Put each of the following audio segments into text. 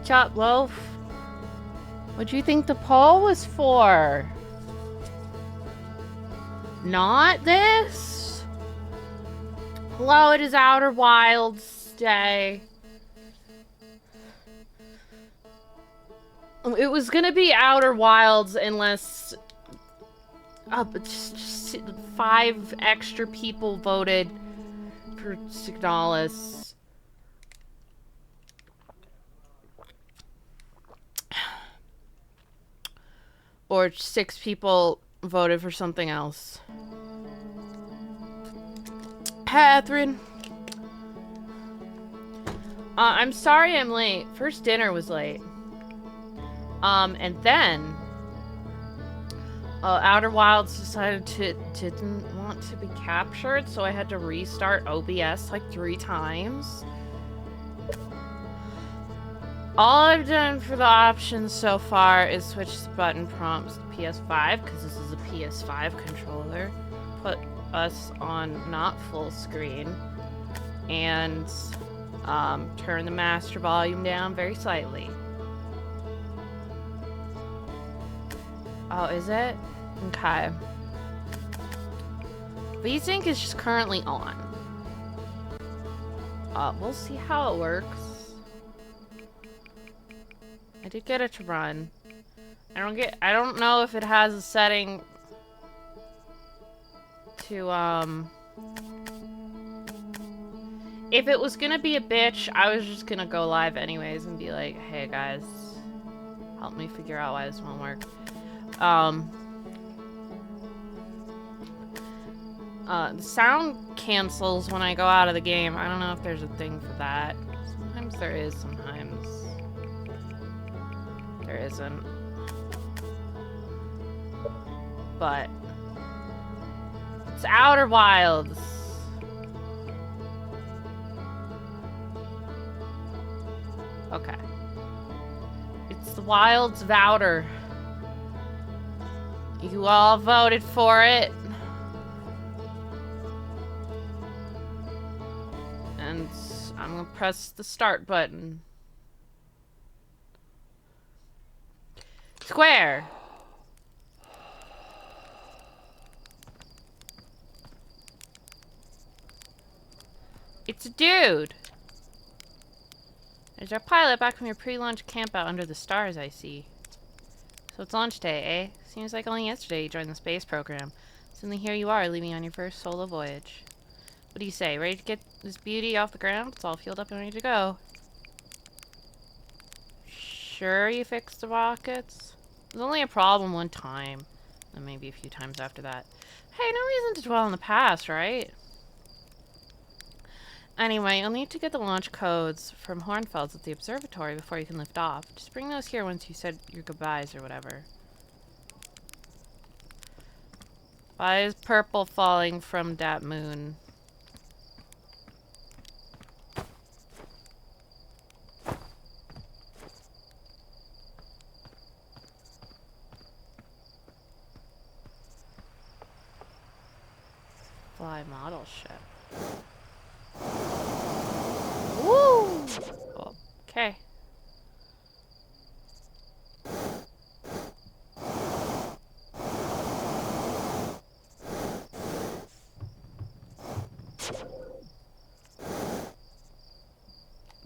Chop loaf. What do you think the poll was for? Not this? Hello, it is Outer Wilds Day. It was gonna be Outer Wilds unless but just 5 extra people voted for Signalis. Or 6 people voted for something else. Catherine. I'm sorry I'm late. First dinner was late. And then Outer Wilds decided didn't want to be captured, so I had to restart OBS like 3 times. All I've done for the options so far is switch the button prompts to PS5, because this is a PS5 controller. Put us on not full screen. And turn the master volume down very slightly. Oh, is it? Okay. VSync is just currently on. We'll see how it works. I did get it to run. I don't know if it has a setting to, if it was gonna be a bitch, I was just gonna go live anyways and be like, hey guys, help me figure out why this won't work. The sound cancels when I go out of the game. I don't know if there's a thing for that. Sometimes there is, sometimes there isn't. But it's Outer Wilds. Okay. It's the Wilds of Outer. You all voted for it. And I'm gonna press the start button. Square. It's a dude. There's our pilot back from your pre-launch campout under the stars, I see. So it's launch day, eh? Seems like only yesterday you joined the space program. Suddenly here you are, leaving on your first solo voyage. What do you say? Ready to get this beauty off the ground? It's all fueled up and ready to go. Sure you fixed the rockets? It was only a problem one time. And maybe a few times after that. Hey, no reason to dwell on the past, right? Anyway, you'll need to get the launch codes from Hornfelds at the observatory before you can lift off. Just bring those here once you said your goodbyes or whatever. Why is purple falling from that moon? Fly model ship. Woo! Okay.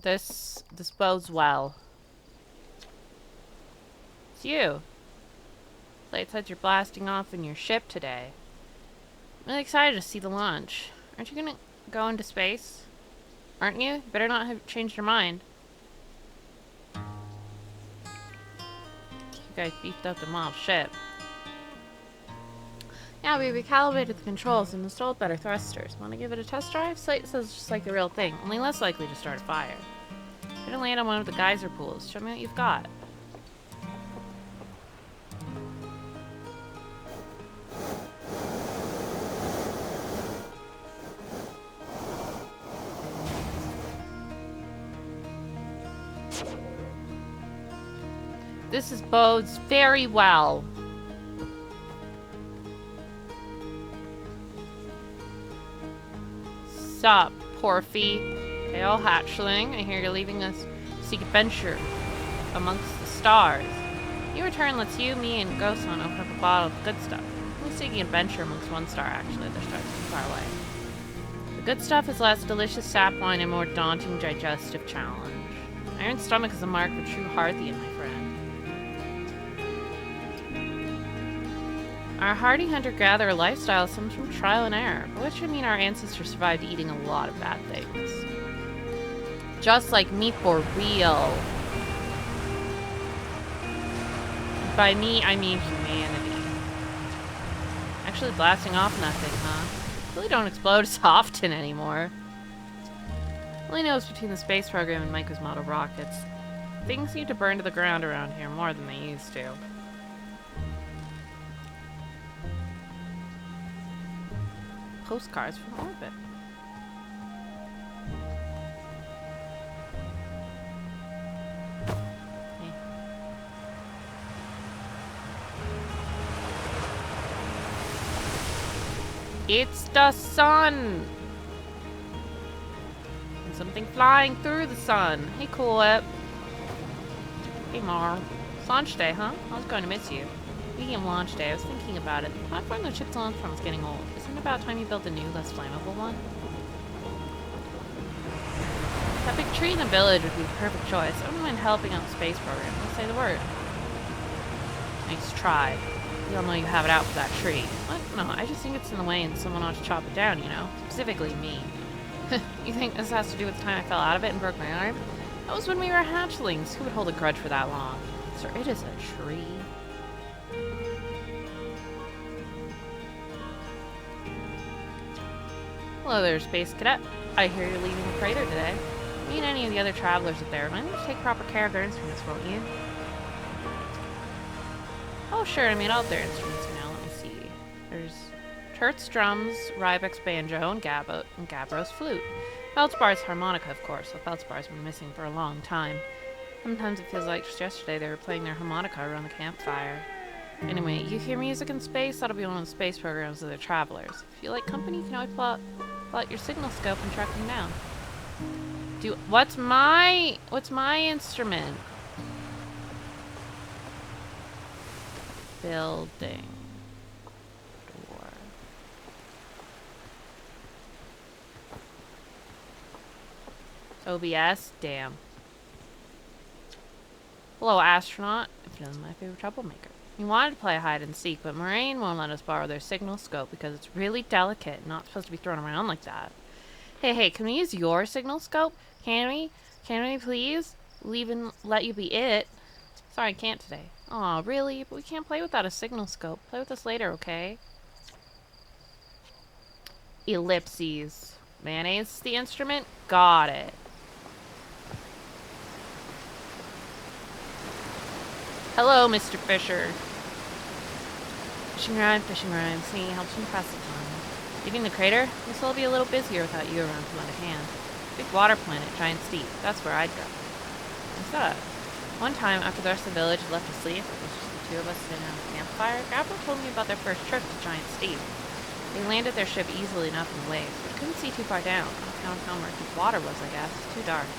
This bodes well. It's you. Light said you're blasting off in your ship today. I'm really excited to see the launch. Aren't you gonna go into space? Aren't you? You better not have changed your mind. You guys beefed up the model ship. Yeah, we recalibrated the controls and installed better thrusters. Want to give it a test drive? Sight says it's just like the real thing, only less likely to start a fire. Gonna land on one of the geyser pools. Show me what you've got. This bodes very well. Sup, Porfy? Hey, old hatchling. I hear you're leaving us to seek adventure. amongst the stars. Your return lets you, me, and Gosan open up a bottle of good stuff. We're seeking adventure amongst one star, actually. They're starting too far away. The good stuff is less delicious sap wine and more daunting digestive challenge. Iron stomach is a mark of a true Hearthian, my friend. Our hardy hunter-gatherer lifestyle comes from trial and error, by which I mean our ancestors survived eating a lot of bad things. Just like me for real. By me, I mean humanity. Actually blasting off nothing, huh? Really don't explode as often anymore. All I know is between the space program and Micro's model rockets, things seem to burn to the ground around here more than they used to. Postcards from orbit. It's the sun! And something flying through the sun. Hey, Coolip. Hey, Mar. It's launch day, huh? I was going to miss you. Speaking of launch day, I was thinking about it. The platform the ship's launched from is getting old. Isn't it about time you built a new, less flammable one? That big tree in the village would be the perfect choice. I wouldn't mind helping out the space program. Let's say the word. Nice try. You all know you have it out for that tree. What? No, I just think it's in the way and someone ought to chop it down, you know? Specifically me. You think this has to do with the time I fell out of it and broke my arm? That was when we were hatchlings. Who would hold a grudge for that long? Sir, it is a tree. Hello there, Space Cadet. I hear you're leaving the crater today. Me and any of the other travelers up there, mind to take proper care of their instruments, won't you? Oh, sure, I made all their instruments now. Let me see. There's Turt's drums, Rybek's banjo, and Gabro's flute. Feldspar's harmonica, of course, so Feldspar's been missing for a long time. Sometimes it feels like just yesterday they were playing their harmonica around the campfire. Anyway, you hear music in space? That'll be one of the space programs of the travelers. If you like company, you can always pull out your signal scope and track them down. What's my instrument? Building. Door. OBS? Damn. Hello, astronaut. If you know, my favorite troublemaker. We wanted to play hide and seek, but Moraine won't let us borrow their signal scope because it's really delicate and not supposed to be thrown around like that. Hey, can we use your signal scope? Can we? Can we please? We'll even let you be it. Sorry, I can't today. Aw, really? But we can't play without a signal scope. Play with us later, okay? Ellipses. Mayonnaise the instrument? Got it. Hello, Mr. Fisher. Fishing rhyme. Singing helps me pass the time. Leaving the crater? Guess I'll be a little busier without you around to lend a hand. Big water planet, Giant Steep. That's where I'd go. What's that? One time, after the rest of the village had left to sleep, it was just the two of us sitting around the campfire, Gabro told me about their first trip to Giant Steep. They landed their ship easily enough in the waves, but couldn't see too far down. On account of how murky the water was, I guess. It's too dark.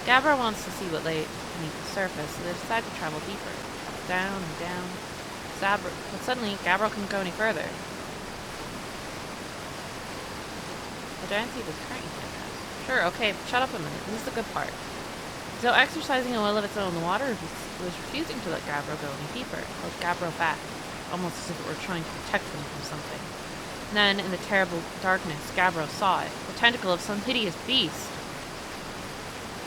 Gabro wants to see what lay beneath the surface, so they decided to travel deeper. Down and down. But suddenly, Gabro couldn't go any further. The Giant Steep was crying. Sure, okay, but shut up a minute. This is the good part. So exercising a will of its own, the water was refusing to let Gabro go any deeper. It held Gabro back, almost as if it were trying to protect them from something. And then, in the terrible darkness, Gabro saw it. The tentacle of some hideous beast.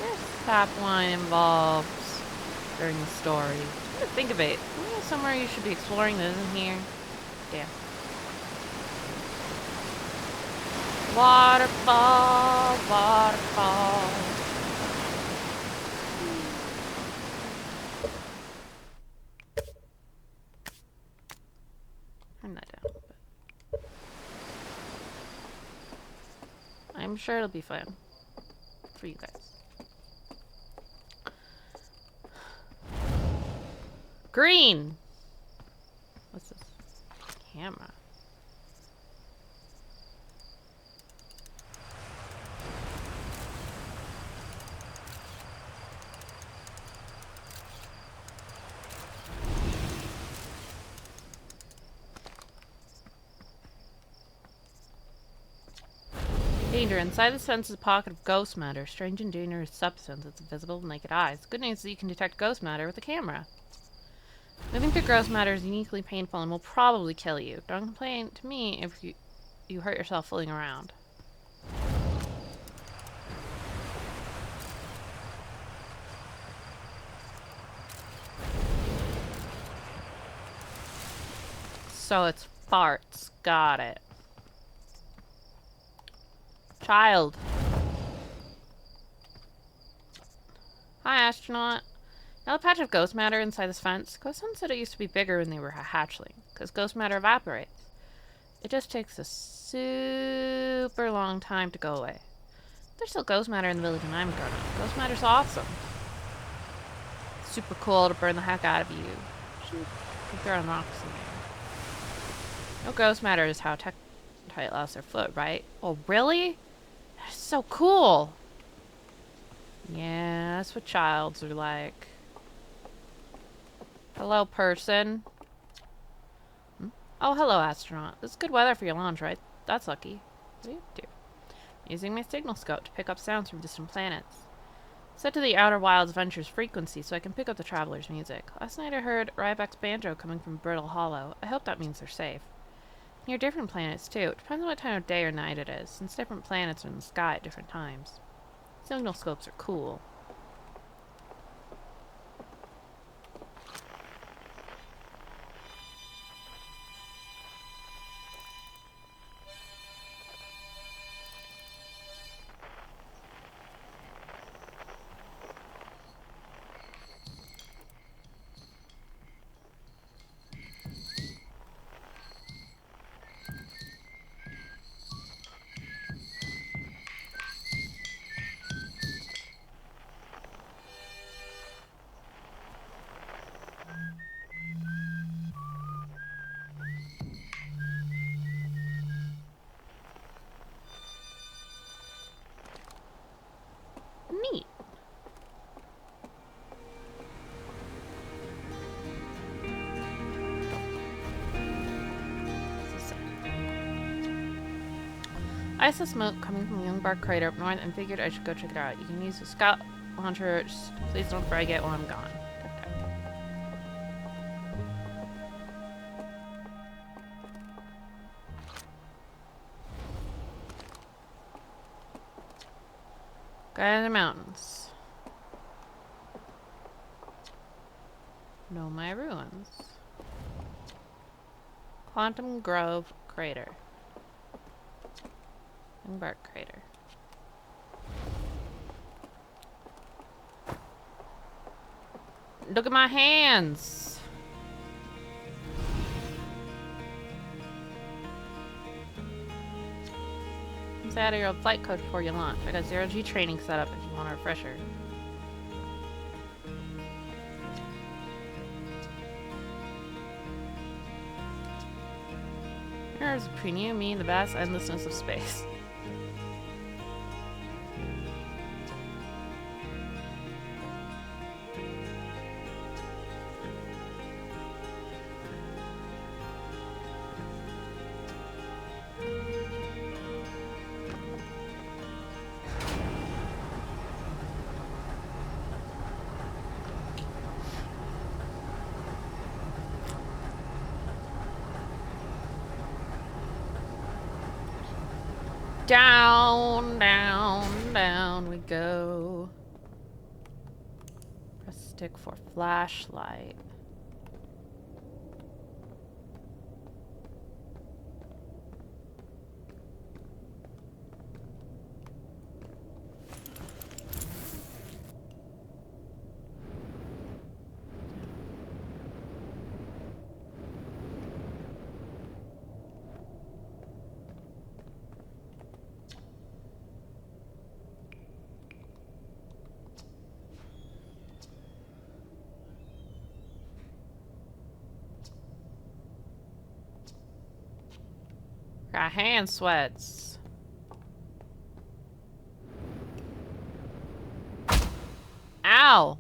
There's sap wine involved during the story. Come to think of it, isn't there somewhere you should be exploring that isn't here? Damn. Waterfall, waterfall. Turn that down. But I'm sure it'll be fun for you guys. Green. What's this? Camera. Danger. Inside this fence is a pocket of ghost matter. Strange and dangerous substance that's visible with naked eyes. Good news is that you can detect ghost matter with a camera. Moving through ghost matter is uniquely painful and will probably kill you. Don't complain to me if you hurt yourself fooling around. So it's farts. Got it. Child. Hi, astronaut. Now the patch of ghost matter inside this fence. Ghost said it used to be bigger when they were a hatchling, because ghost matter evaporates. It just takes a super long time to go away. There's still ghost matter in the village and I'm a grown-up. Ghost matter's awesome. Super cool to burn the heck out of you. Shoot. Keep throwing rocks in there. No ghost matter is how Tektite lost their foot, right? Oh, really? That's so cool. Yeah, that's what childs are like. Hello, person. Oh, hello, astronaut. This is good weather for your launch, right? That's lucky. What do you do? Using my signal scope to pick up sounds from distant planets. Set to the Outer Wilds Ventures frequency so I can pick up the traveler's music. Last night I heard Ryback's banjo coming from Brittle Hollow. I hope that means they're safe. Near different planets, too. It depends on what time of day or night it is, since different planets are in the sky at different times. Signal scopes are cool. Neat. I saw smoke coming from Youngbark Crater up north and figured I should go check it out. You can use the scout launcher. Just please don't frag it while I'm gone. Okay. Guy in the mountains. Know my ruins. Quantum Grove Crater. Youngbark Crater. Look at my hands! Let's add your flight code before you launch. I got zero-G training set up if you want a refresher. Here's Preenio, me, the vast endlessness of space. Down, down, down we go. Press stick for flashlight. Got hand sweats. Ow!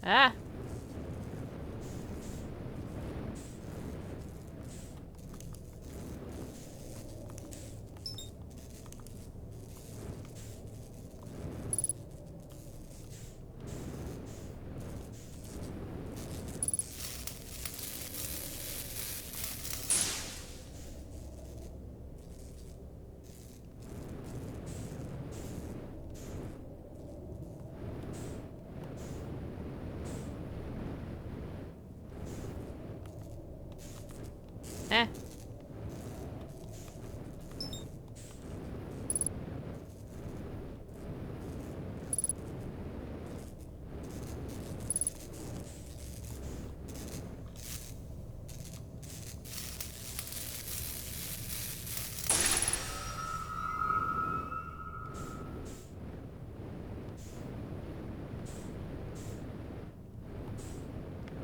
Ah. Eh.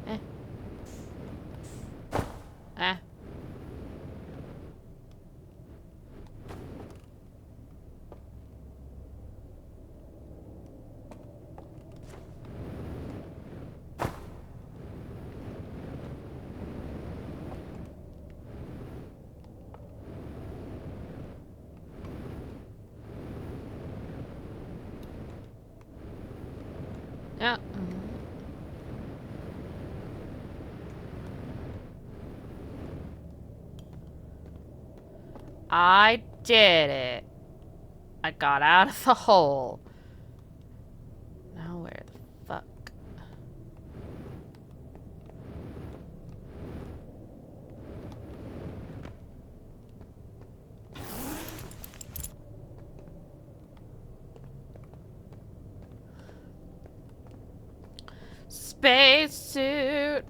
Eh. Eh. Yeah. I did it. I got out of the hole. Now where the fuck? Spacesuit.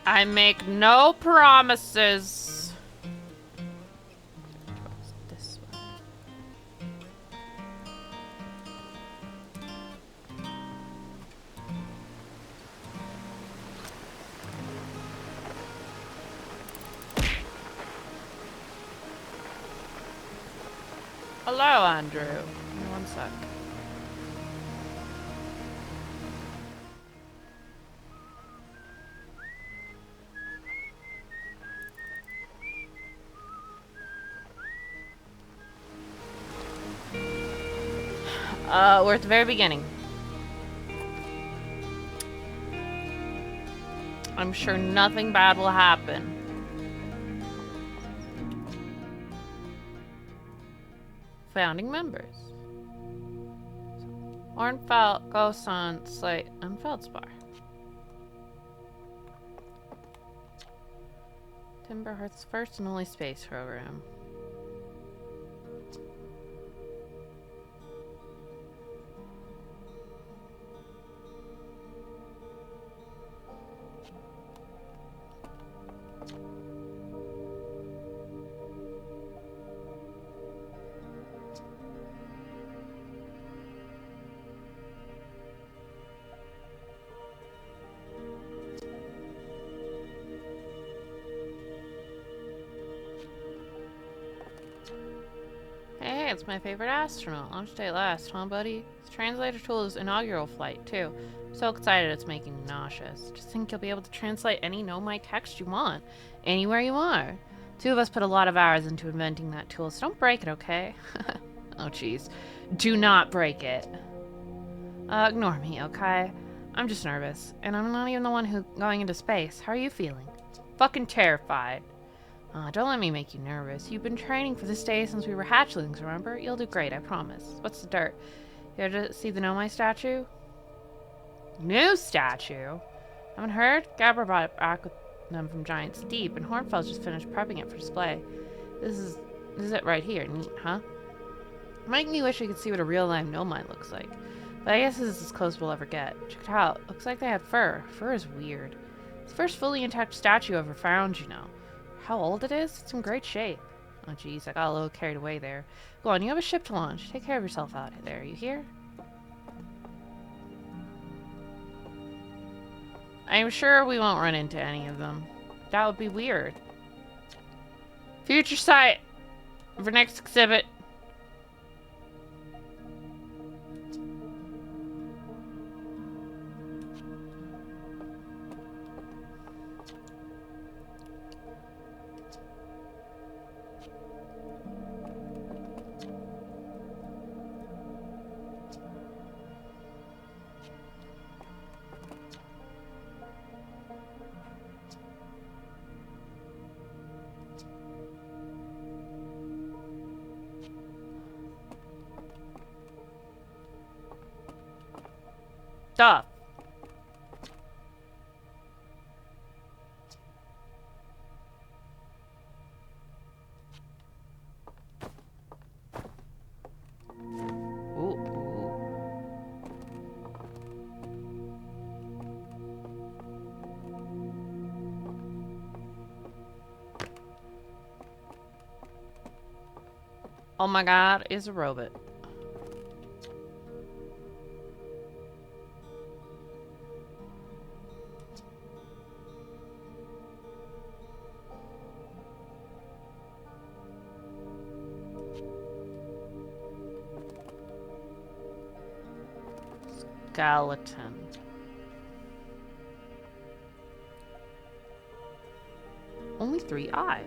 I make no promises. This way. Hello, Andrew. Give me one sec. We're at the very beginning. I'm sure nothing bad will happen. Founding members. Ornfeld, Gosan, Slate, and Feldspar. Timberhearth's first and only space program. Hey, it's my favorite astronaut. Launch day last, huh, buddy? This translator tool is inaugural flight, too. I'm so excited it's making me nauseous. Just think you'll be able to translate any Nomai text you want, anywhere you are. Two of us put a lot of hours into inventing that tool, so don't break it, okay? Oh, jeez. Do not break it. Ignore me, okay? I'm just nervous, and I'm not even the one who's going into space. How are you feeling? Fucking terrified. Don't let me make you nervous. You've been training for this day since we were hatchlings, remember? You'll do great, I promise. What's the dirt? You here to see the Nomai statue? New statue? Haven't heard? Gabra brought it back with them from Giant's Deep, and Hornfels just finished prepping it for display. This is it right here. Neat, huh? Making me wish I could see what a real live Nomai looks like. But I guess this is as close as we'll ever get. Check it out. Looks like they had fur. Fur is weird. It's the first fully intact statue I've ever found, you know. How old it is? It's in great shape. Oh, jeez, I got a little carried away there. Go on, you have a ship to launch. Take care of yourself out there, you hear? I'm sure we won't run into any of them. That would be weird. Future sight for next exhibit. Stuff. Oh my god, it's a robot. Skeleton. Only 3 eyes.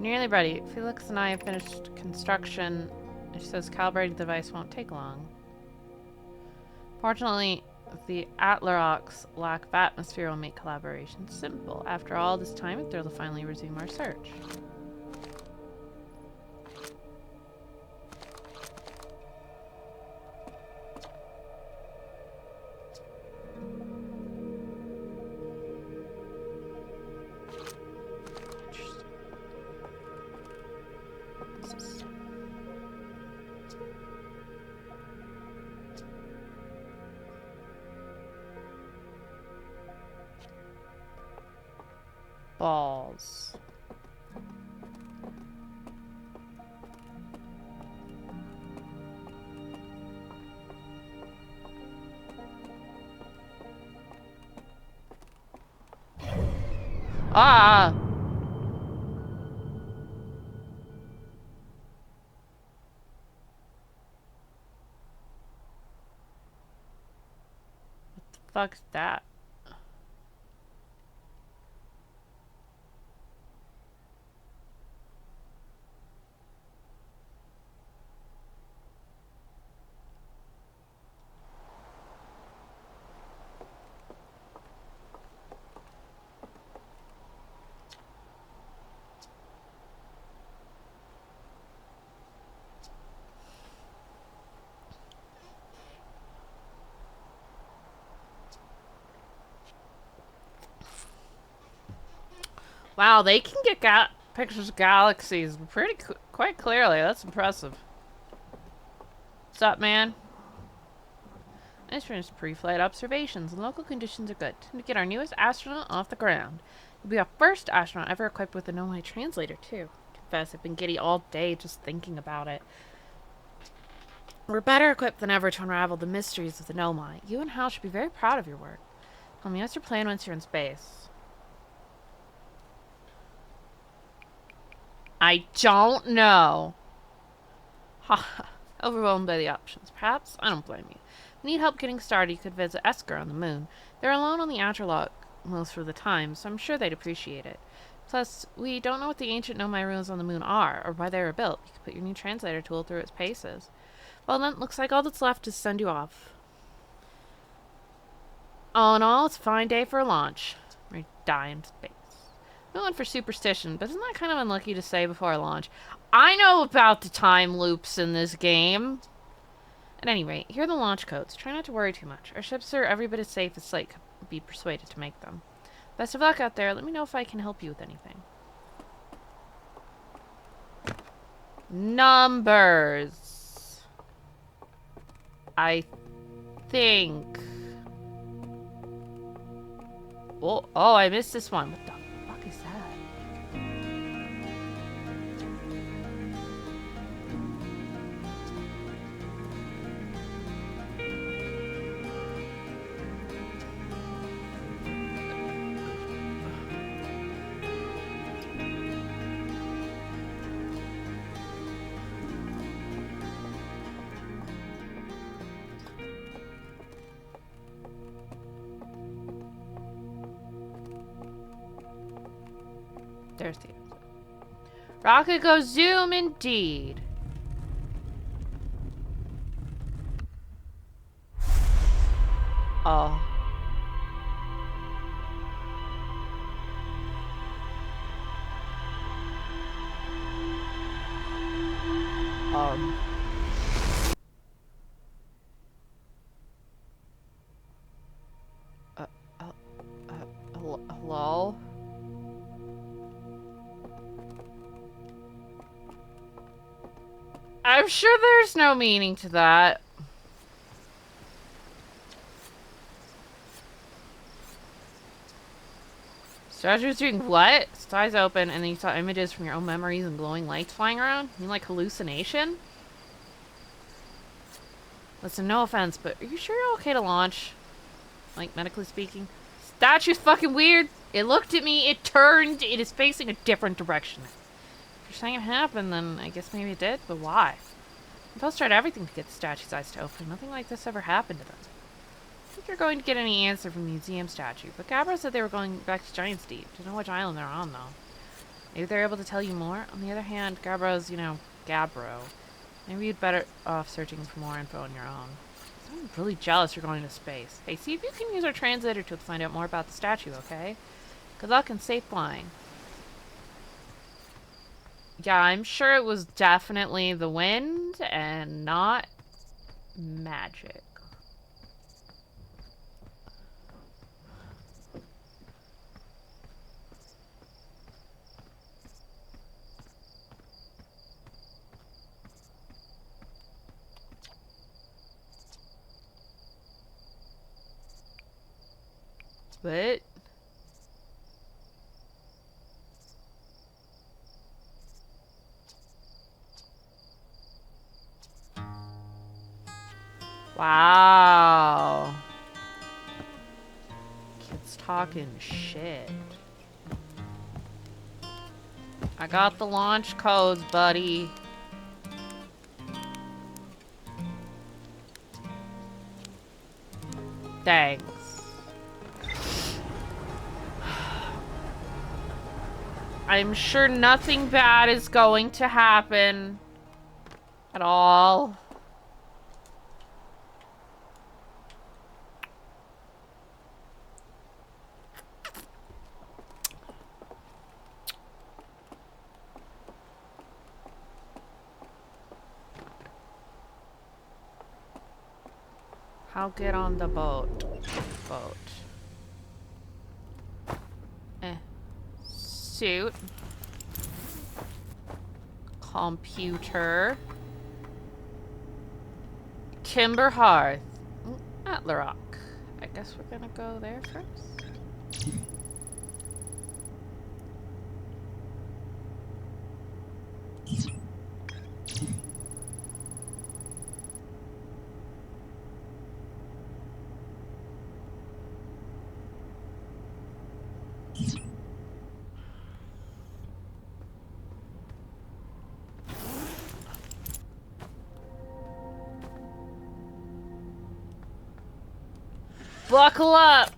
Nearly ready. Felix and I have finished construction. It says calibrating the device won't take long. Fortunately, the Atlarocs lack of atmosphere will make collaboration simple. After all this time, we'll finally resume our search. Balls. Ah! What the fuck's that? Wow, they can get pictures of galaxies quite clearly. That's impressive. What's up, man? I just finished pre-flight observations, and local conditions are good. Time to get our newest astronaut off the ground. You'll be our first astronaut ever equipped with a Nomai translator, too. Confess, I've been giddy all day just thinking about it. We're better equipped than ever to unravel the mysteries of the Nomai. You and Hal should be very proud of your work. Tell me, what's your plan once you're in space? I don't know. Ha. Overwhelmed by the options. Perhaps? I don't blame you. If you need help getting started, you could visit Esker on the moon. They're alone on the Atterlock most of the time, so I'm sure they'd appreciate it. Plus, we don't know what the ancient Nomai ruins on the moon are, or why they were built. You could put your new translator tool through its paces. Well then, looks like all that's left is to send you off. All in all, it's a fine day for a launch. We're dying in space. Going for superstition, but isn't that kind of unlucky to say before I launch? I know about the time loops in this game. At any rate, here are the launch codes. Try not to worry too much. Our ships are every bit as safe as Slate could be persuaded to make them. Best of luck out there. Let me know if I can help you with anything. Numbers. I think. Oh, I missed this one. What the fuck is that? There's the answer. Rocket goes zoom indeed. Oh. Hello? I'm sure there's no meaning to that. Statue's doing what? Its eyes open, and then you saw images from your own memories and glowing lights flying around? You mean like hallucination? Listen, no offense, but are you sure you're okay to launch? Like, medically speaking? Statue's fucking weird. It looked at me, it turned, it is facing a different direction. If you're saying it happened, then I guess maybe it did, but why? Impulse tried everything to get the statue's eyes to open. Nothing like this ever happened to them. I think you're going to get any answer from the museum statue, but Gabbro said they were going back to Giant's Deep. Don't know which island they're on, though. Maybe they're able to tell you more? On the other hand, Gabbro's, Gabbro. Maybe you'd better off searching for more info on your own. I'm really jealous you're going to space. Hey, see if you can use our translator to find out more about the statue, okay? Good luck and safe flying. Yeah, I'm sure it was definitely the wind and not magic. But wow. Kids talking shit. I got the launch codes, buddy. Thanks. I'm sure nothing bad is going to happen at all. I'll get on the boat. Suit. Computer. Timber Hearth. Atla Rock. I guess we're gonna go there first. Buckle up!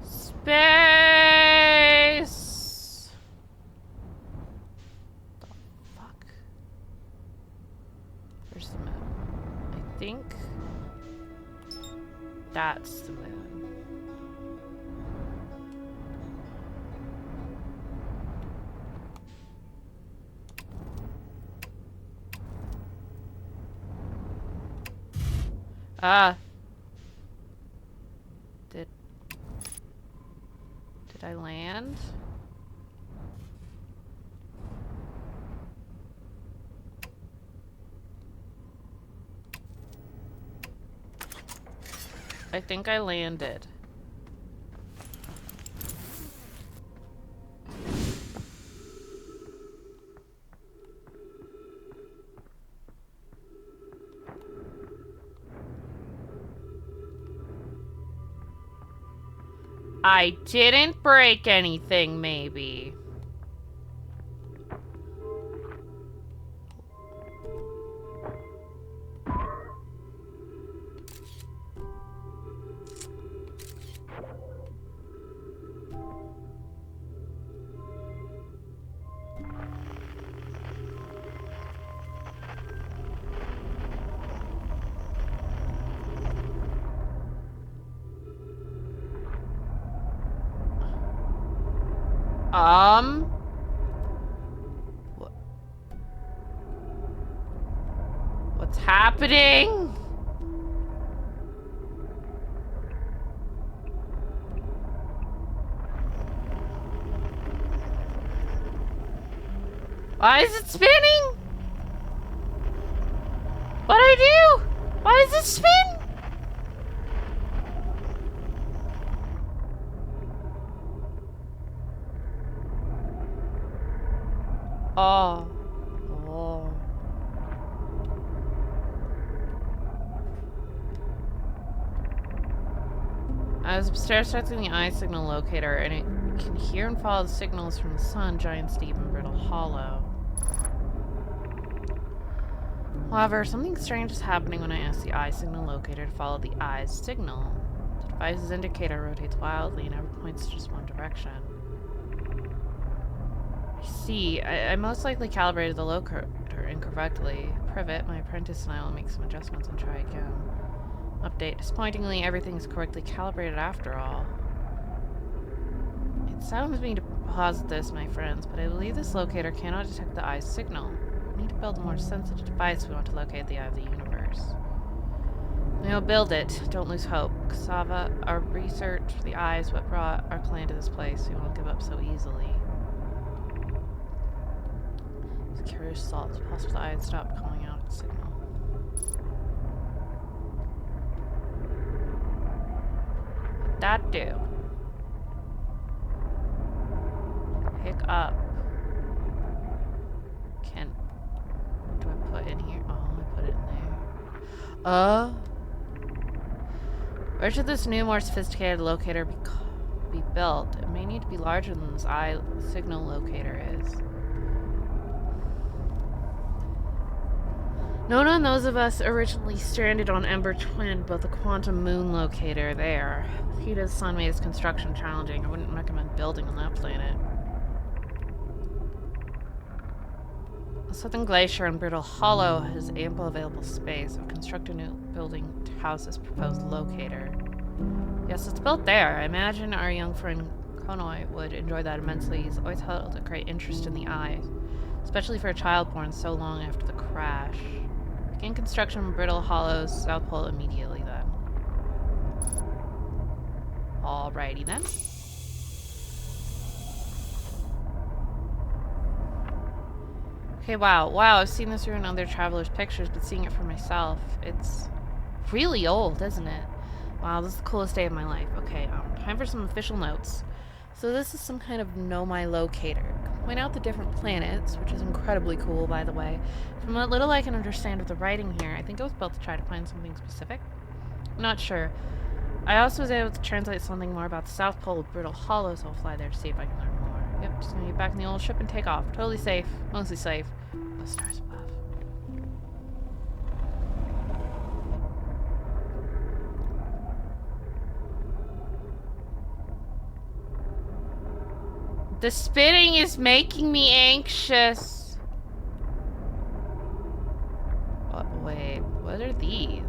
Space! The fuck? Where's the map? That's the moon. Ah. Did I land? I think I landed. I didn't break anything, maybe. What's happening? Why is it spinning? What'd I do? Why does it spin? Oh. Oh. I was upstairs testing the eye signal locator, and it can hear and follow the signals from the sun, Giant's Deep, and Brittle Hollow. However, something strange is happening when I ask the eye signal locator to follow the eye's signal. The device's indicator rotates wildly and never points just one direction. See, I most likely calibrated the locator incorrectly. Privet, my apprentice, and I will make some adjustments and try again. Update. Disappointingly, everything is correctly calibrated after all. It saddens me to posit this, my friends, but I believe this locator cannot detect the eye's signal. We need to build a more sensitive device if we want to locate the eye of the universe. We will build it. Don't lose hope. Cassava, our research for the eye is what brought our clan to this place. We won't give up so easily. It's a curious thought. It's possible the eye had stopped calling out its signal. What'd that do? Pick up. Do I put in here? Oh, I put it in there. Where should this new, more sophisticated locator be built? It may need to be larger than this eye signal locator is. Nona and those of us originally stranded on Ember Twin built a quantum moon locator there. The heat of the sun made its construction challenging. I wouldn't recommend building on that planet. The Southern Glacier and Brittle Hollow has ample available space. I've constructed a new building to house this proposed locator. Yes, it's built there. I imagine our young friend Konoi would enjoy that immensely. He's always held a great interest in the eye, especially for a child born so long after the crash. Begin construction of Brittle Hollow's South Pole immediately then. Alrighty then. Okay, wow. Wow, I've seen this through in other travelers' pictures, but seeing it for myself, it's really old, isn't it? Wow, this is the coolest day of my life. Okay, time for some official notes. So this is some kind of know my locator. Point out the different planets, which is incredibly cool, by the way. From what little I can understand of the writing here, I think it was built to try to find something specific. I'm not sure. I also was able to translate something more about the South Pole of Brittle Hollow, so I'll fly there to see if I can learn more. Yep, just gonna get back in the old ship and take off. Totally safe. Mostly safe. The stars above. The spinning is making me anxious. Wait, what are these?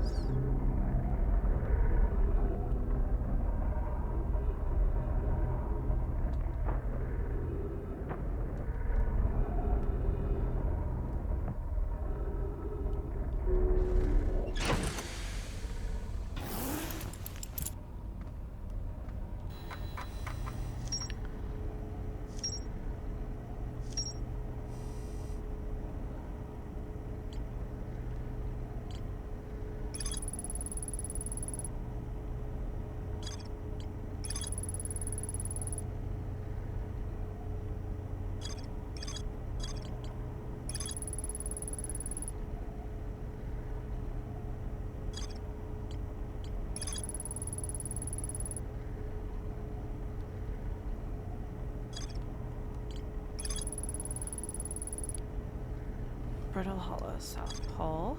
Brittle Hollow South Pole.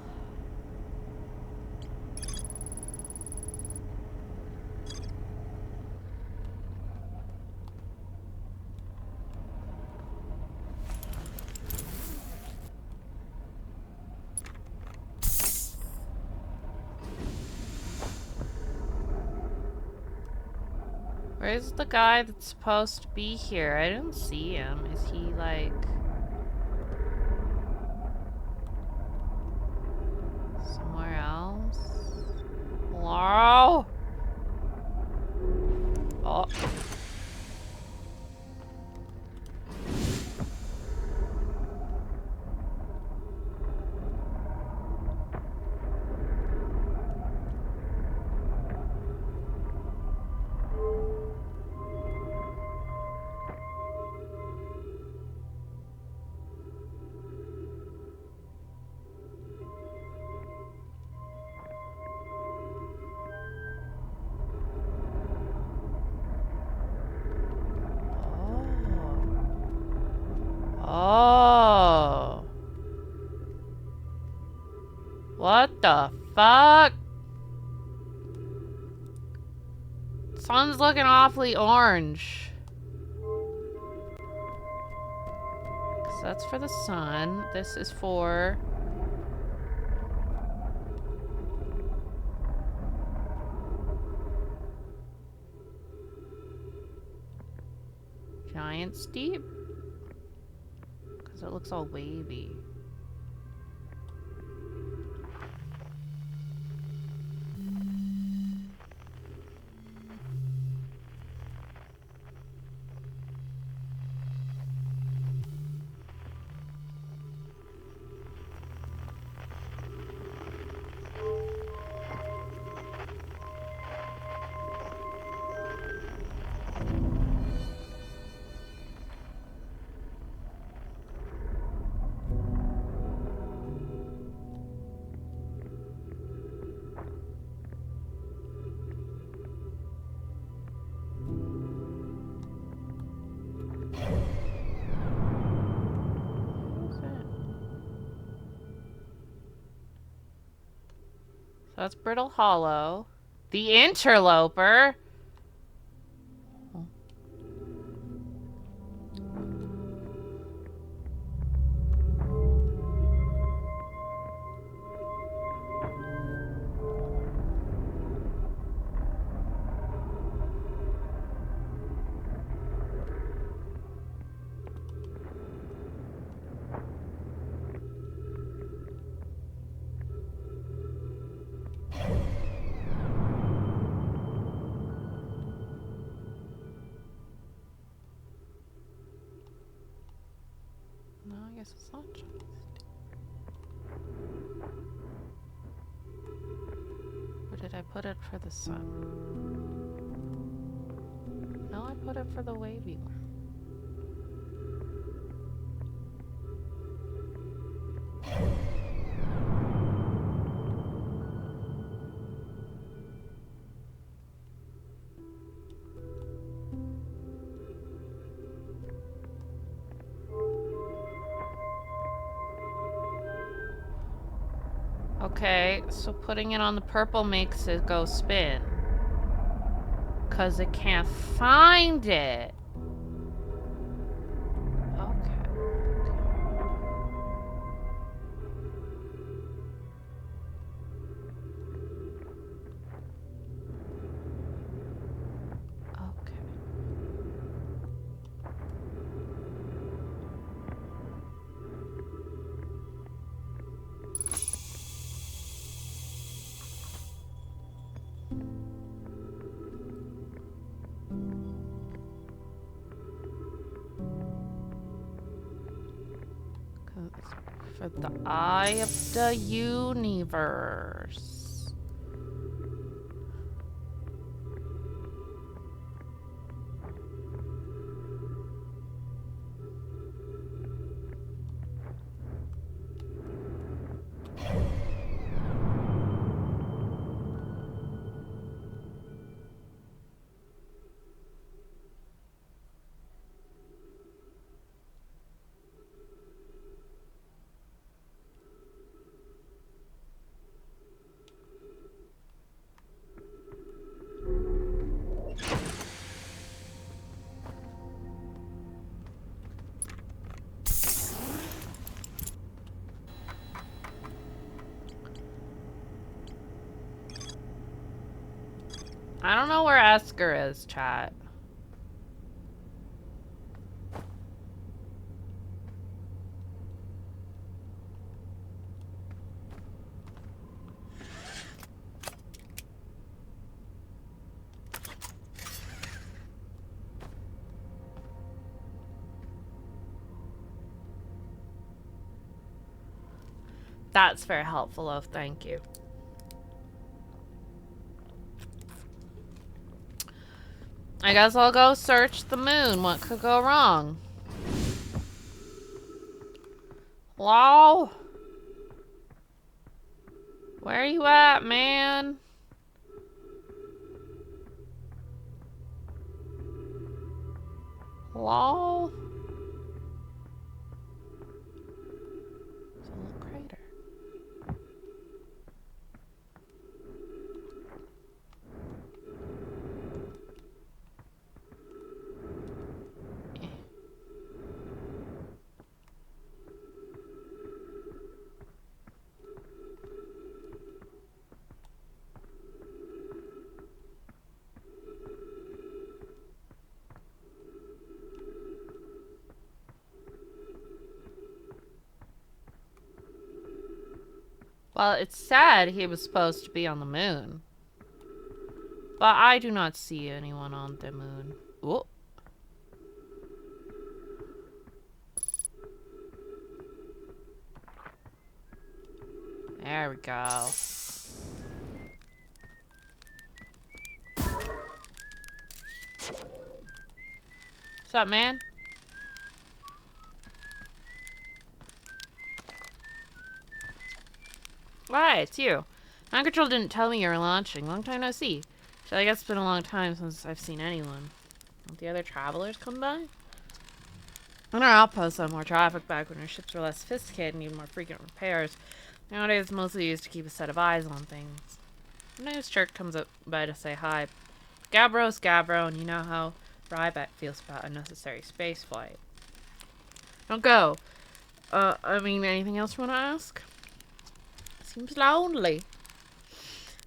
Where's the guy that's supposed to be here? I don't see him. Is he like... somewhere else? Hello? Oh. Oh. What the fuck? Sun's looking awfully orange. 'Cause that's for the sun. This is for... Giant Steep? Because it looks all wavy. So that's Brittle Hollow. The Interloper? Oh. No, I guess it's not Giant Steep. Or did I put it for the sun? No, I put it for the wavy one. Okay, so putting it on the purple makes it go spin. 'Cause it can't find it. Okay. Okay. For the eye of the universe. I don't know where Esker is, chat. That's very helpful, Oaf. Thank you. I guess I'll go search the moon. What could go wrong? Hello? Where are you at, man? Hello? It's a little crater. Well, it said he was supposed to be on the moon. But I do not see anyone on the moon. Ooh. There we go. What's up, man? Why, it's you. Mind Control didn't tell me you were launching. Long time no see. So I guess it's been a long time since I've seen anyone. Won't the other travelers come by? On our outposts saw more traffic back when our ships were less sophisticated and needed more frequent repairs. Nowadays it's mostly used to keep a set of eyes on things. Sometimes Chirk comes up by to say hi. Gabbro's Gabbro, and you know how Ryback feels about unnecessary spaceflight. Don't go. I mean, anything else you want to ask? Seems lonely.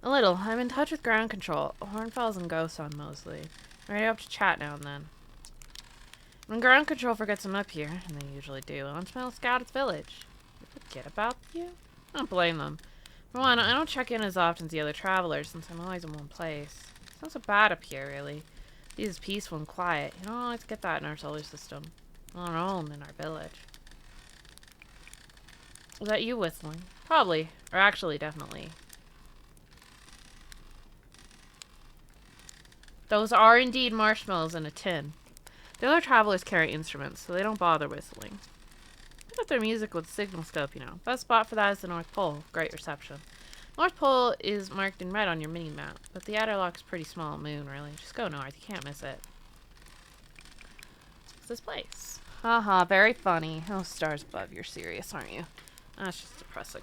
A little. I'm in touch with ground control. Hornfels and Ghost on Mosley. Ready up to chat now and then. When ground control forgets I'm up here, and they usually do, I'll scout its village. They forget about you? I don't blame them. For one, I don't check in as often as the other travelers, since I'm always in one place. It's not so bad up here, really. It is peaceful and quiet. You don't always get that in our solar system. On our own, in our village. Was that you whistling? Probably. Or actually, definitely. Those are indeed marshmallows in a tin. The other travelers carry instruments, so they don't bother whistling. Pick up their music with a signal scope, you know. Best spot for that is the North Pole. Great reception. North Pole is marked in red on your mini-map, but the Adderlock's pretty small moon, really. Just go north. You can't miss it. What's this place? Haha, very funny. Oh, stars above. You're serious, aren't you? That's just depressing.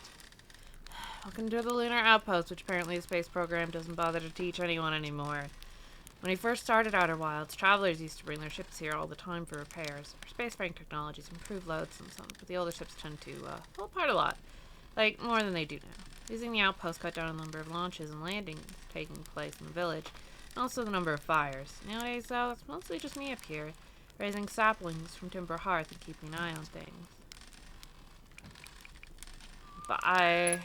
Welcome to the Lunar Outpost, which apparently the space program doesn't bother to teach anyone anymore. When we first started Outer Wilds, travelers used to bring their ships here all the time for repairs. Our spacefaring technologies improve loads and some, but the older ships tend to fall apart a lot. Like, more than they do now. Using the outpost cut down the number of launches and landings taking place in the village, and also the number of fires. Nowadays, though, it's mostly just me up here, raising saplings from Timber Hearth and keeping an eye on things. Bye.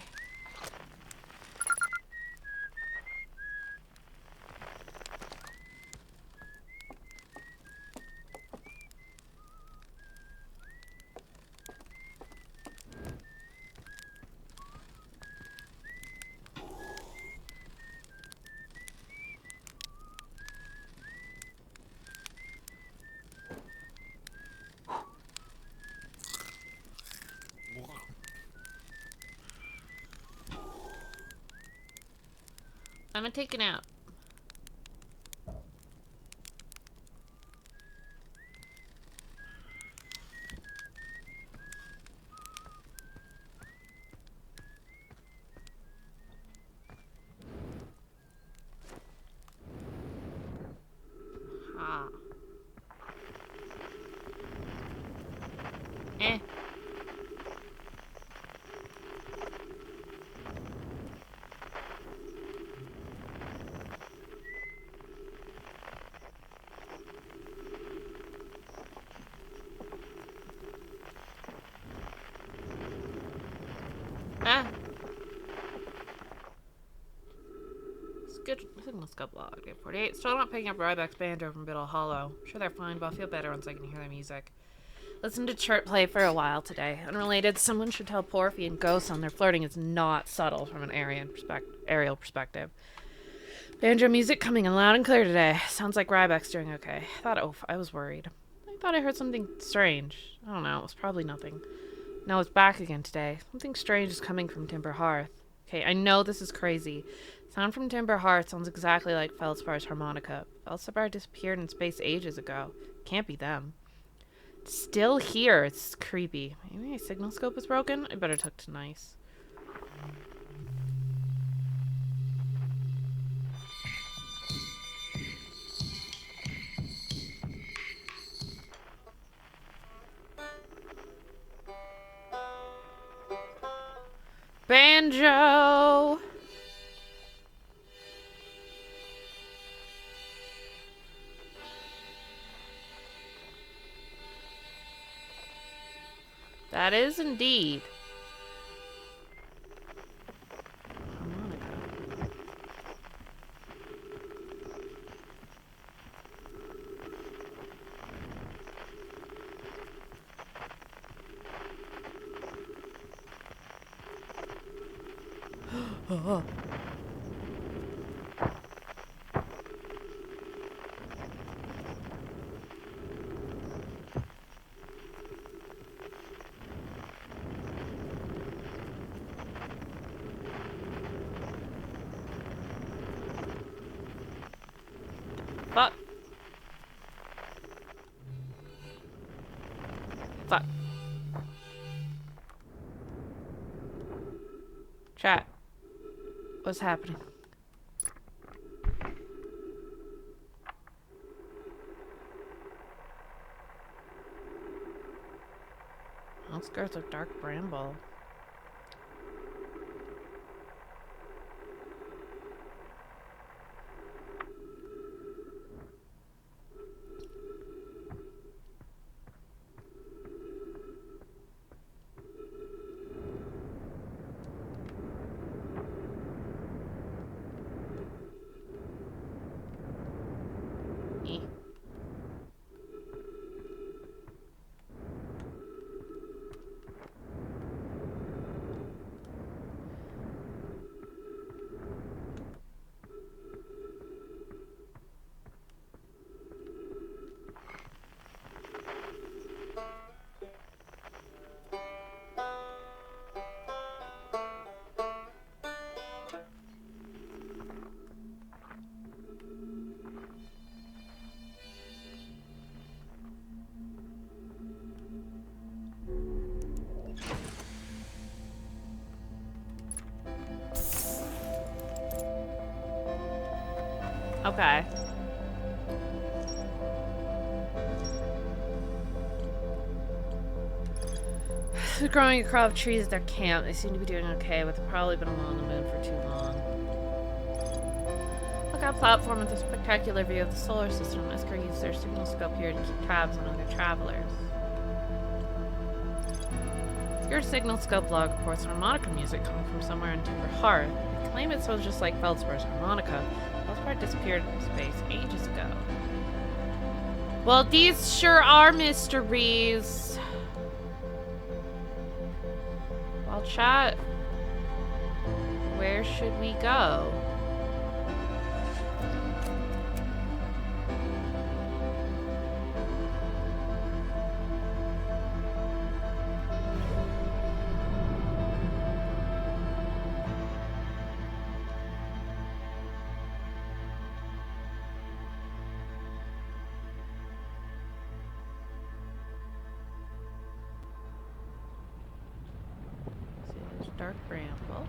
I'm gonna take it out. Ah. Eh. Good signal scope log. 48. Still not picking up Ryback's banjo from Biddle Hollow. Sure they're fine, but I'll feel better once I can hear their music. Listen to Chert play for a while today. Unrelated, someone should tell Porphy and Ghoson their flirting is not subtle from an aerial perspective. Banjo music coming in loud and clear today. Sounds like Ryback's doing okay. I was worried. I thought I heard something strange. I don't know, it was probably nothing. No, it's back again today. Something strange is coming from Timber Hearth. Okay, I know this is crazy. Sound from Timber Hearth sounds exactly like Feldspar's harmonica. Feldspar disappeared in space ages ago. Can't be them. It's still here. It's creepy. Maybe my signal scope is broken? I better talk to Nice. Banjo! That is indeed. Harmonica. Oh. Fuck. Fuck. Chat. What's happening? Outskirts of Dark Bramble. Okay. They're growing a crop of trees at their camp. They seem to be doing okay, but they've probably been along the moon for too long. Lookout platform with a spectacular view of the solar system. Isker used their signal scope here to keep tabs on other travelers. Your signal scope log reports harmonica music coming from somewhere in Timber Hearth. They claim it sounds just like Feldspar's harmonica. Feldspar disappeared into space ages ago. Well, these sure are mysteries. Well, chat, where should we go? Dark Bramble.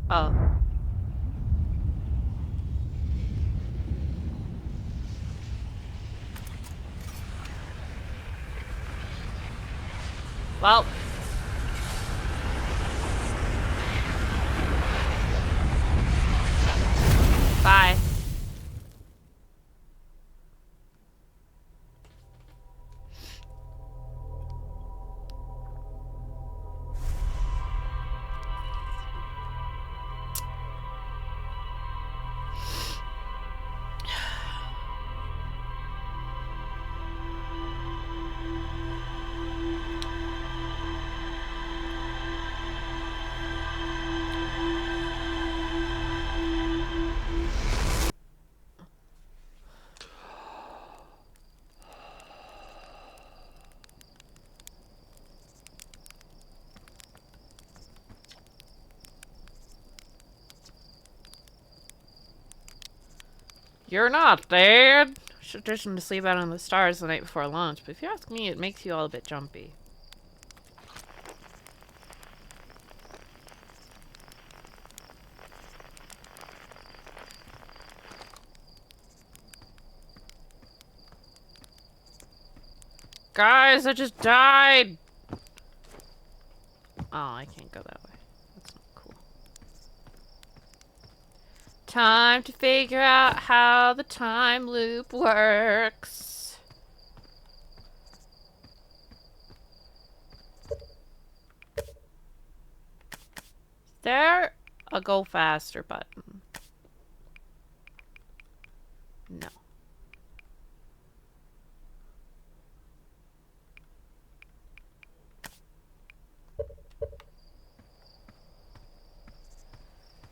Oh. Well. Bye. You're not dead. Tradition to sleep out on the stars the night before launch, but if you ask me, it makes you all a bit jumpy. Guys, I just died! Oh, I can't go that way. That's not cool. Time to figure out how the time loop works. Is there a go faster button? No.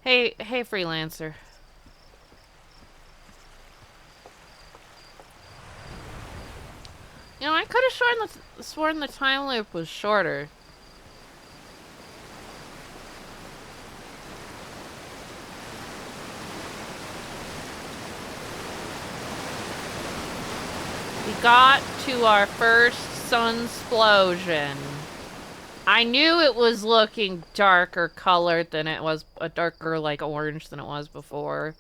Hey, freelancer. You know, I could have sworn the time loop was shorter. We got to our first sunsplosion. I knew it was looking darker colored than it was, a darker like orange than it was before.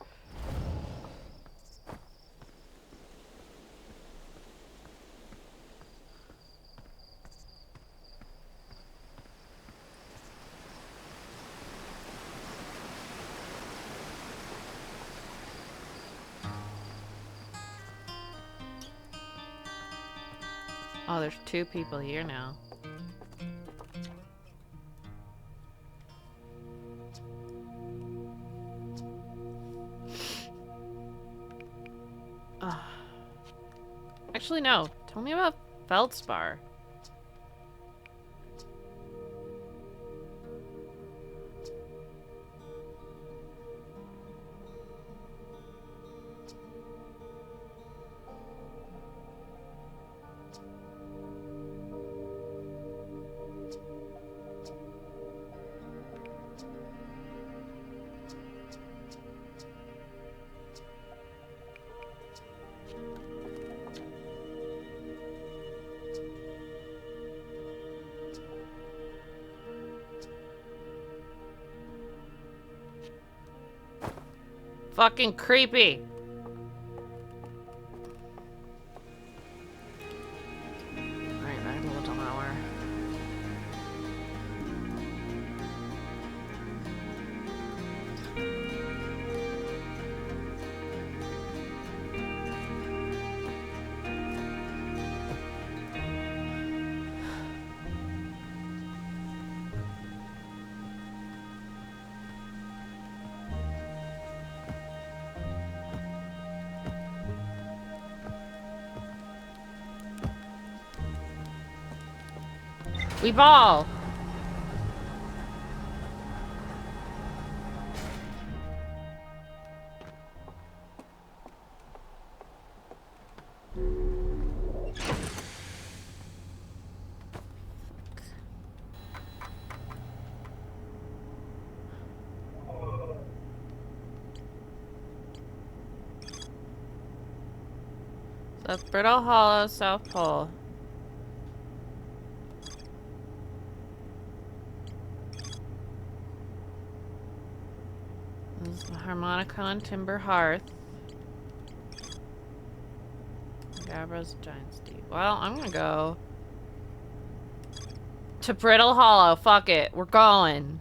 Oh, there's 2 people here now. Actually, no. Tell me about Feldspar. Fucking creepy. Alright, back to the tower. We ball! So, Brittle Hollow, South Pole. This is the Harmonicon Timber Hearth. Gabbro's Giant Steep. Well, I'm gonna go to Brittle Hollow. Fuck it. We're going.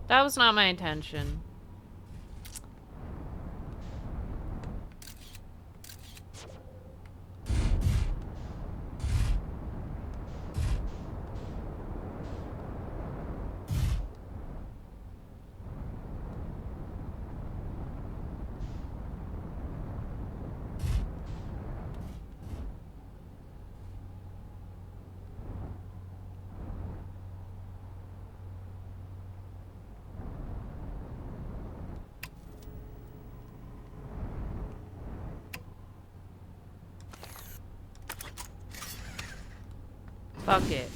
That was not my intention. Fuck it.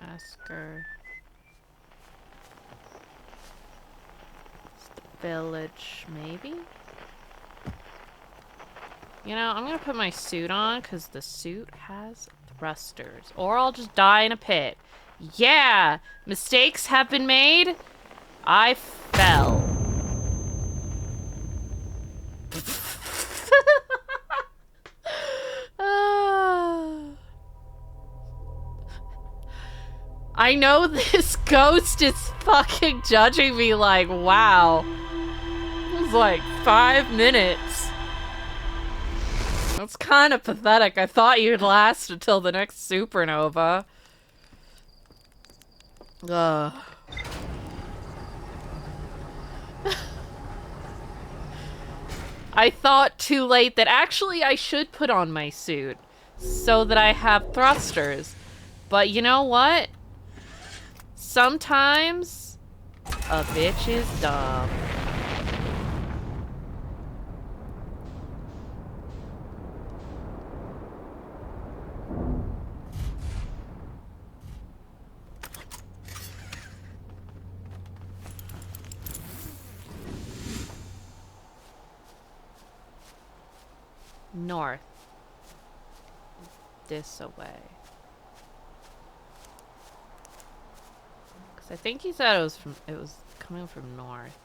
Ask her. It's the village, maybe? You know, I'm gonna put my suit on because the suit has thrusters. Or I'll just die in a pit. Yeah! Mistakes have been made. I fell. I know this ghost is fucking judging me like, wow. It was like 5 minutes. That's kind of pathetic. I thought you'd last until the next supernova. Ugh. I thought too late that actually I should put on my suit so that I have thrusters. But you know what? Sometimes a bitch is dumb. North. This away. Cause I think he said it was coming from north.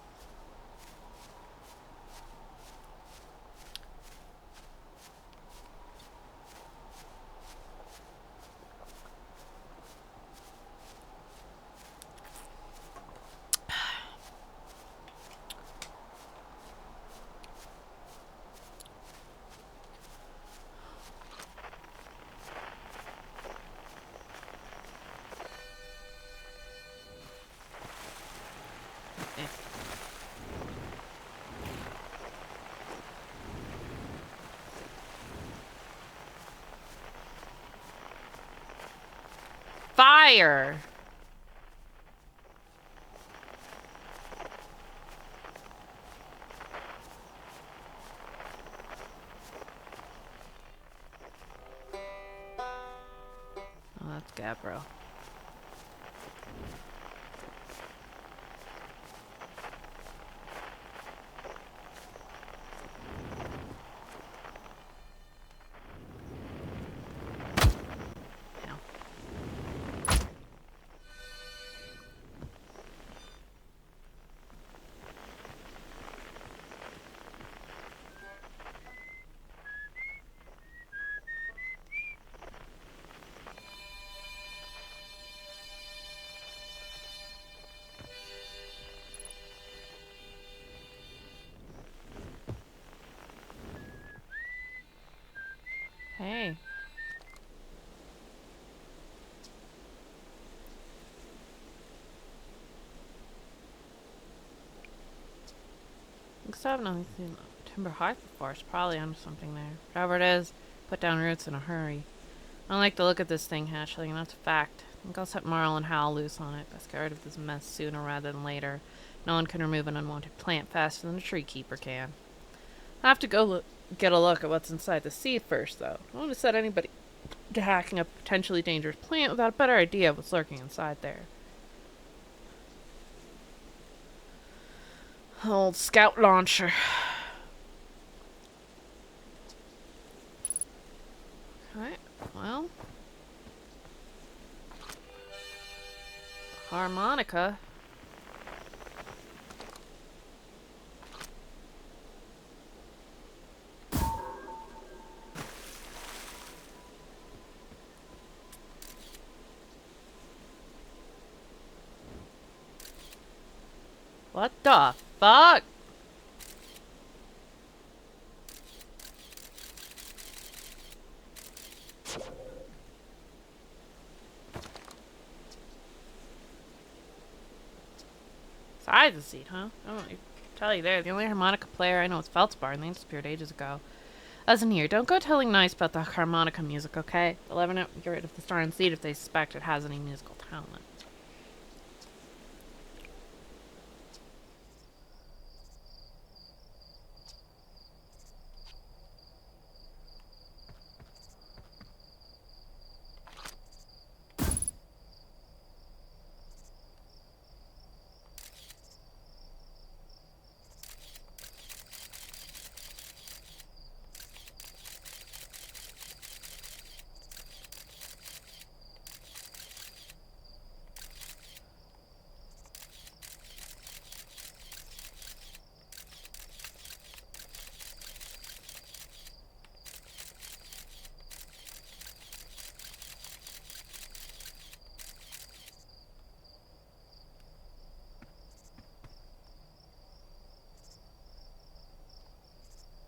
Fire! Oh, that's Gabbro. Hey. Looks to have nothing. Timber High Forest, probably onto something there. Whatever it is, put down roots in a hurry. I don't like the look of this thing, Hatchling, and that's a fact. I think I'll set Marl and Hal loose on it. Best get rid of this mess sooner rather than later. No one can remove an unwanted plant faster than a tree keeper can. I have to go get a look at what's inside the seed first, though. I don't want to set anybody to hacking a potentially dangerous plant without a better idea of what's lurking inside there. Old scout launcher. Okay, well. Harmonica. What the fuck? Side the seat, huh? Oh, I tell you there, the only harmonica player I know is Feldspar, and they disappeared ages ago. Listen here, don't go telling Nice about the harmonica music, okay? They'll ever get rid of the star and seed if they suspect it has any musical talent.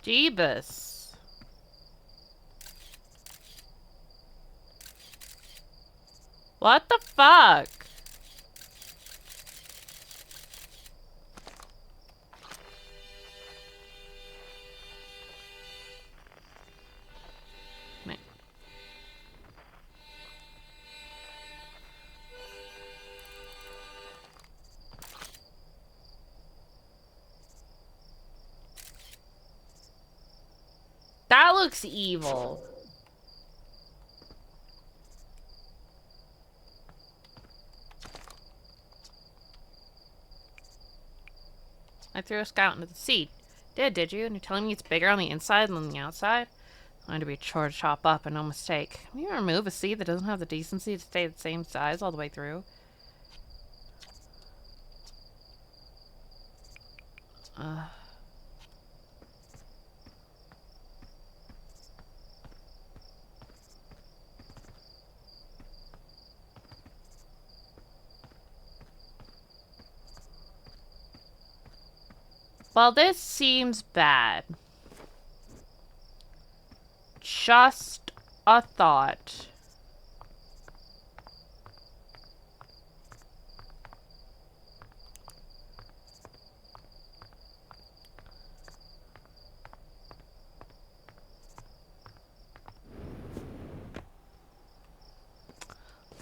Jeebus. What the fuck? Man. That looks evil. I threw a scout into the sea. Did you? And you're telling me it's bigger on the inside than on the outside? Going to be a chore to chop up, and no mistake. Can you remove a seed that doesn't have the decency to stay the same size all the way through? Well, this seems bad. Just a thought.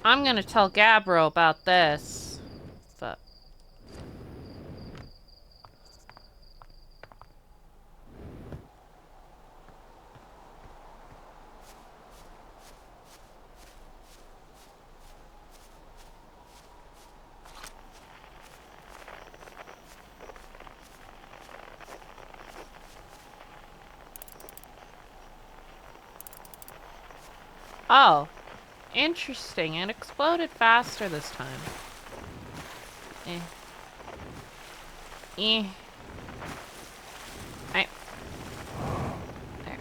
I'm gonna tell Gabbro about this, but... Oh. Interesting. It exploded faster this time. Eh. Eh. I... There.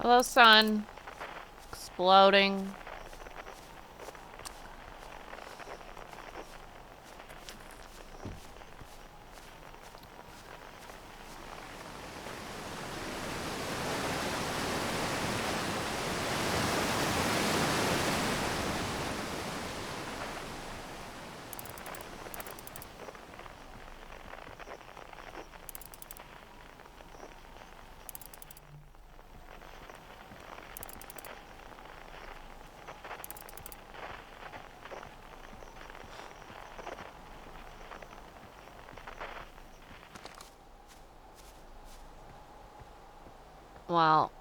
Hello, sun. Exploding. Well...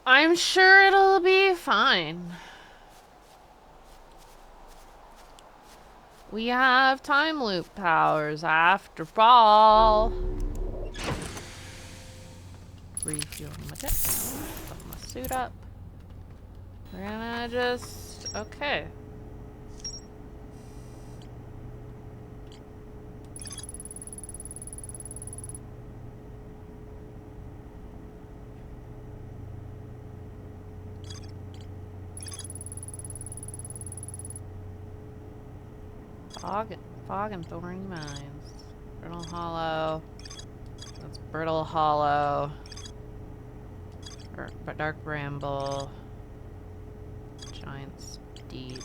I'm sure it'll be fine. We have time loop powers after all. Refueling my jet. Put my suit up. We're gonna just... Okay. Fog and thorny mines. Brittle Hollow. That's Brittle Hollow. Dark Bramble. Giant's Deep.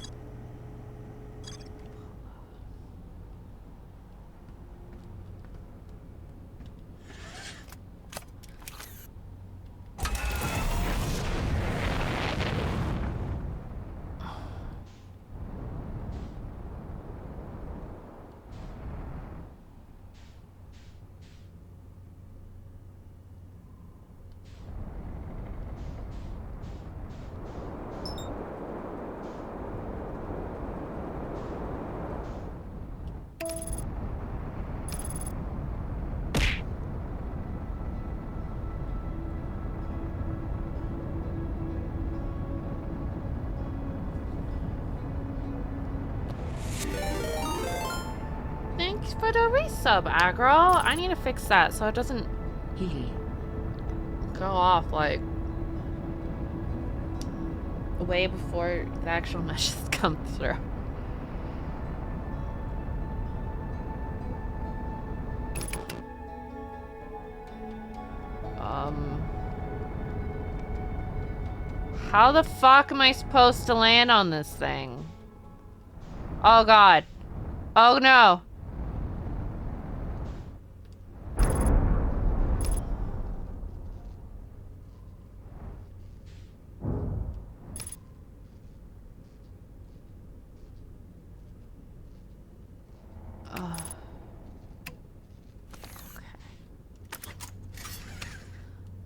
Thanks for the resub, Aggro. I need to fix that so it doesn't go off like way before the actual meshes come through. How the fuck am I supposed to land on this thing? Oh god. Oh no.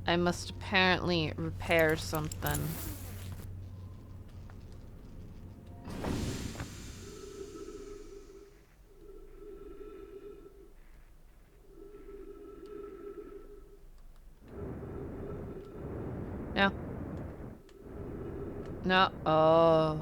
I must apparently repair something. No. No. Oh.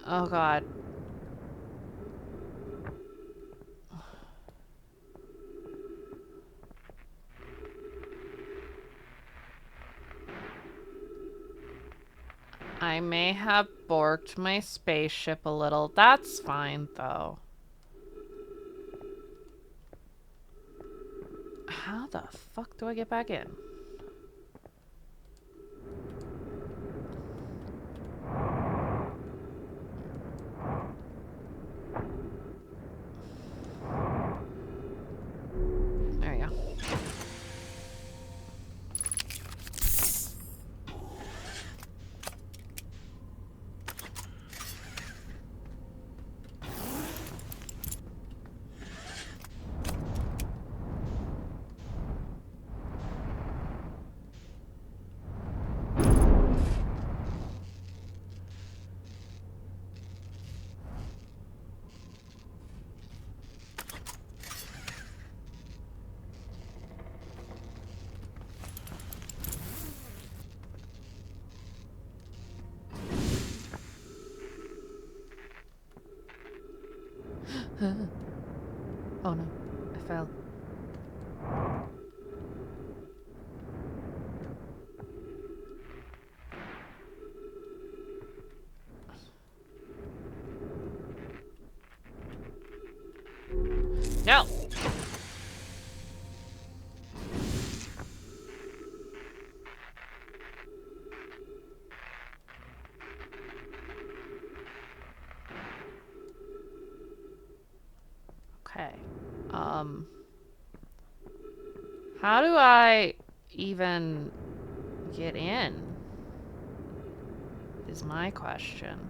Oh god. I may have borked my spaceship a little. That's fine, though. How the fuck do I get back in? There we go. Oh no, I fell. No! Okay. How do I even get in? Is my question.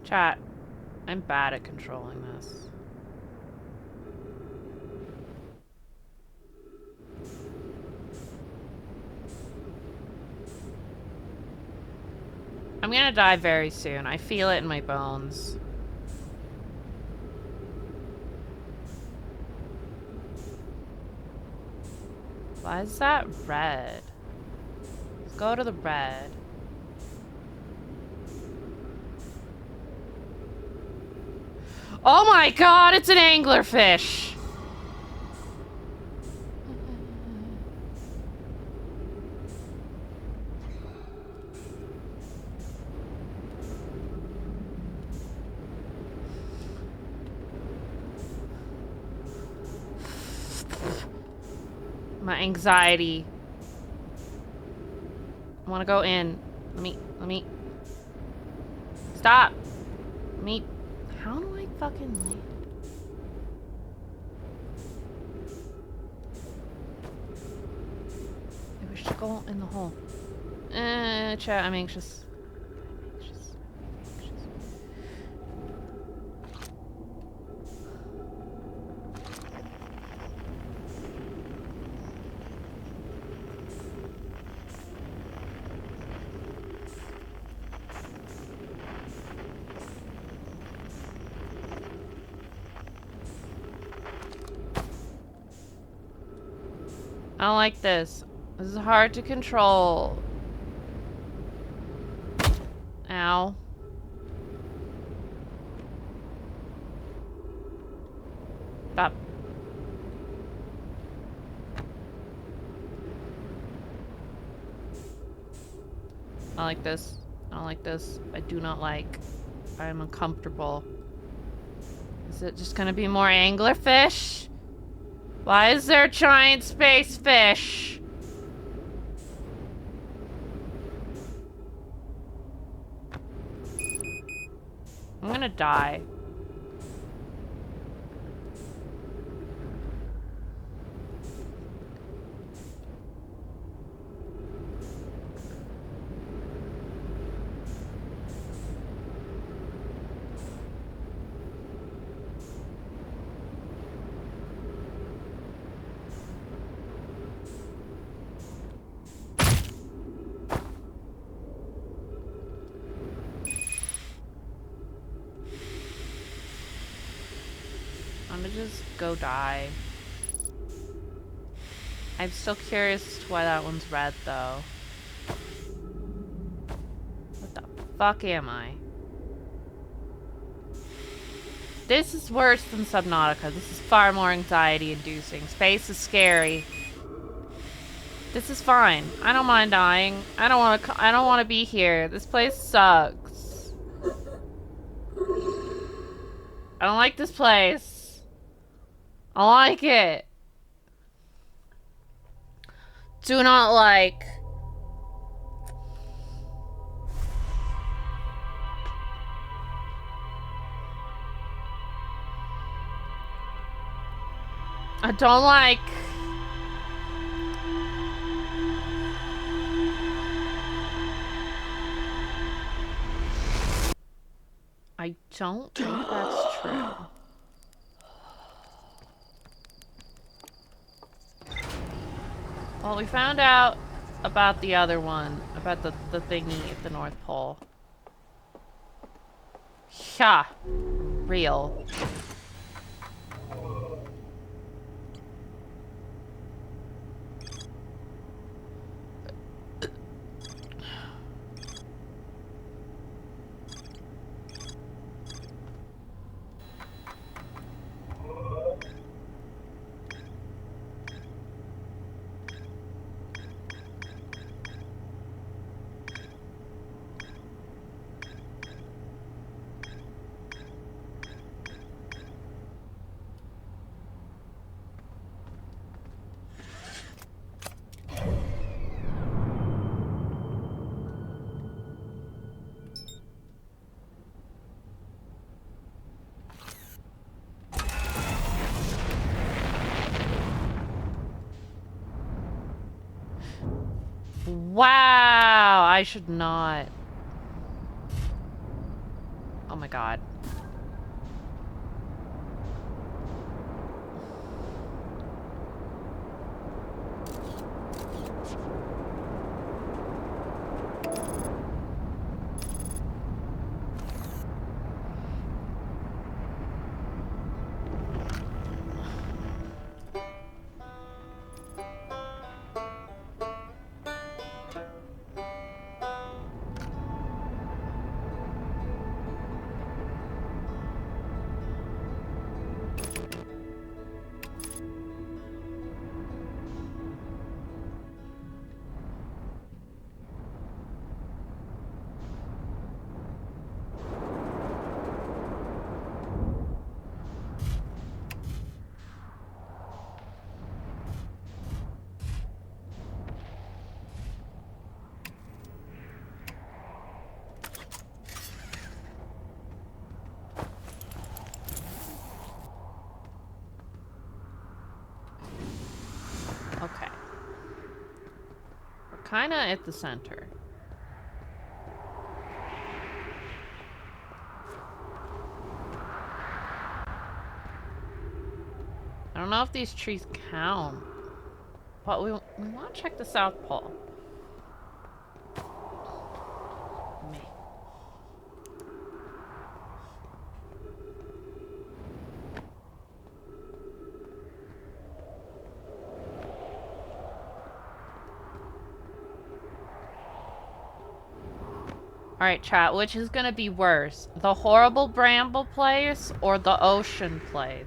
Chat, I'm bad at controlling this. I'm gonna die very soon. I feel it in my bones. Why is that red? Let's go to the red. Oh my god, it's an anglerfish! My anxiety. I wanna go in. Let me. Stop! How do I fucking land? I wish to go in the hole. Chat, I'm anxious. I don't like this. This is hard to control. Ow. Stop. I don't like this. I don't like this. I do not like. I am uncomfortable. Is it just gonna be more anglerfish? Why is there a giant space fish? I'm gonna die. I'm gonna just go die. I'm still curious as to why that one's red, though. What the fuck am I? This is worse than Subnautica. This is far more anxiety-inducing. Space is scary. This is fine. I don't mind dying. I don't want to be here. This place sucks. I don't like this place. I don't like it. Do not like. I don't like. I don't think that's true. Well, we found out about the other one, about the thingy at the North Pole. Yeah, real. Wow, I should not. Oh my god. Okay. We're kinda at the center. I don't know if these trees count, but we want to check the South Pole. Me. Alright, chat, which is gonna be worse? The horrible bramble place or the ocean place?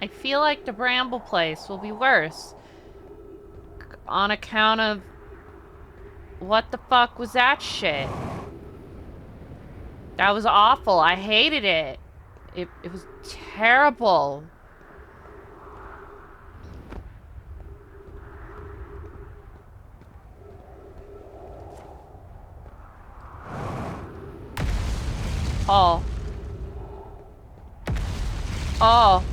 I feel like the bramble place will be worse. On account of... What the fuck was that shit? That was awful. I hated it. It was terrible. Oh. Oh.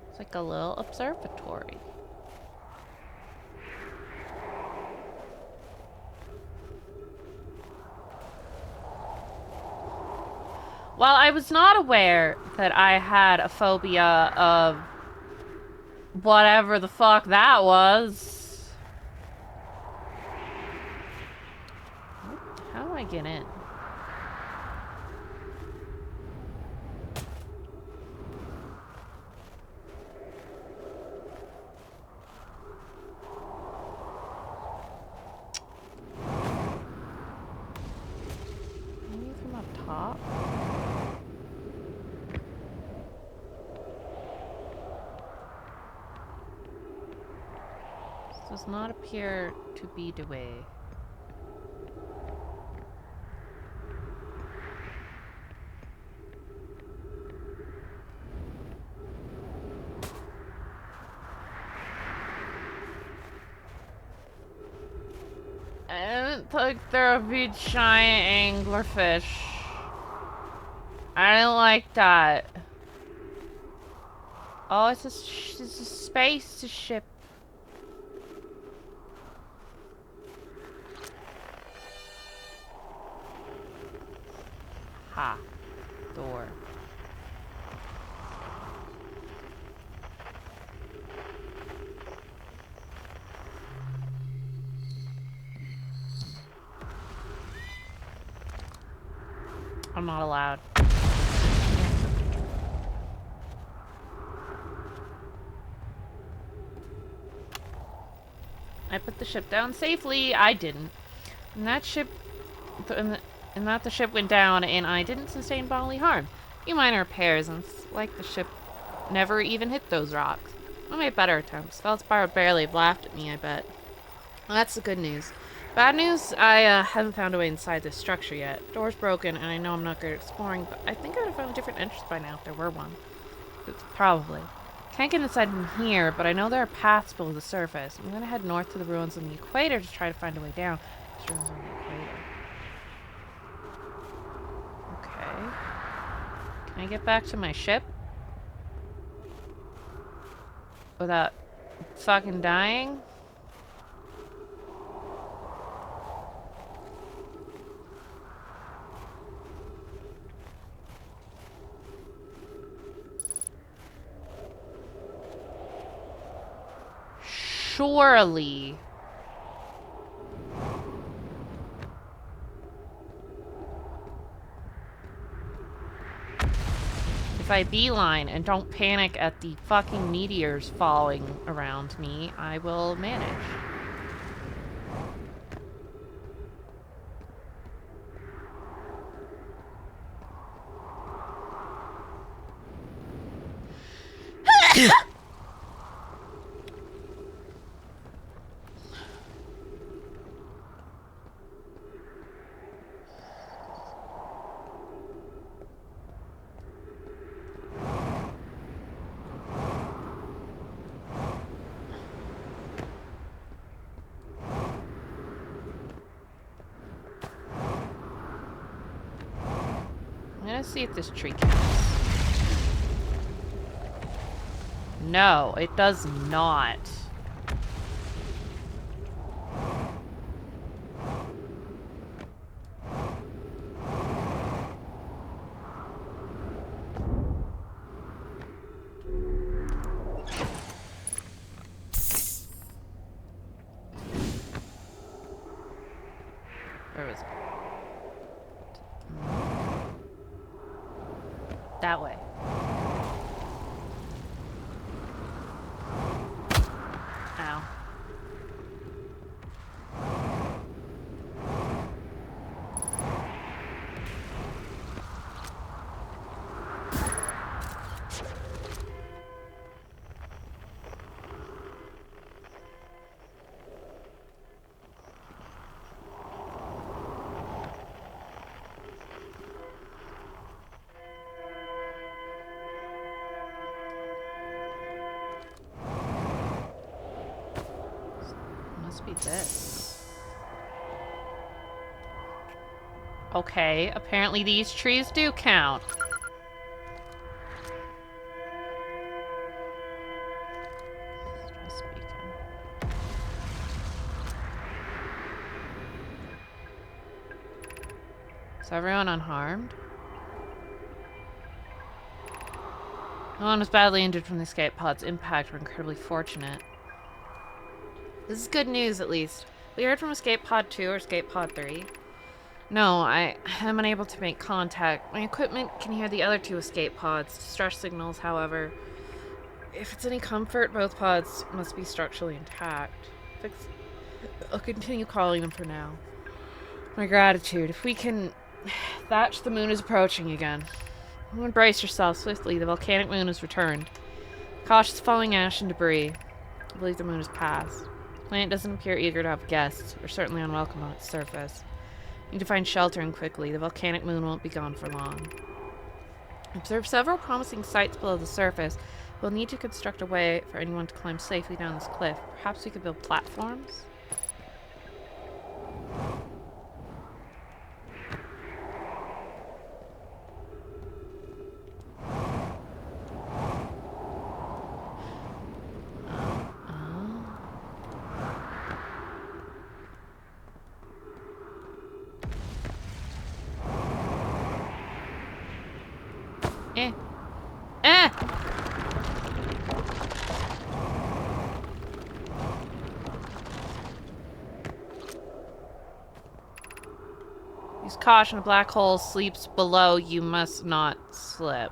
It's like a little observatory. Well, I was not aware that I had a phobia of whatever the fuck that was. How do I get in? Maybe from up top? This does not appear to be the way. I didn't think there would be giant anglerfish. I didn't like that. Oh, it's a space ship. Ha. Door. I'm not allowed. I put the ship down safely. I didn't. And that ship... And that the ship went down and I didn't sustain bodily harm. A few minor repairs and it's like the ship never even hit those rocks. I made better attempts. Feldspar would barely have laughed at me, I bet. Well, that's the good news. Bad news, I haven't found a way inside this structure yet. The door's broken and I know I'm not good at exploring, but I think I would have found a different entrance by now if there were one. Probably. Can't get inside from here, but I know there are paths below the surface. I'm gonna head north to the ruins on the equator to try to find a way down. These ruins are on the equator. Okay. Can I get back to my ship? Without fucking dying? Surely. If I beeline and don't panic at the fucking meteors falling around me, I will manage. Let's see if this tree counts. No, it does not. Where was it? That way. Ow. Must be this. Okay, apparently these trees do count. Stress beacon. Is everyone unharmed? No one was badly injured from the escape pod's impact. We're incredibly fortunate. This is good news, at least. We heard from Escape Pod 2 or Escape Pod 3. No, I am unable to make contact. My equipment can hear the other 2 escape pods. Distress signals, however. If it's any comfort, both pods must be structurally intact. I'll continue calling them for now. My gratitude. If we can... Thatch, the moon is approaching again. Embrace yourself swiftly. The volcanic moon has returned. Cautious falling ash and debris. I believe the moon has passed. The planet doesn't appear eager to have guests. We're certainly unwelcome on its surface. Need to find sheltering quickly. The volcanic moon won't be gone for long. Observe several promising sites below the surface. We'll need to construct a way for anyone to climb safely down this cliff. Perhaps we could build platforms? Use caution, a black hole sleeps below. You must not slip.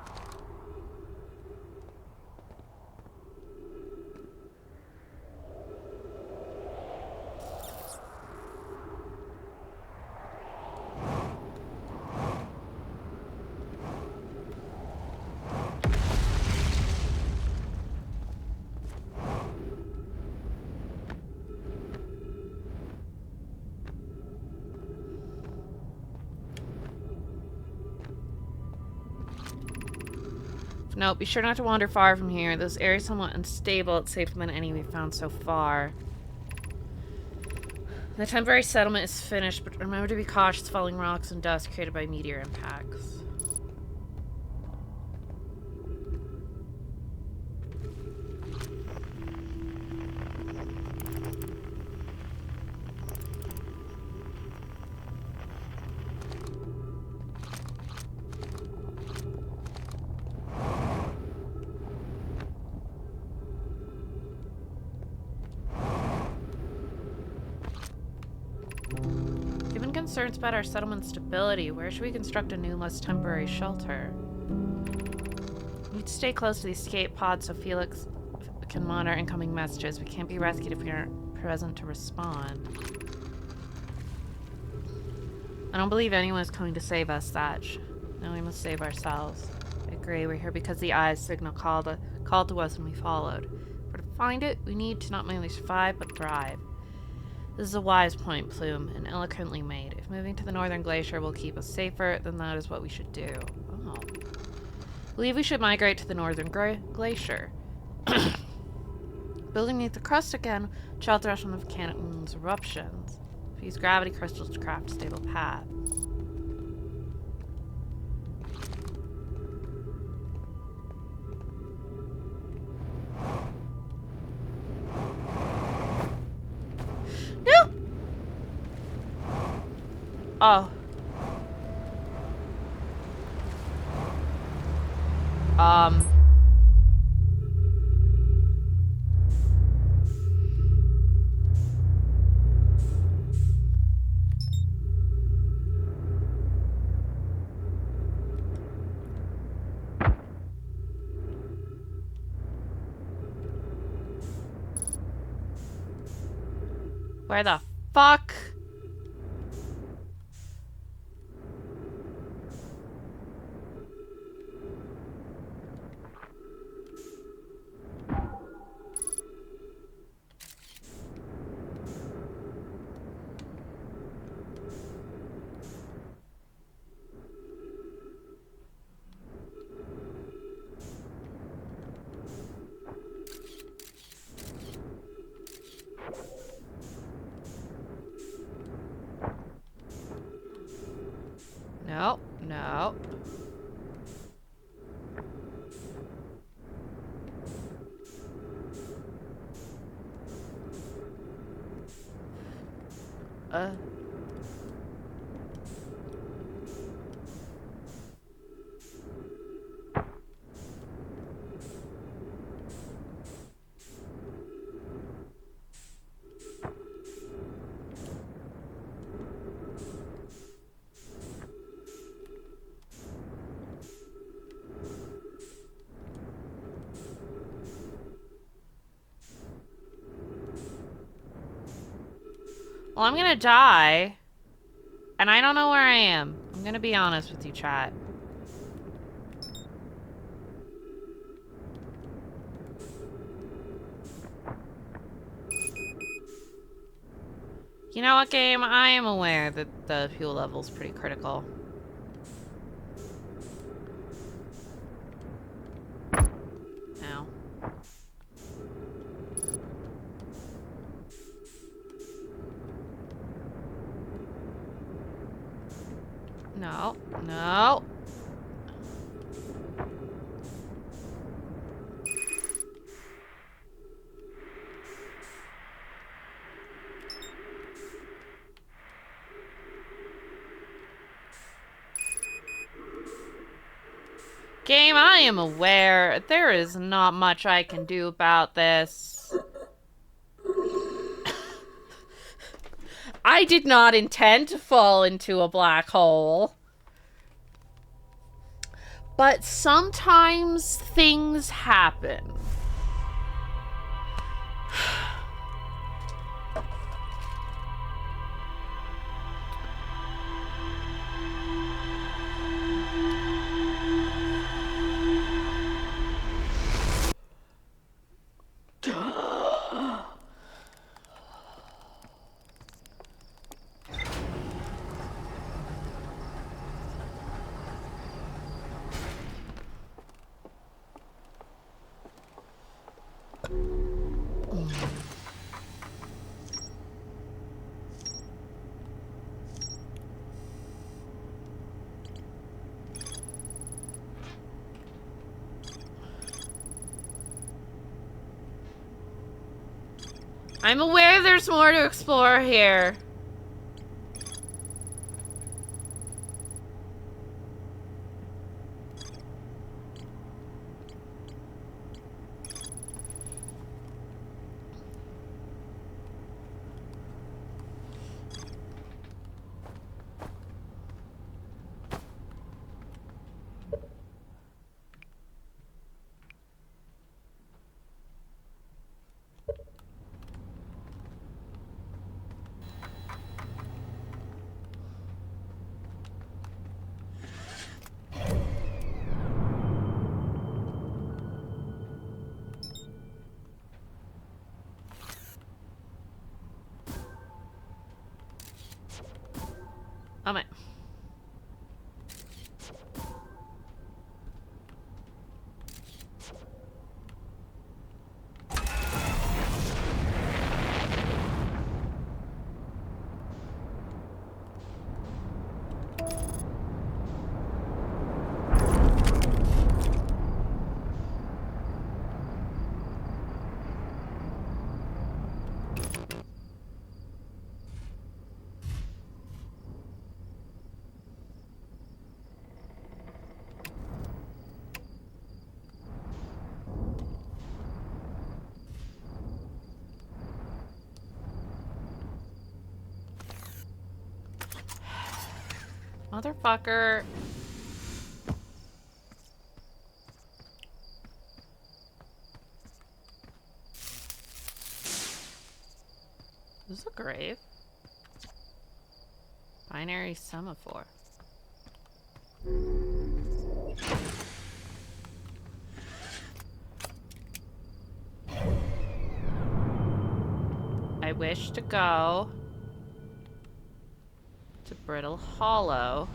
No, be sure not to wander far from here. This area is somewhat unstable. It's safer than any we've found so far. The temporary settlement is finished, but remember to be cautious following rocks and dust created by meteor impacts. Concerns about our settlement stability. Where should we construct a new, less temporary shelter? We need to stay close to the escape pod so Felix can monitor incoming messages. We can't be rescued if we aren't present to respond. I don't believe anyone is coming to save us, Thatch. No, we must save ourselves. I agree. We're here because the Eye's signal called to us and we followed. But to find it, we need to not merely survive, but thrive. This is a wise point, Plume, and eloquently made. If moving to the northern glacier will keep us safer, then that is what we should do. Oh. I believe we should migrate to the northern glacier. Building beneath the crust again, shelter us from the volcanic moon's eruptions. Use gravity crystals to craft a stable path. No! Oh. Where the fuck? No, no. Well, I'm gonna die. And I don't know where I am. I'm gonna be honest with you, chat. You know what, game? I am aware that the fuel level's pretty critical. Ow. No, no. Game, I am aware. There is not much I can do about this. I did not intend to fall into a black hole. But sometimes things happen. I'm aware there's more to explore here. Oh my. Motherfucker. This a grave. Binary semaphore. I wish to go to Brittle Hollow.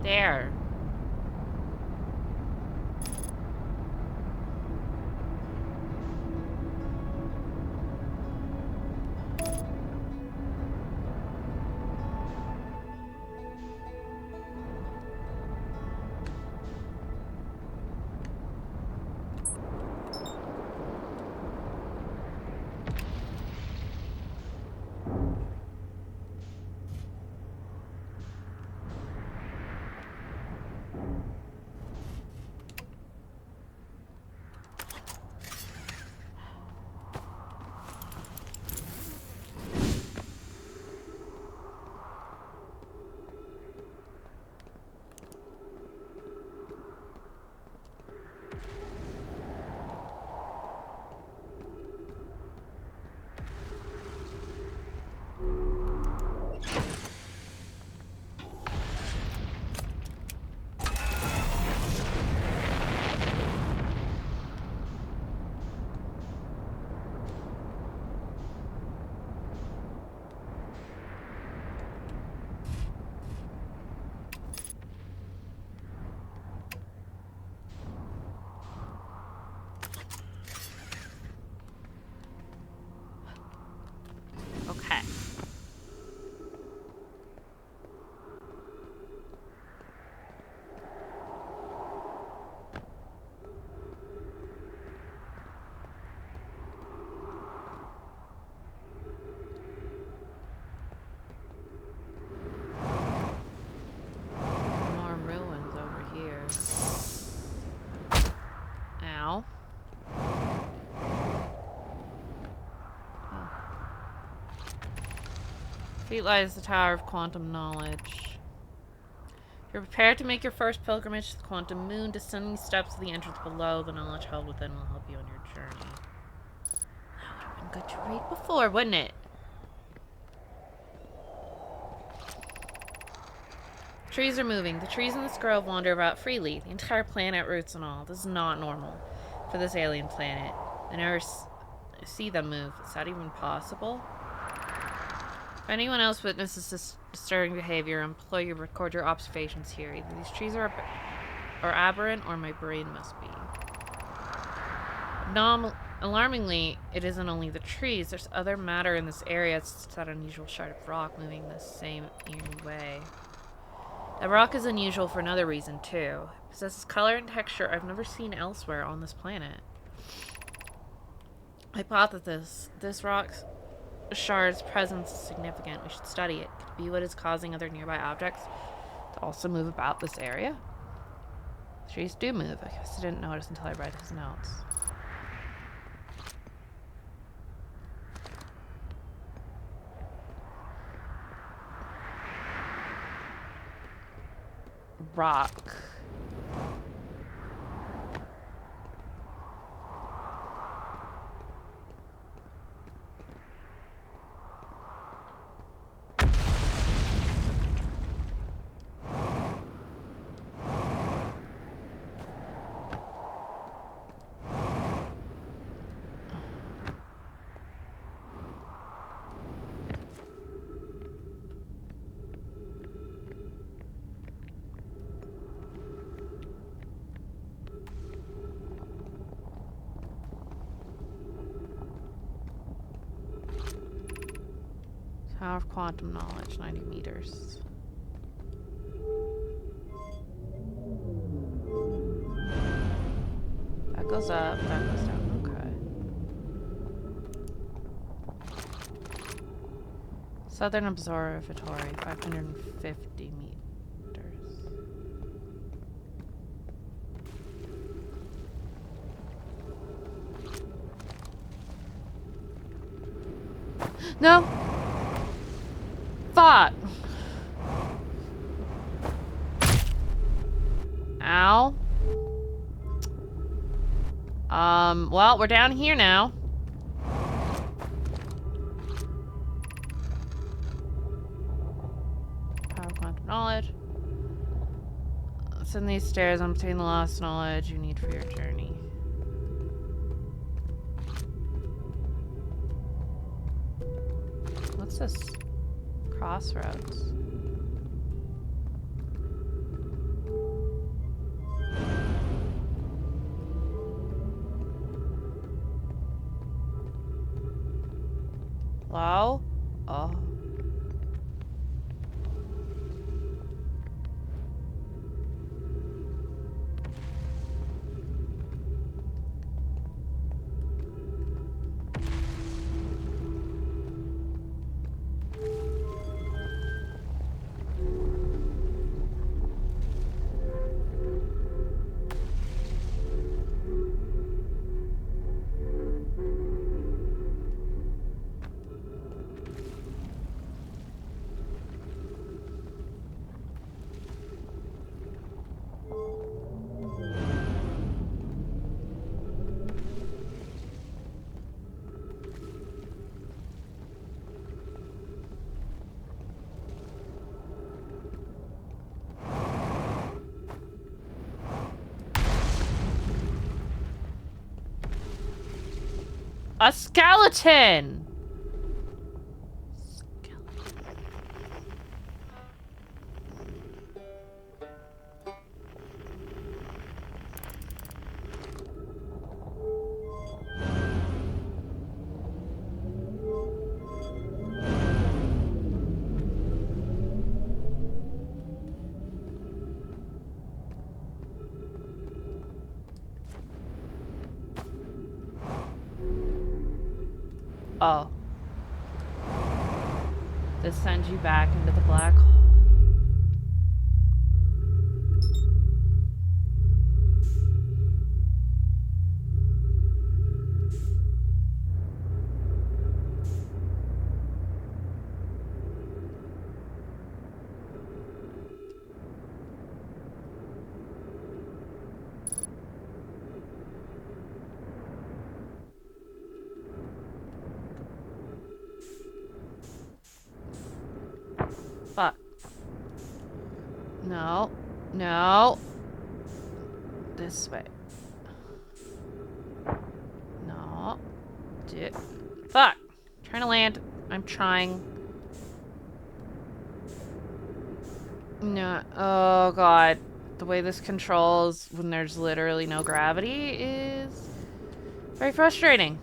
There. Okay. More ruins over here. Ow. Feet lies the Tower of Quantum Knowledge. You're prepared to make your first pilgrimage to the Quantum Moon. Descending steps to the entrance below. The knowledge held within will help you on your journey. That would have been good to read before, wouldn't it? Trees are moving. The trees in this grove wander about freely. The entire planet, roots and all. This is not normal for this alien planet. I never see them move. Is that even possible? If anyone else witnesses this disturbing behavior, implore you record your observations here. Either these trees are aberrant or my brain must be. Alarmingly, it isn't only the trees. There's other matter in this area. It's that unusual shard of rock moving the same eerie way. That rock is unusual for another reason, too. It possesses color and texture I've never seen elsewhere on this planet. Hypothesis. This rock's shard's presence is significant. We should study it. Could it be what is causing other nearby objects to also move about this area? The trees do move. I guess I didn't notice until I read his notes. Rock. Tower of Quantum Knowledge, 90 meters. That goes up, that goes down, okay. Southern Observatory, 550 meters. No! Fuck! now. Well, we're down here now. Power of quantum knowledge. Ascend these stairs and obtain the lost knowledge you need for your journey. What's this? Crossroads. Hello? Oh. A skeleton! Oh. This sends you back into the black hole. Fuck. No. No. This way. No. Fuck. Trying to land. I'm trying. No. Oh, God. The way this controls when there's literally no gravity is very frustrating.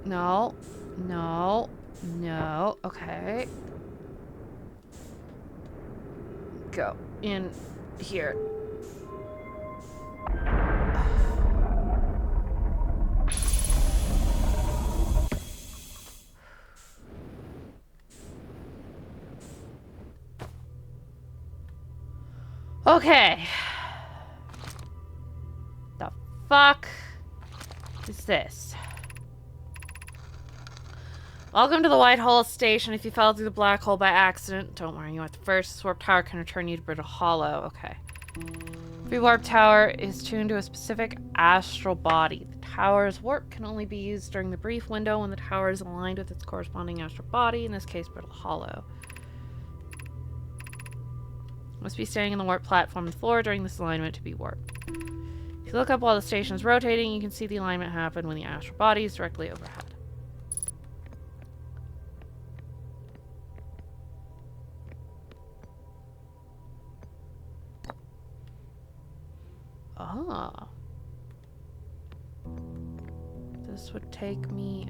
No. No. No. Okay. Go. In here. Okay. The fuck is this? Welcome to the White Hole Station. If you fell through the black hole by accident, don't worry, you aren't the first. This warp tower can return you to Brittle Hollow. Okay. Every warp tower is tuned to a specific astral body. The tower's warp can only be used during the brief window when the tower is aligned with its corresponding astral body, in this case, Brittle Hollow. Must be standing on the warp platform and floor during this alignment to be warped. If you look up while the station is rotating, you can see the alignment happen when the astral body is directly overhead. Ah. This would take me...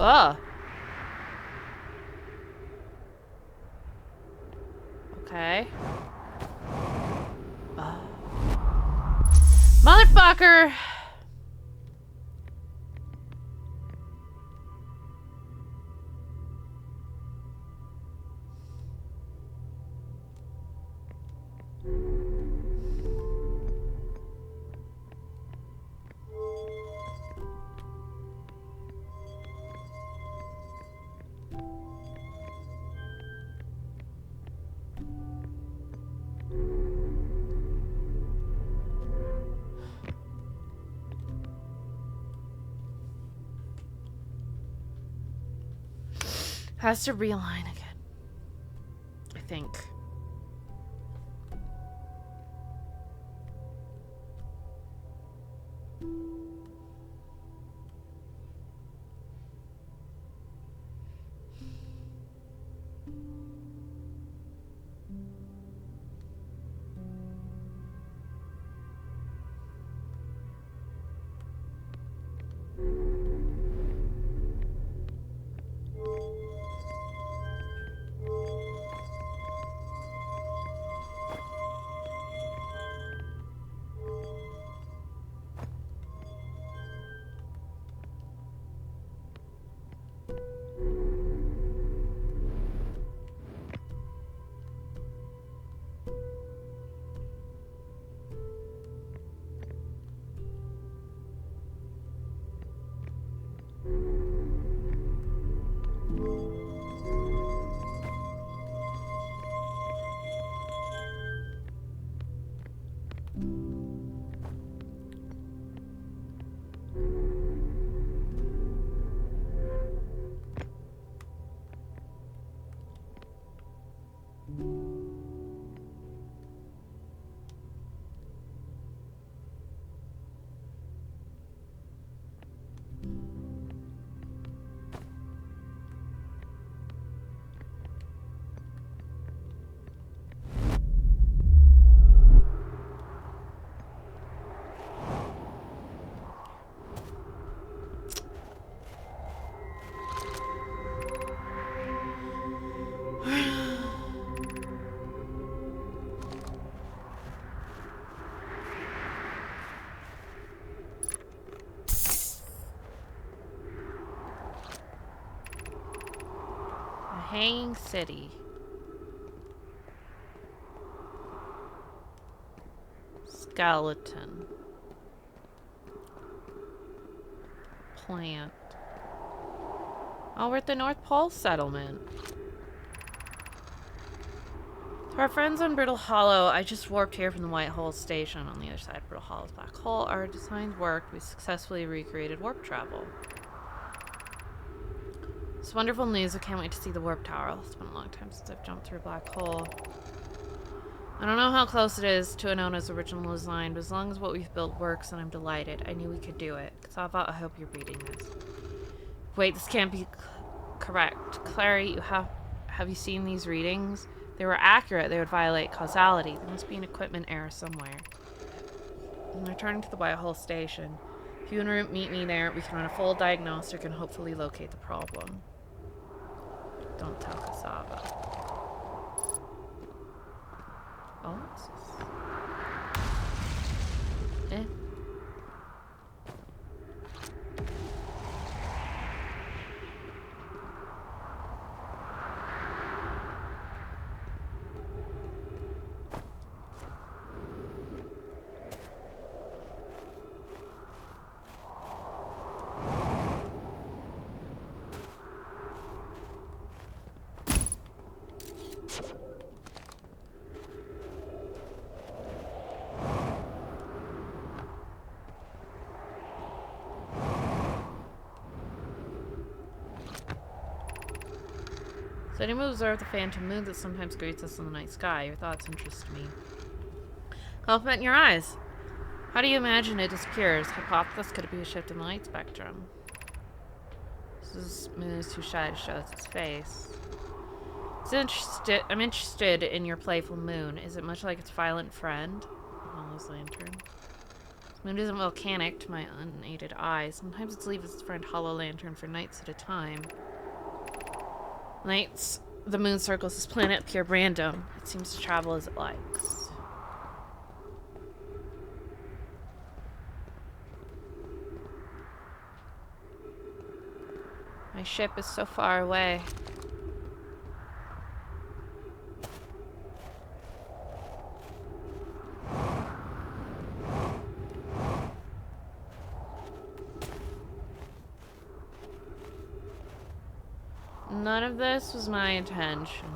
Ugh. Okay. Motherfucker! Has to realign again. I think. Hanging City. Skeleton. Plant. Oh, we're at the North Pole settlement. To our friends on Brittle Hollow, I just warped here from the White Hole station on the other side of Brittle Hollow's black hole. Our designs worked. We successfully recreated warp travel. It's wonderful news. I can't wait to see the warp tower. It's been a long time since I've jumped through a black hole. I don't know how close it is to Anona's original design, but as long as what we've built works, then I'm delighted. I knew we could do it. Cassava, I hope you're reading this. Wait, this can't be correct. Clary, have you seen these readings? They were accurate. They would violate causality. There must be an equipment error somewhere. I'm returning to the White Hole station. If you and meet me there, we can run a full diagnostic and hopefully locate the problem. Don't tell Cassava. Oh, what's this? Eh? So anyone observe the phantom moon that sometimes greets us in the night sky? Your thoughts interest me. Compliment in your eyes. How do you imagine it disappears? Hypothesis, could it be a shift in the light spectrum? This moon is too shy to show us its face. I'm interested in your playful moon. Is it much like its violent friend? Hollow's lantern. Moon isn't volcanic to my unaided eyes. Sometimes it leaves its friend Hollow Lantern for nights at a time. Nights, the moon circles this planet pure random. It seems to travel as it likes. My ship is so far away. None of this was my intention.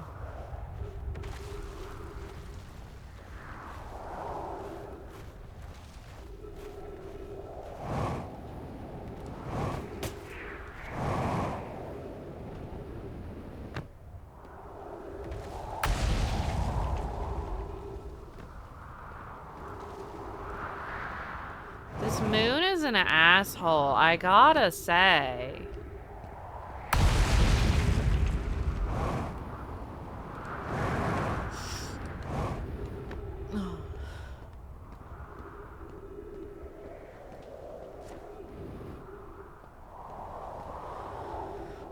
This moon is an asshole, I gotta say.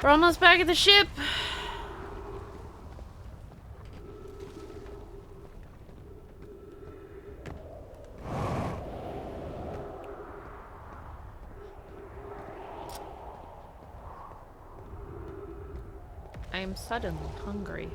We're almost back at the ship. I am suddenly hungry.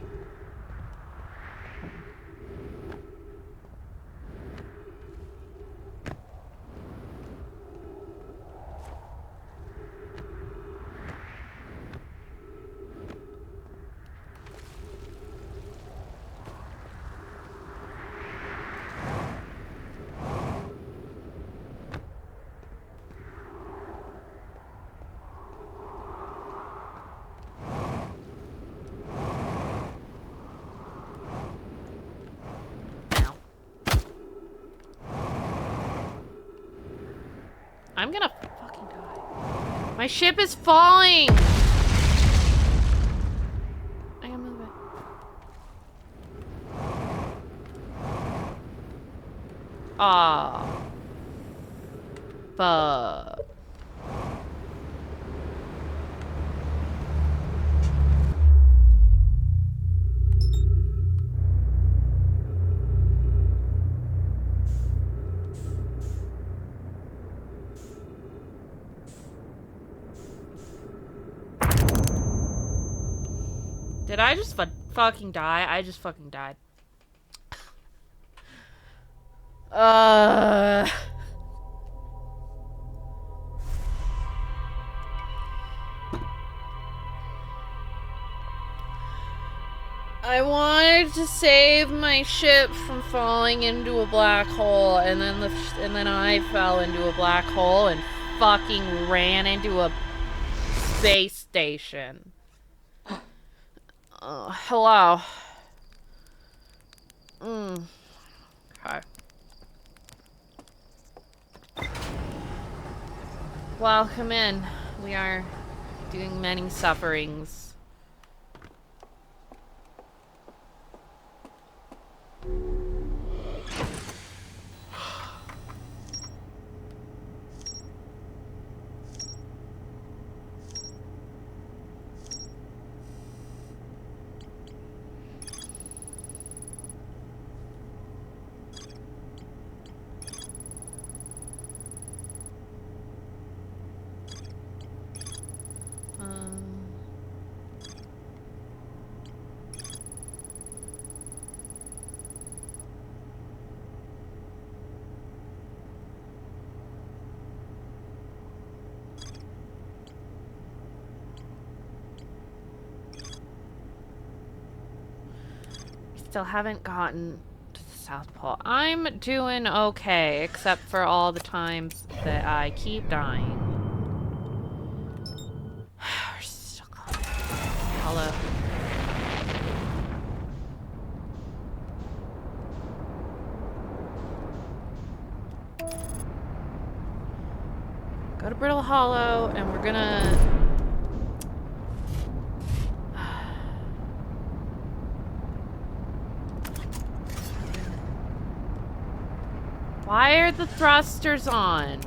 I'm gonna fucking die. My ship is falling! I gotta move it. Aw. Fuck. Did I just fucking die? I just fucking died. I wanted to save my ship from falling into a black hole, and then I fell into a black hole and fucking ran into a space station. Hello. Okay. Welcome in. We are doing many sufferings. Still haven't gotten to the South Pole. I'm doing okay, except for all the times that I keep dying. We're still close. Hello. Go to Brittle Hollow, and we're gonna... Why are the thrusters on?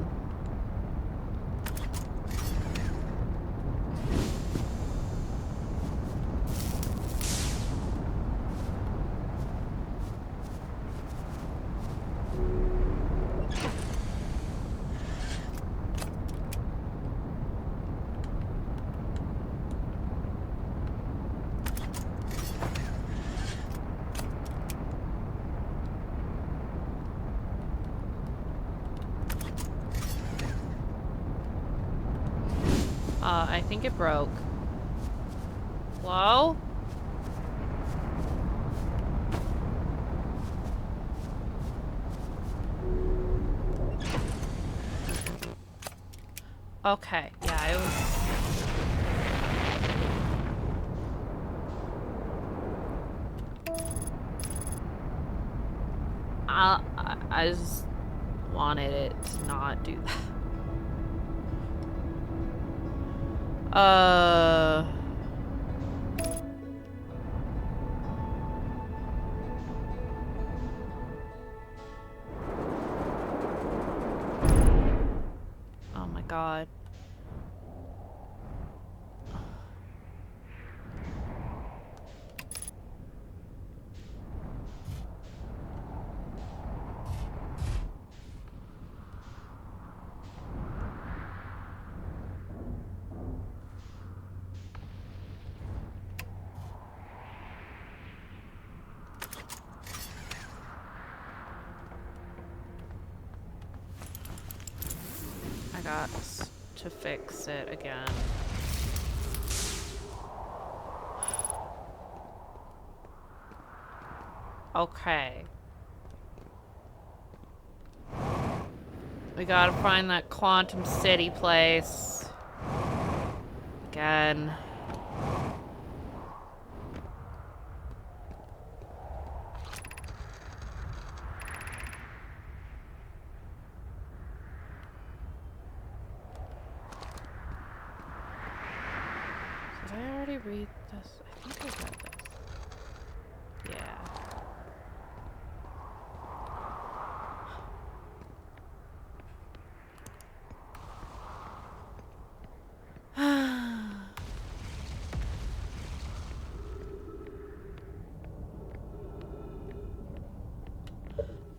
I think it broke. Hello? Okay, yeah, it was... I just wanted it to not do that. Oh my god. I got to fix it again. Okay. We gotta find that Quantum City place. Again. Did I already read this? I think I read this. Yeah.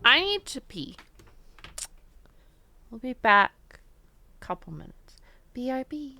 I need to pee. We'll be back. Couple minutes. BRB.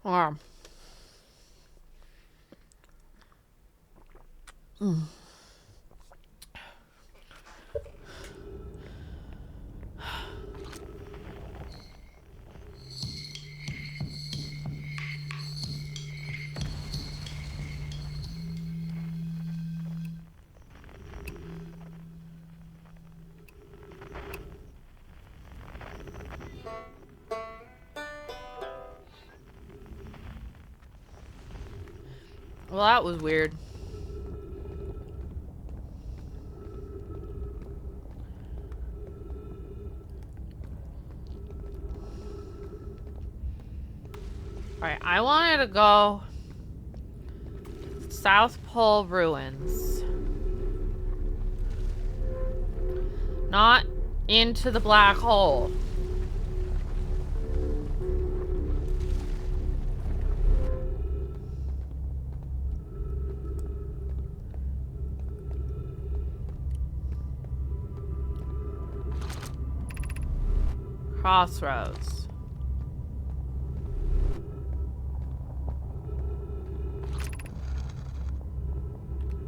Wow. Well, that was weird. Alright, I wanted to go South Pole Ruins. Not into the black hole. Crossroads.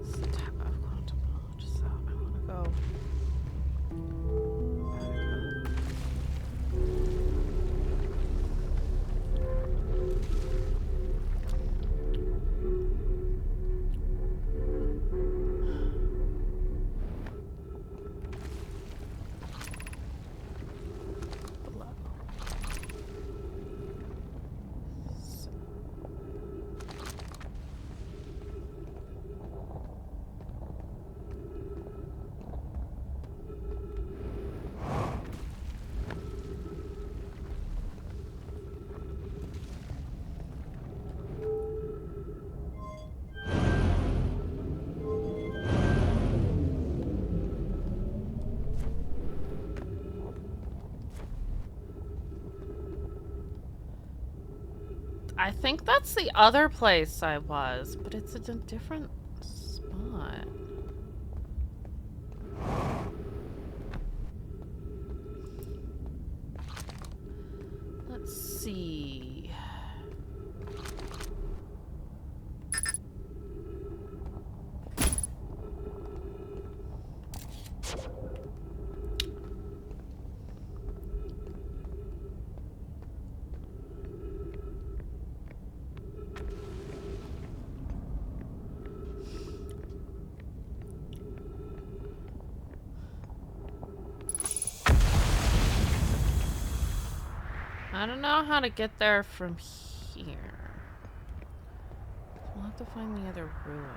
It's the Tower of Quantum Knowledge, so I want to go. I think that's the other place I was, but it's a different spot. Let's see. I don't know how to get there from here. We'll have to find the other ruins.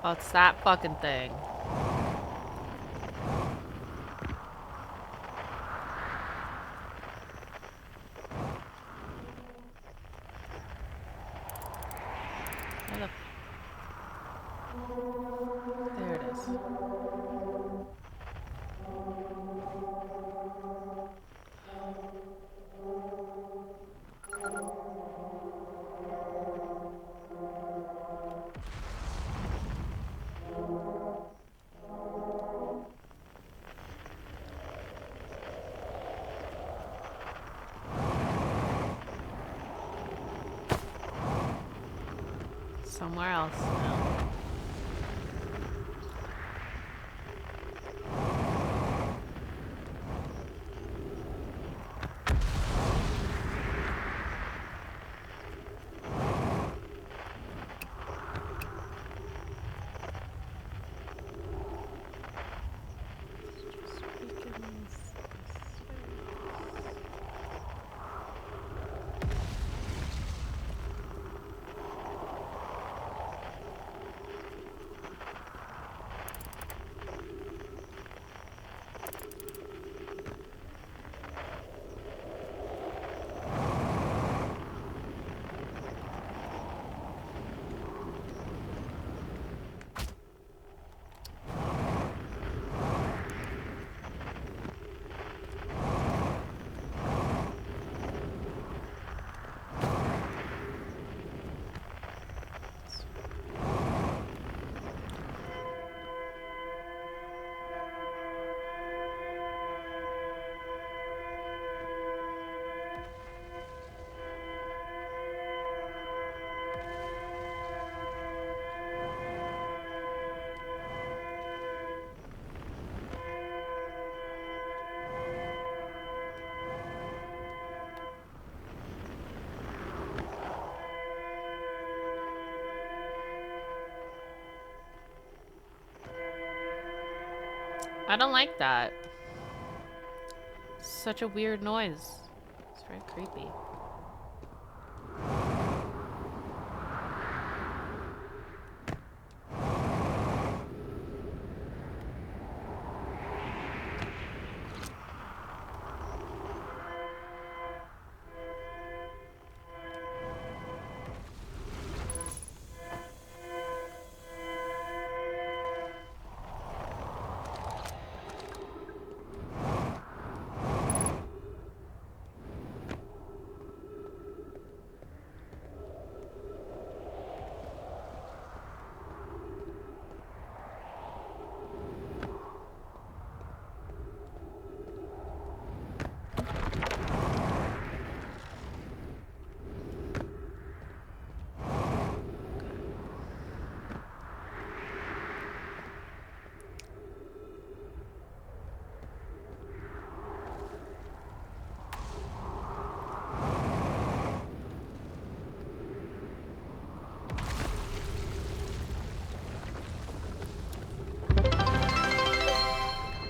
Oh, it's that fucking thing. Where the... There it is. Somewhere else now. I don't like that. Such a weird noise. It's very creepy.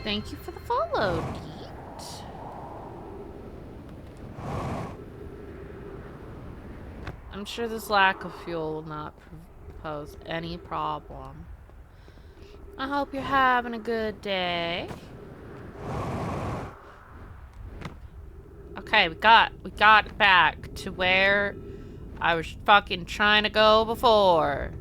Thank you for the follow, Geet. I'm sure this lack of fuel will not pose any problem. I hope you're having a good day. Okay, we got back to where I was fucking trying to go before.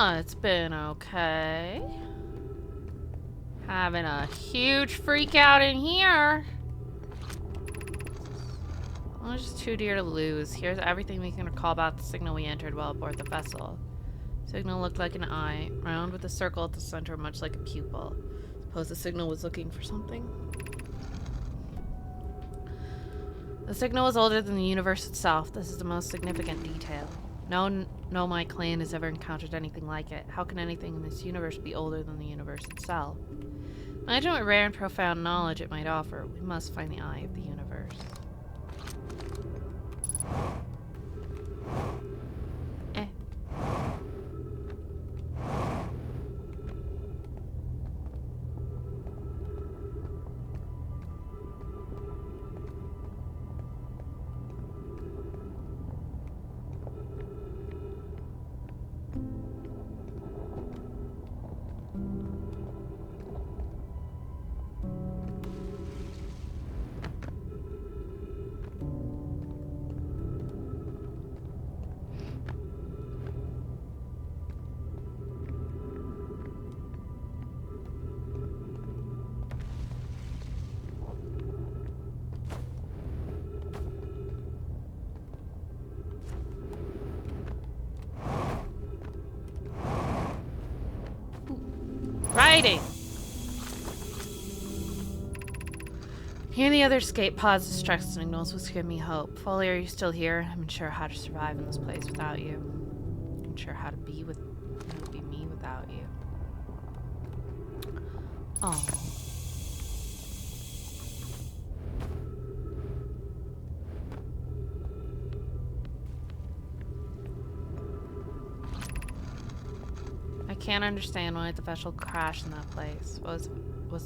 Oh, it's been okay. Having a huge freak out in here. Well, it's just too dear to lose. Here's everything we can recall about the signal we entered while aboard the vessel. Signal looked like an eye, round with a circle at the center, much like a pupil. Suppose the signal was looking for something? The signal was older than the universe itself. This is the most significant detail. No, my clan has ever encountered anything like it. How can anything in this universe be older than the universe itself? Imagine what rare and profound knowledge it might offer. We must find the eye of the universe. Writing! Hearing the other escape pods distress signals was giving me hope. Foley, are you still here? I'm unsure how to survive in this place without you. I'm unsure how to be me without you. Oh. I can't understand why the vessel crashed in that place. Was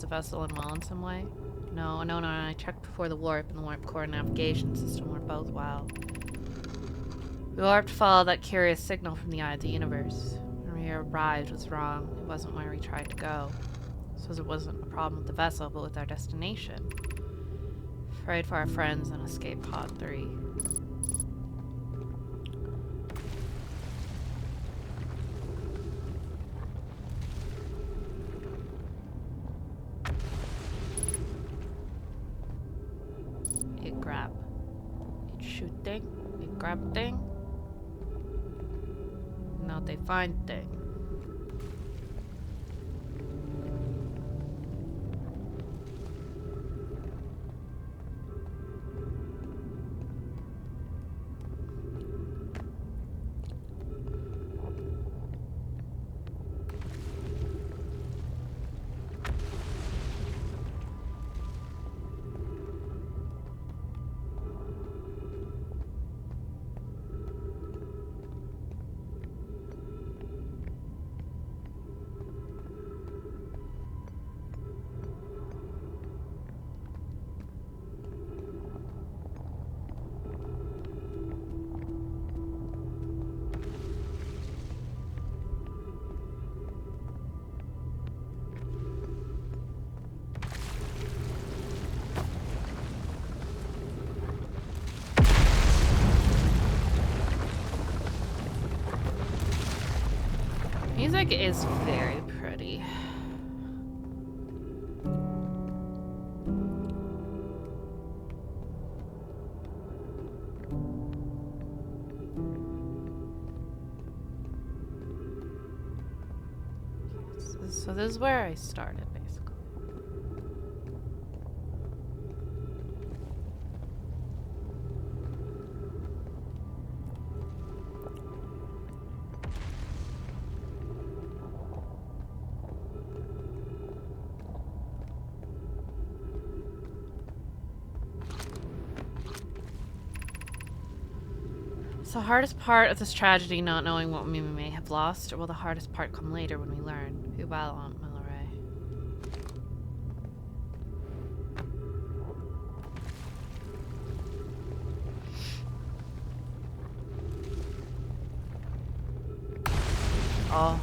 the vessel unwell in some way? No. I checked before the warp and the warp core navigation system were both well. We warped to follow that curious signal from the eye of the universe. When we arrived, it was wrong. It wasn't where we tried to go. So it wasn't a problem with the vessel, but with our destination. Afraid for our friends on Escape Pod 3. Grab thing. Now they find thing. music is very pretty. So this is where I started, basically. Is the hardest part of this tragedy not knowing what we may have lost, or will the hardest part come later when we learn? Who battle Aunt Milleray? Oh.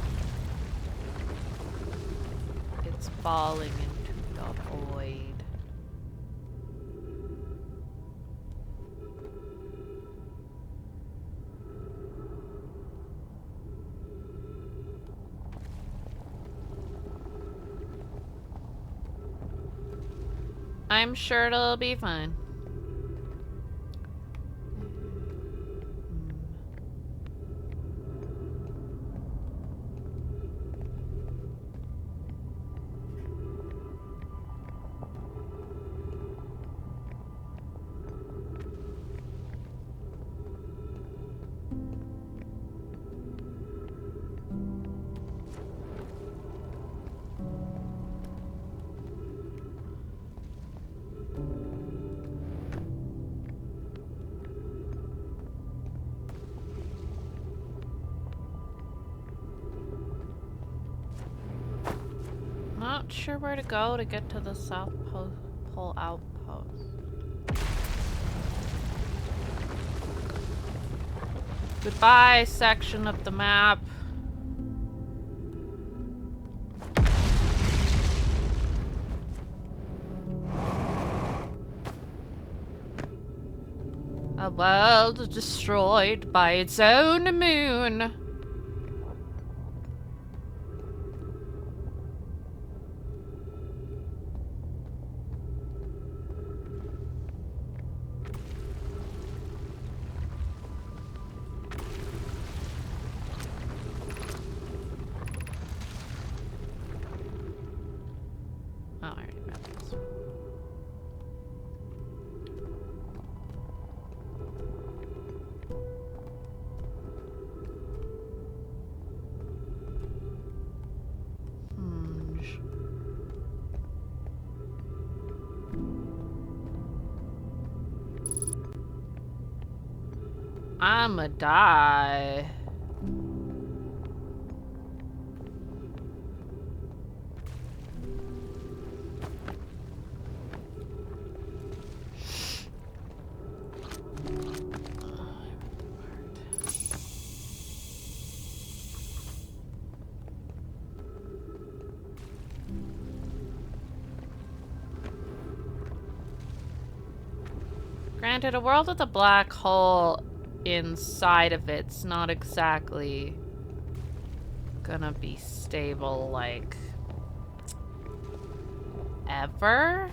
It's falling into the void. I'm sure it'll be fine. Not sure where to go to get to the South Pole outpost. Goodbye, section of the map. A world destroyed by its own moon. I'ma die. Granted, a world with a black hole inside of it's not exactly gonna be stable, like, ever?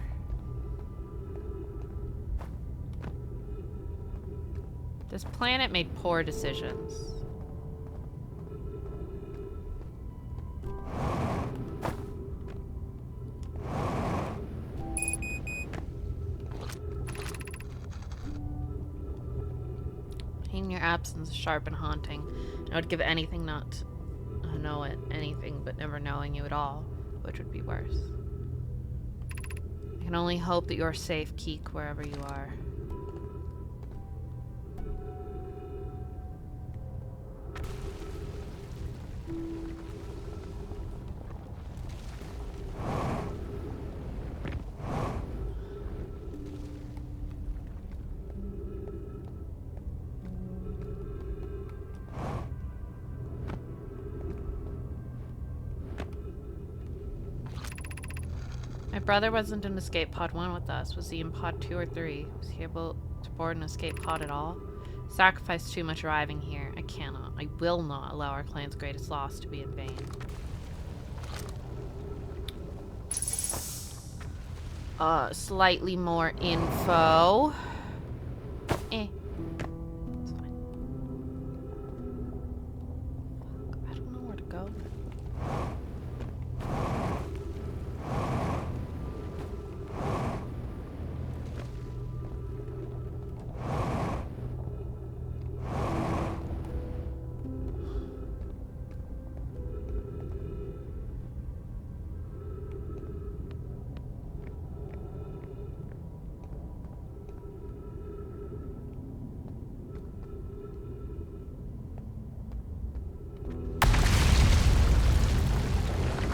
This planet made poor decisions. In your absence, sharp and haunting. I would give anything not to know it, anything but never knowing you at all, which would be worse. I can only hope that you're safe, Keek, wherever you are. My brother wasn't in escape pod 1 with us. Was he in pod 2 or 3? Was he able to board an escape pod at all? Sacrifice too much arriving here. I cannot. I will not allow our clan's greatest loss to be in vain. Slightly more info. Eh. It's fine. Fuck, I don't know where to go.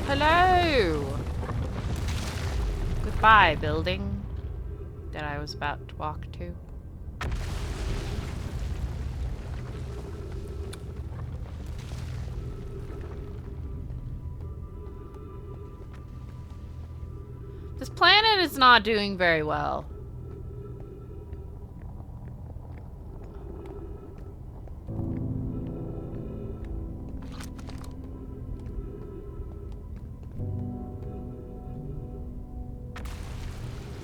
Hello! Goodbye, building that I was about to walk to. This planet is not doing very well.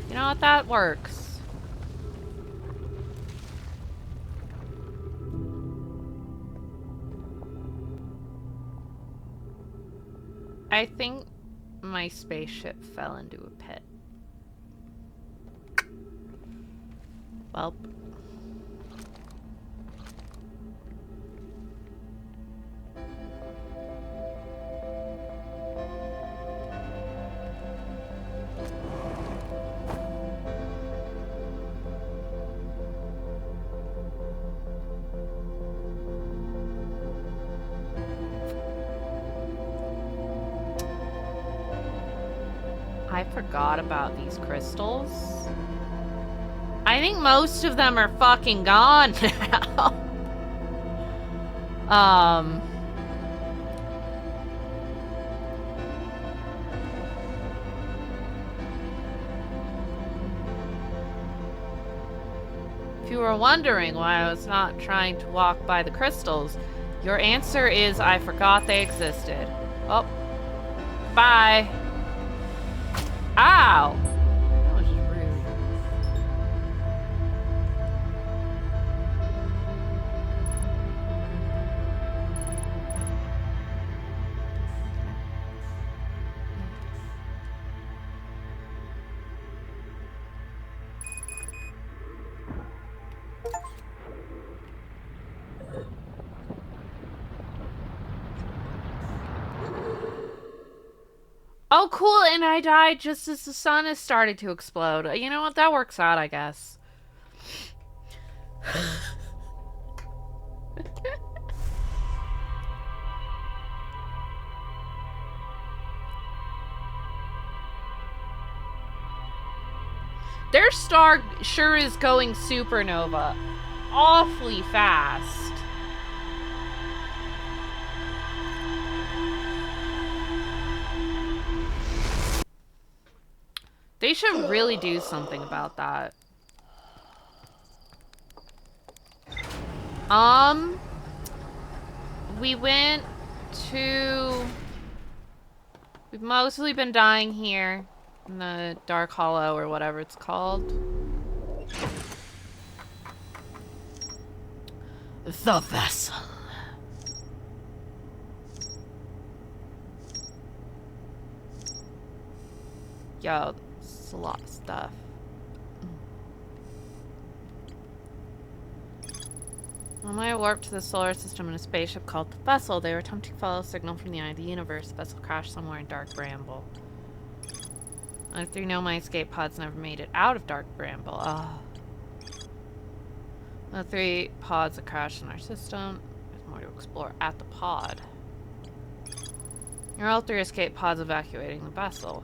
You know what? That works. I think my spaceship fell into a pit. Well. I forgot about these crystals. I think most of them are fucking gone now. If you were wondering why I was not trying to walk by the crystals, your answer is I forgot they existed. Oh. Bye. Ow! That was just rude. Oh, cool, and I died just as the sun has started to explode. You know what? That works out, I guess. Their star sure is going supernova awfully fast. They should really do something about that. We went to... We've mostly been dying here in the Dark Hollow or whatever it's called. The vessel. Yo, it's a lot of stuff. On my warp to the solar system in a spaceship called the Vessel, they were attempting to follow a signal from the eye of the universe. The vessel crashed somewhere in Dark Bramble. And 3 Nomai escape pods never made it out of Dark Bramble. Oh. The 3 pods that crashed in our system. There's more to explore at the pod. You're all 3 escape pods evacuating the vessel.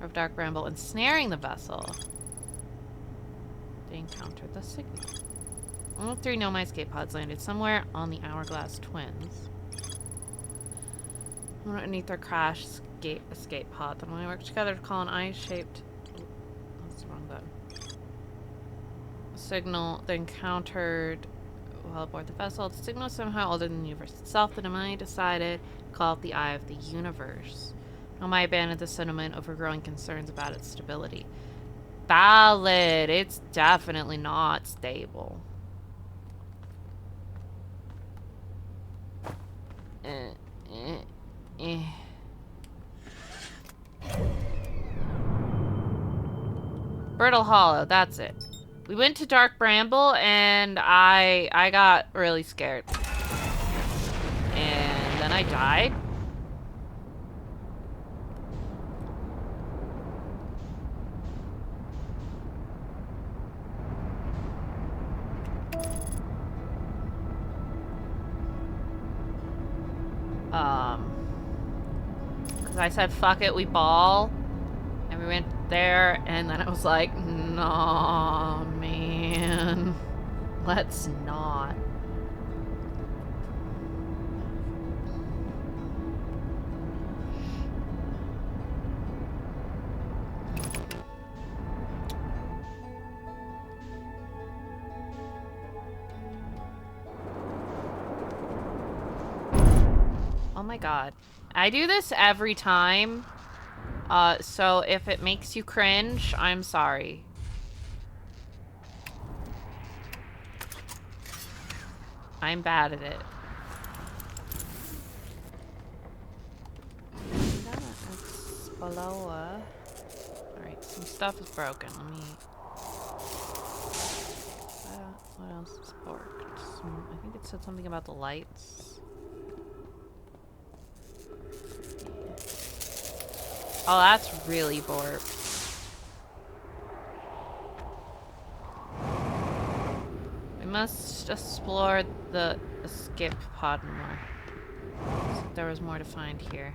Of Dark Bramble ensnaring the vessel. They encountered the signal. All 3 Nomai escape pods landed somewhere on the Hourglass Twins. Underneath their crash escape pod. Then we worked together to call an eye-shaped... Oh, that's the wrong button. A signal that encountered while aboard the vessel. The signal is somehow older than the universe itself, and I decided to call it the Eye of the Universe. I might abandon the sentiment over growing concerns about its stability. Valid. It's definitely not stable. Brittle Hollow, that's it. We went to Dark Bramble and I got really scared. And then I died. Because I said, fuck it, we ball. And we went there, and then I was like, nah, man. Let's not. Oh my god. I do this every time. So if it makes you cringe, I'm sorry. I'm bad at it. Explorer. Alright, some stuff is broken. Let me... what else is borked? I think it said something about the lights. Oh, that's really borked. We must explore the escape pod more. So there was more to find here.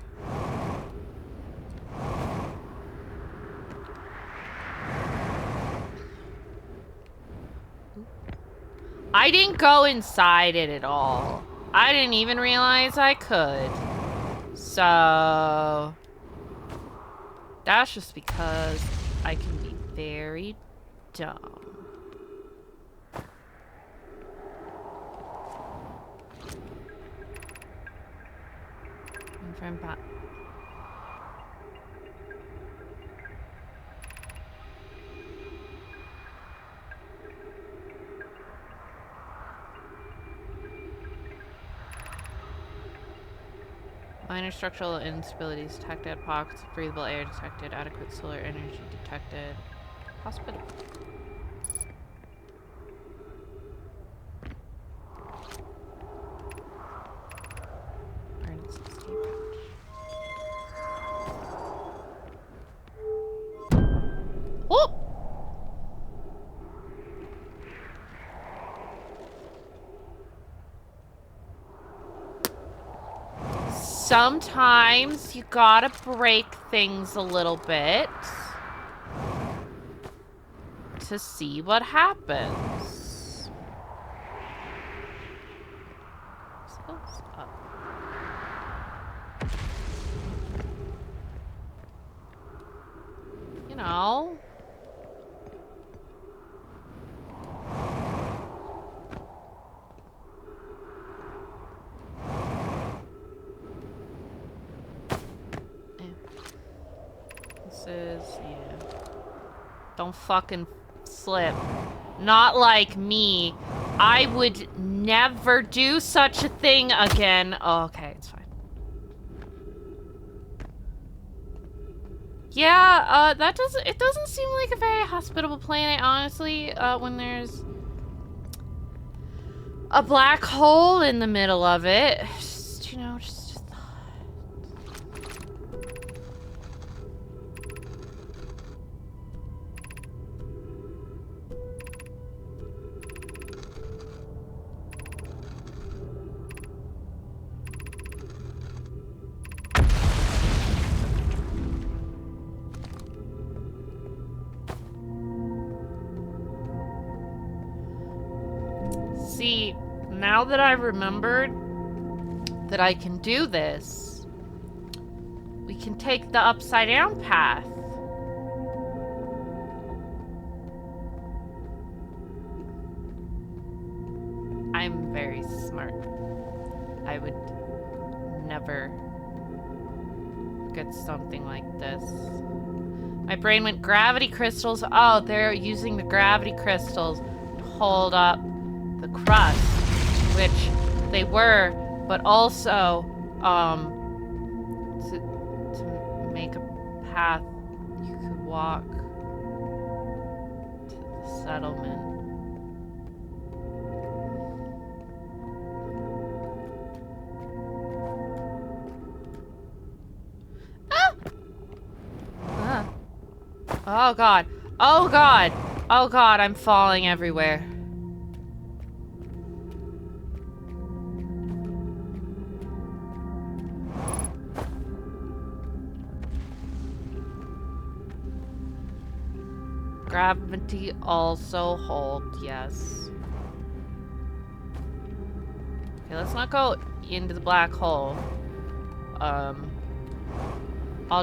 I didn't go inside it at all. I didn't even realize I could. So... that's just because I can be very dumb. From back. Minor structural instabilities detected. Pockets of breathable air detected. Adequate solar energy detected. Hospital. Emergency escape hatch. Whoop! Sometimes you gotta break things a little bit to see what happens. You know. Yeah. Don't fucking slip. Not like me. I would never do such a thing again. Oh, okay, it's fine. Yeah, it doesn't seem like a very hospitable planet, honestly, when there's a black hole in the middle of it. Just, you know, just see, now that I remembered that I can do this, we can take the upside down path. smart. I would never get something like this. My brain went gravity crystals. Oh, they're using the gravity crystals to hold up the crust, which they were, but also to make a path you could walk to the settlement. Oh god. Oh god. Oh god, I'm falling everywhere. Gravity also hold, yes. Okay, let's not go into the black hole. I'll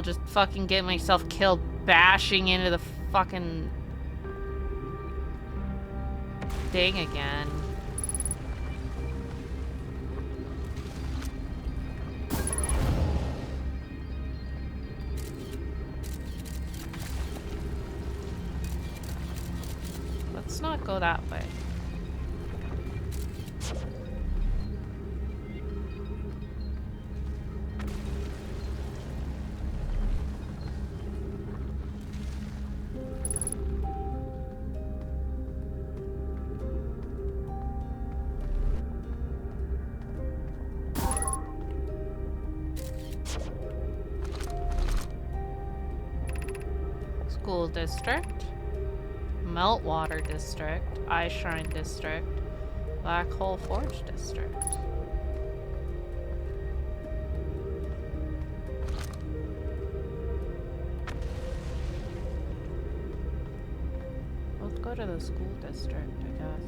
just fucking get myself killed bashing into the fucking thing again. Let's not go that way. School district, Meltwater district, Eye Shrine district, Black Hole Forge district. Let's go to the school district, I guess.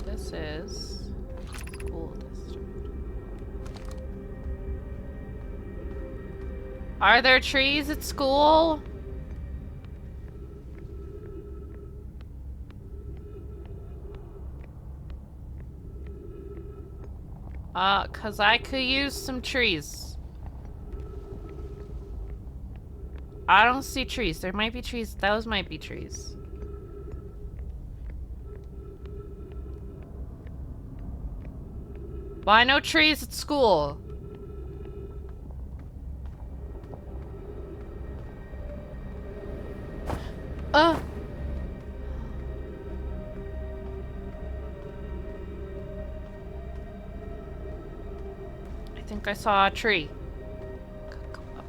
This is school district. Are there trees at school? Cause I could use some trees. I don't see trees. There might be trees. Those might be trees. Why no trees at school? I think I saw a tree. Go up.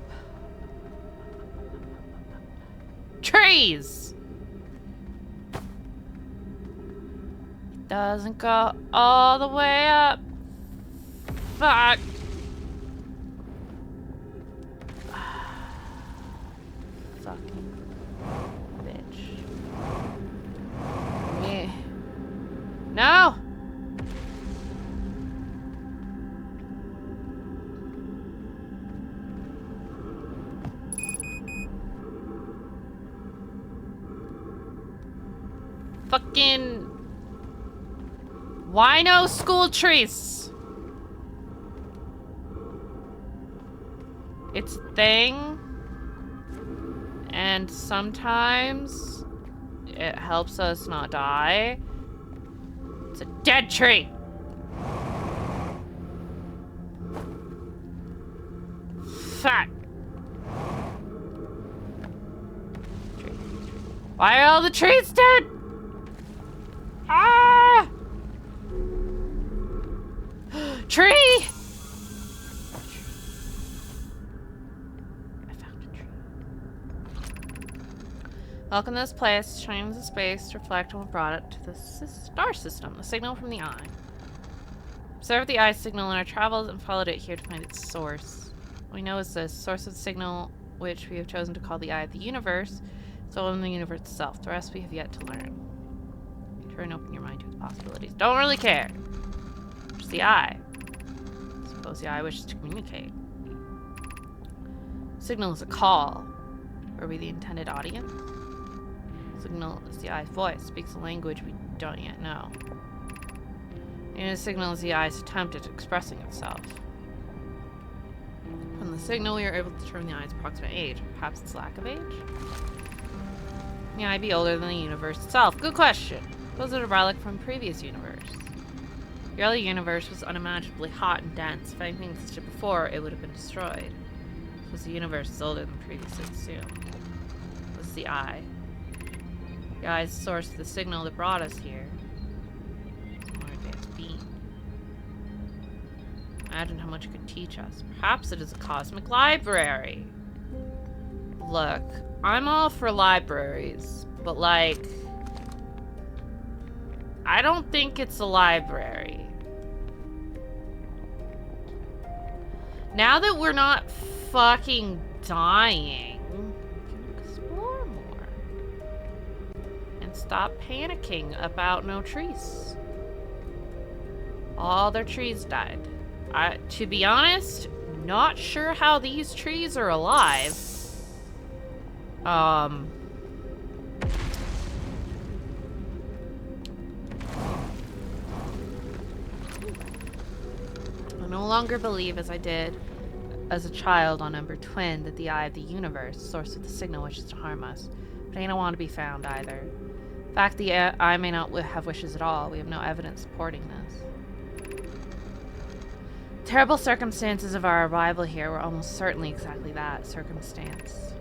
Trees! Doesn't go all the way up. Fuck. Fucking bitch. Me. No! Fucking... Why no school trees? It's a thing. And sometimes it helps us not die. It's a dead tree. Fuck. Tree. Why are all the trees dead? Ah! Tree! I found a tree. Welcome to this place. Shines of space to reflect on what brought it to the star system. The signal from the eye. Observed the eye signal in our travels and followed it here to find its source. What we know is the source of the signal, which we have chosen to call the eye of the universe, is all in the universe itself. The rest we have yet to learn. Try and open your mind to its possibilities. Don't really care. Just the eye. Suppose the eye wishes to communicate. Signal is a call. Are we the intended audience? Signal is the eye's voice, speaks a language we don't yet know. And the signal is the eye's attempt at expressing itself. From the signal, we are able to determine the eye's approximate age. Perhaps its lack of age? The eye be older than the universe itself? Good question. Was it a relic from a previous universe? The early universe was unimaginably hot and dense. If anything existed before, it would have been destroyed. Was the universe is older than previously assumed? Was the eye? The eye is the source of the signal that brought us here. It's a more advanced being. Imagine how much it could teach us. Perhaps it is a cosmic library. Look, I'm all for libraries, but like, I don't think it's a library. Now that we're not fucking dying, we can explore more. And stop panicking about no trees. All their trees died. To be honest, not sure how these trees are alive. I no longer believe, as I did as a child on Number Twin, that the eye of the universe, source of the signal, wishes to harm us. But I don't want to be found either. In fact, the eye may not have wishes at all. We have no evidence supporting this. Terrible circumstances of our arrival here were almost certainly exactly that, circumstance.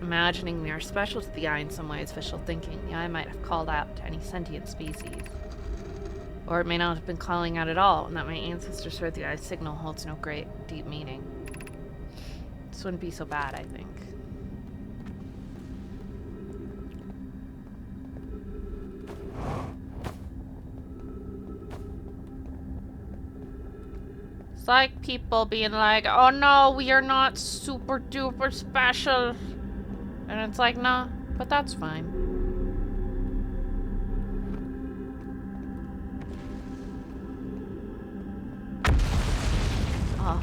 Imagining we are special to the eye in some way is visual thinking. The eye might have called out to any sentient species. Or it may not have been calling out at all, and that my ancestors heard the eye's signal holds no great, deep meaning. This wouldn't be so bad, I think. It's like people being like, oh no, we are not super duper special. And it's like, nah, but that's fine. Oh.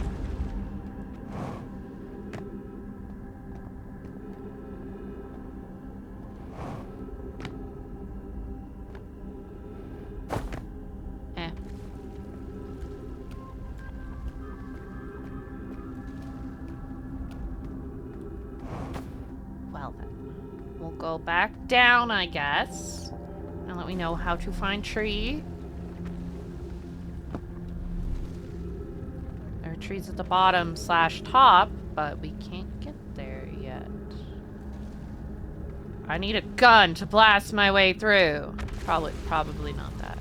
Well then, we'll go back down, I guess. Now that we know how to find tree. There are trees at the bottom / top, but we can't get there yet. I need a gun to blast my way through. Probably not that.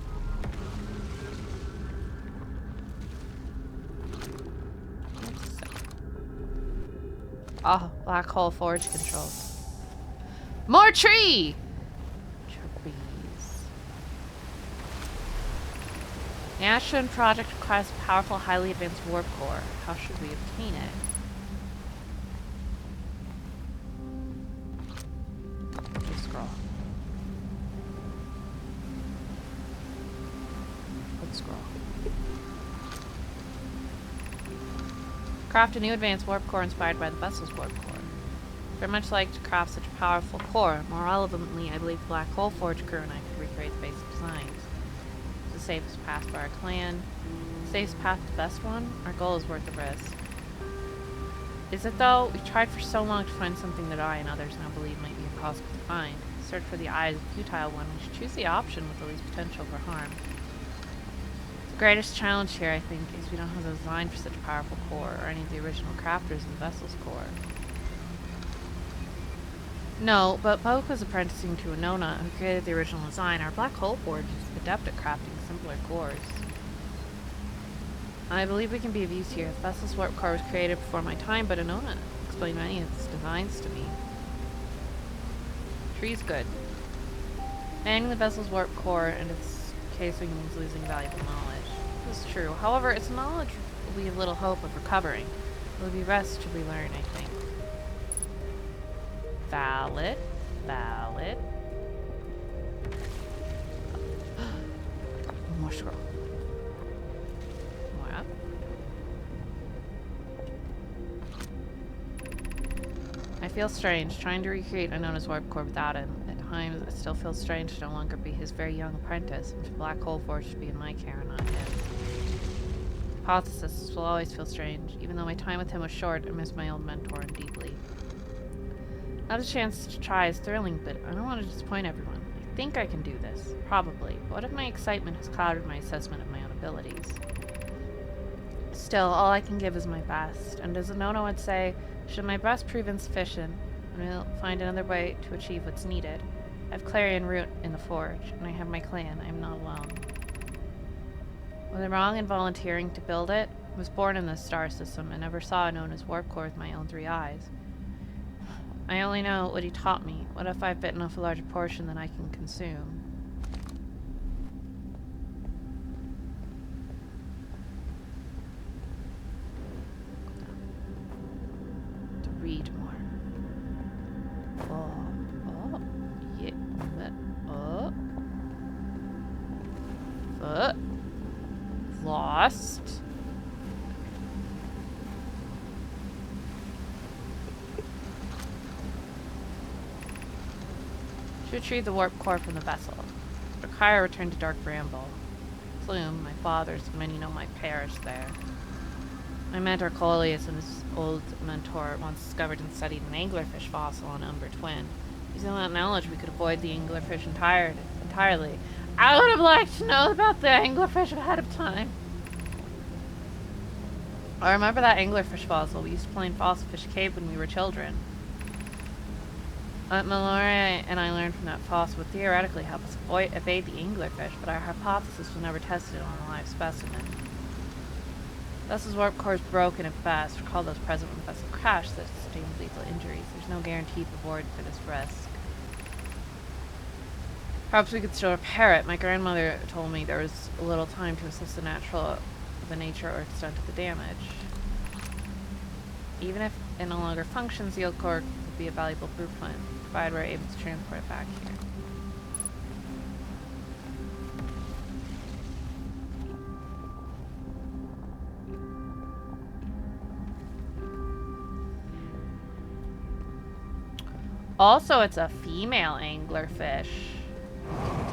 Oh, black hole forge controls. More tree! Trees. The Ashton project requires a powerful, highly advanced warp core. How should we obtain it? Let's scroll. Let's scroll. Craft a new advanced warp core inspired by the vessel's warp core. Very much like to craft such a powerful core. More relevantly, I believe the Black Hole Forge crew and I could recreate the basic designs. It's the safest path for our clan. The safest path the best one? Our goal is worth the risk. Is it though? We tried for so long to find something that I and others now believe might be impossible to find. The search for the eye is a futile one. We should choose the option with the least potential for harm. The greatest challenge here, I think, is we don't have a design for such a powerful core, or any of the original crafters in the vessel's core. No, but Poke was apprenticing to Anona, who created the original design. Our Black Hole Forge is adept at crafting simpler cores. I believe we can be of use here. The vessel's warp core was created before my time, but Anona explained many of its designs to me. Tree's good. Banning the vessel's warp core and its casing means losing valuable knowledge. This is true. However, its knowledge will be of little hope of recovering. It will be best to relearn, I think. Valid. Valid. More scroll. More up. feels strange, trying to recreate Anona's warp core without him. At times, it still feels strange to no longer be his very young apprentice, and for Black Hole Force to be in my care and not his. Hypothesis will always feel strange. Even though my time with him was short, I miss my old mentor and deeply. Now the chance to try is thrilling, but I don't want to disappoint everyone. I think I can do this. Probably. But what if my excitement has clouded my assessment of my own abilities? Still, all I can give is my best, and as Anona would say, should my best prove insufficient, I will find another way to achieve what's needed. I have Clarion Root in the Forge, and I have my clan. I am not alone. Was I wrong in volunteering to build it? I was born in this star system and never saw Anona's warp core with my own 3 eyes. I only know what he taught me. What if I've bitten off a larger portion than I can consume? To read more. Oh, yeah, lost. To retrieve the warp core from the vessel. Rakaya returned to Dark Bramble. Plume, my father's, many know my parish there. My mentor Coleus and his old mentor once discovered and studied an anglerfish fossil on Umber Twin. Using that knowledge, we could avoid the anglerfish entirely. I would have liked to know about the anglerfish ahead of time. I remember that anglerfish fossil. We used to play in Fossilfish Cave when we were children. Meloria and I learned from that fossil would theoretically help us evade the anglerfish, but our hypothesis was never tested on a live specimen. Vessel's warp core is broken and fast. Recall those present when the vessel crashed that sustained lethal injuries. There's no guaranteed reward for this risk. Perhaps we could still repair it. My grandmother told me there was a little time to assess the nature or extent of the damage. Even if it no longer functions, the old core would be a valuable blueprint, provided we're able to transport it back here. Also, it's a female anglerfish.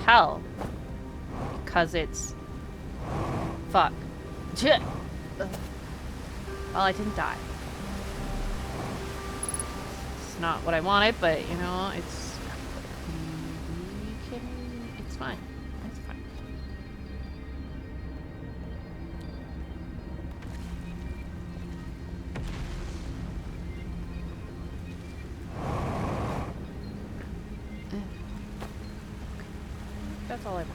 Tell. Because it's... Fuck. Well, I didn't die. It's not what I wanted, but, you know, it's... It's fine. It's fine. That's all I want.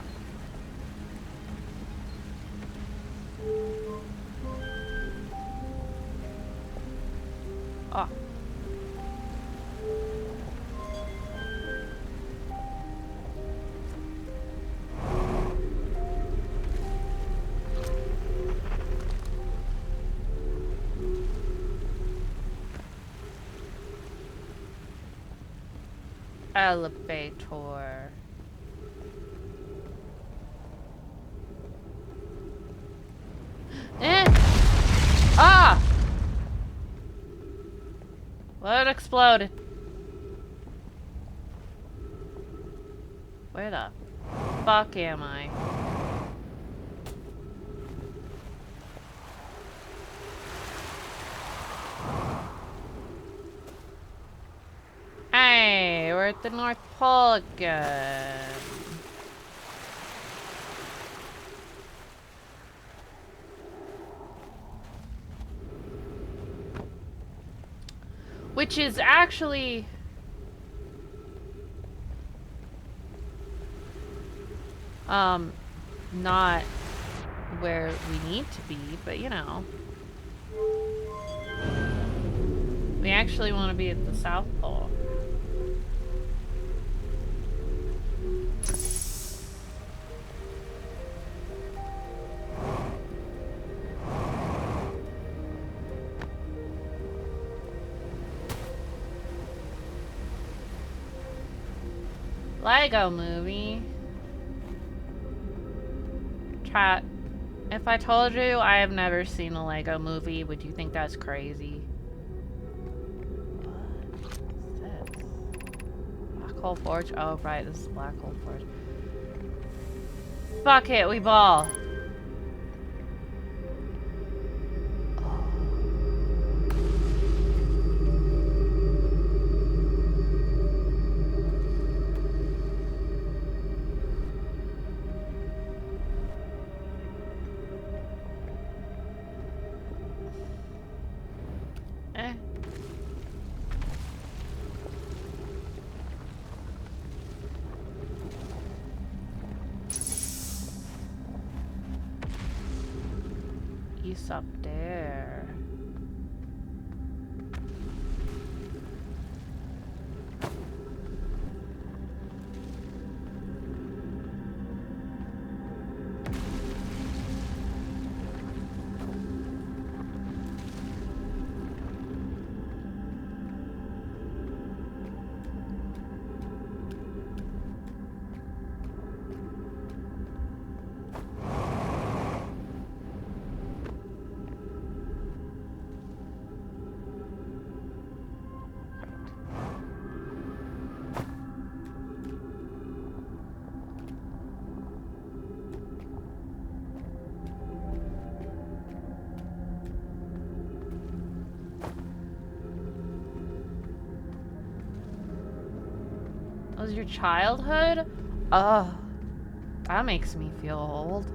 Ah. Elevator. Ah! Well, it exploded. Where the fuck am I? Hey, we're at the North Pole again. Which is actually... not where we need to be, but you know. We actually want to be at the South Pole. Lego Movie. Chat. If I told you I have never seen a Lego Movie, would you think that's crazy? What? hole forge? Oh, right, this is the black hole forge. Fuck it, we ball. He's up there. Was your childhood? Ugh. That makes me feel old.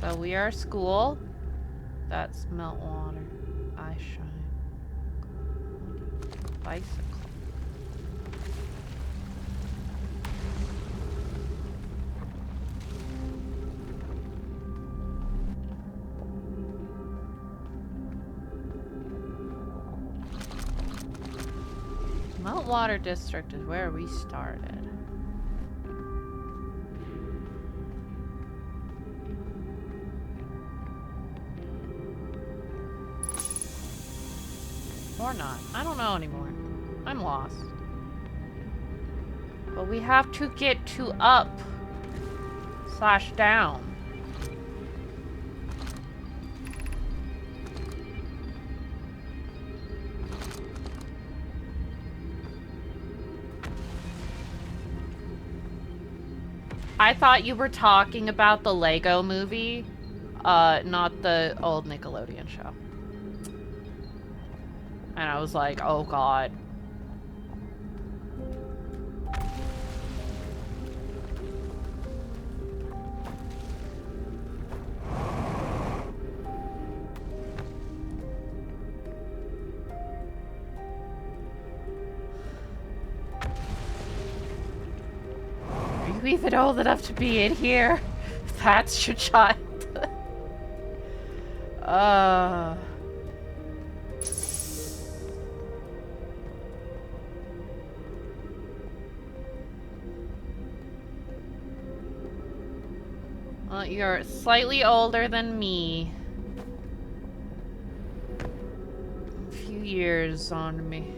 So we are school. That's Meltwater. I shine. Bicycle. Meltwater District is where we started. Or not. I don't know anymore. I'm lost. But we have to get to up / down. I thought you were talking about the Lego movie, not the old Nickelodeon show. And I was like, oh god. Are you even old enough to be in here? That's your child. Well, you're slightly older than me. A few years on me.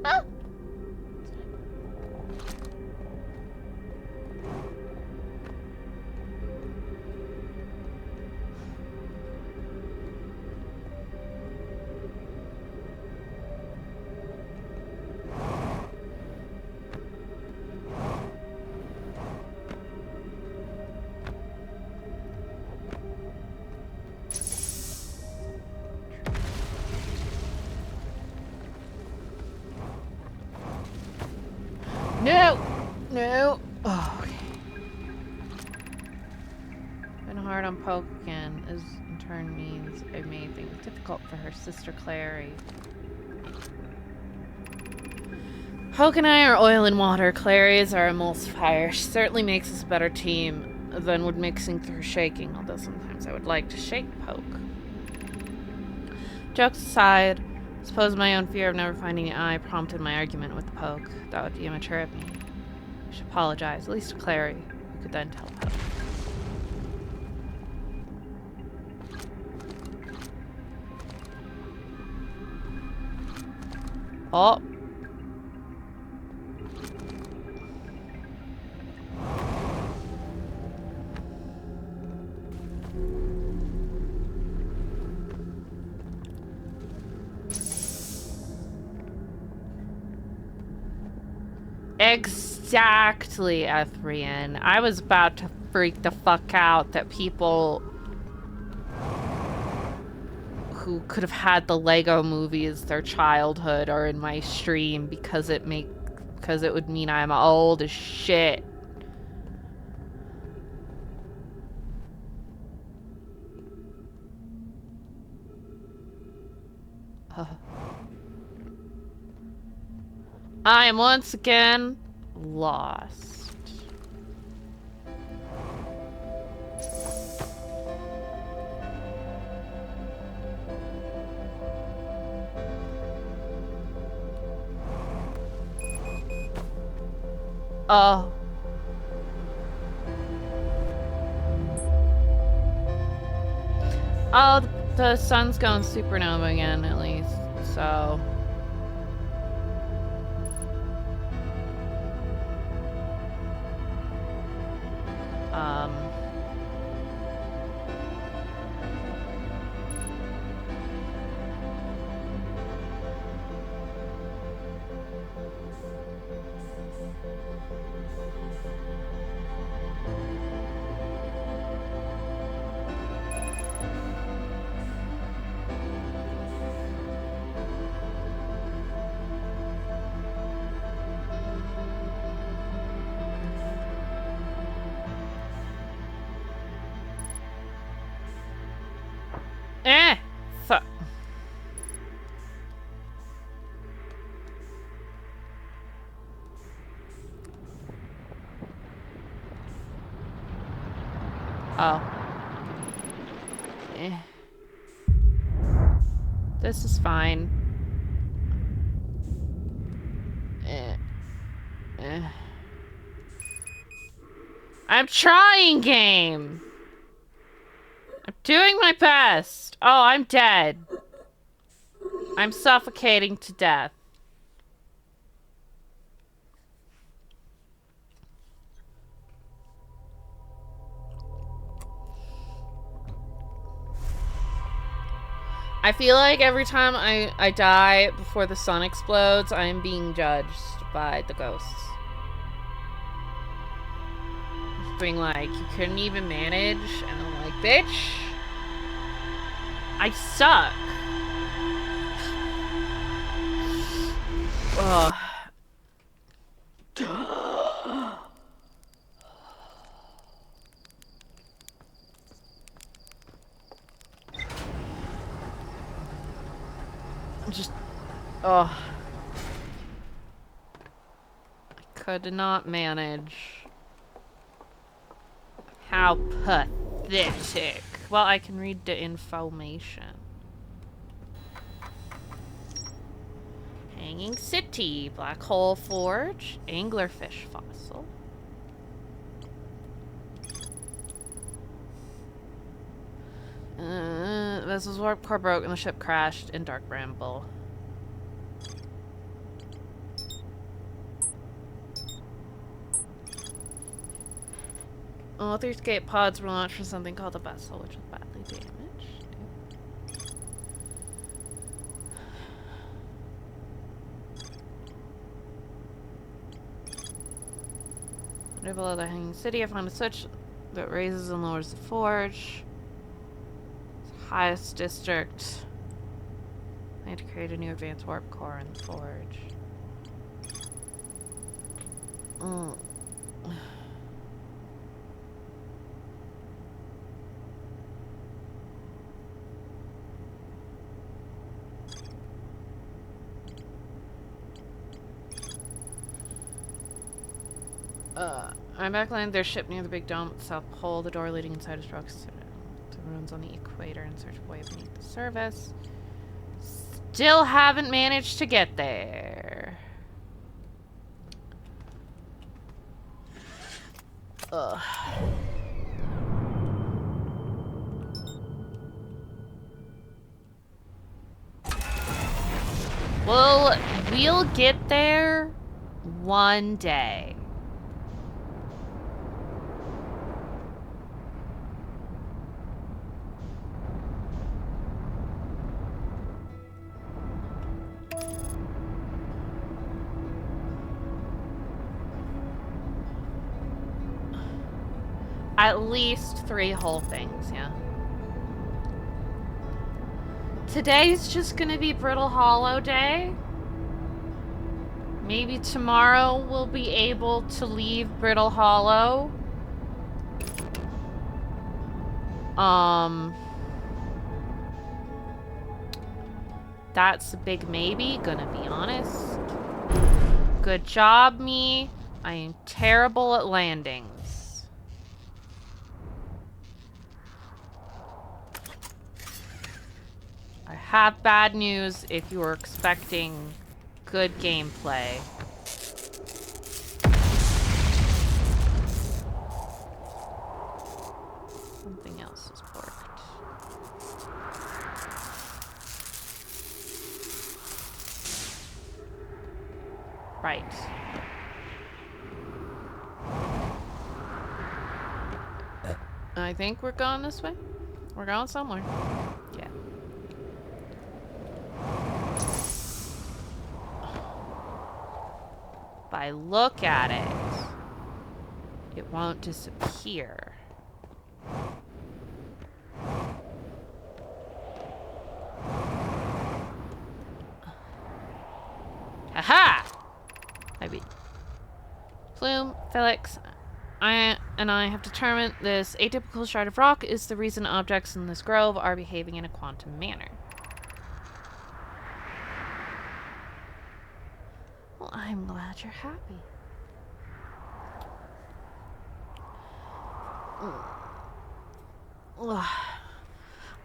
Ah! No! No! Oh, okay. Been hard on Poke again, as in turn means I made things difficult for her sister Clary. Poke and I are oil and water. Clary is our emulsifier. She certainly makes us a better team than would mixing through shaking, although sometimes I would like to shake Poke. Jokes aside, suppose my own fear of never finding an eye prompted my argument with Poke. That would be immature of me. I should apologize, at least to Clary, who could then tell Poke. Oh, Exactly, Ethrian. I was about to freak the fuck out that people who could have had the Lego movie as their childhood are in my stream because it would mean I'm old as shit. I am once again lost. Oh. Oh, the sun's going supernova again, at least, so... Fuck. Oh. This is fine. I'm trying, game! I'm doing my best! Oh, I'm dead. I'm suffocating to death. I feel like every time I die before the sun explodes, I am being judged by the ghosts. Being like, you couldn't even manage, and I'm like, bitch, I suck. Ugh. Just, I could not manage. How pathetic. Well, I can read the information. Hanging City, Black Hole Forge, Anglerfish Fossil. Vessel's warp core broke and the ship crashed in Dark Bramble. All 3 escape pods were launched from something called the vessel, which was badly damaged. Right below the Hanging City, I found a switch that raises and lowers the forge. Highest district. I had to create a new advanced warp core in the forge. I'm backlining their ship near the big dome at the South Pole. The door leading inside is broken. The ruins on the equator in search of a way beneath the surface. Still haven't managed to get there. Ugh. Well, we'll get there one day. At least 3 whole things, yeah. Today's just gonna be Brittle Hollow Day. Maybe tomorrow we'll be able to leave Brittle Hollow. That's a big maybe, gonna be honest. Good job, me. I am terrible at landings. I have bad news if you were expecting good gameplay. Something else is porked. Right. I think we're going this way. We're going somewhere. Yeah. If I look at it, it won't disappear. Haha! Plume, Felix, I have determined this atypical shard of rock is the reason objects in this grove are behaving in a quantum manner. Well, I'm glad you're happy.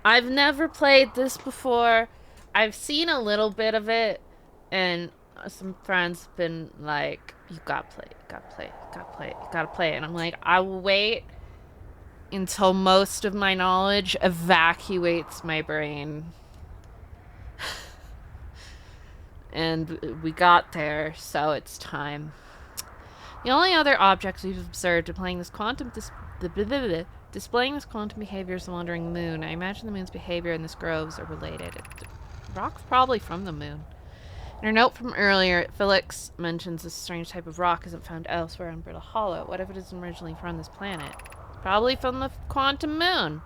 I've never played this before. I've seen a little bit of it, and some friends have been like, you gotta play it, gotta play it, gotta play it, gotta play it. And I'm like, I will wait until most of my knowledge evacuates my brain. And we got there, so it's time. The only other objects we've observed displaying this quantum behavior is the wandering moon. I imagine the moon's behavior and this groves are related. Rock's probably from the moon. In her note from earlier, Felix mentions this strange type of rock isn't found elsewhere on Brittle Hollow. What if it is originally from this planet? Probably from the quantum moon.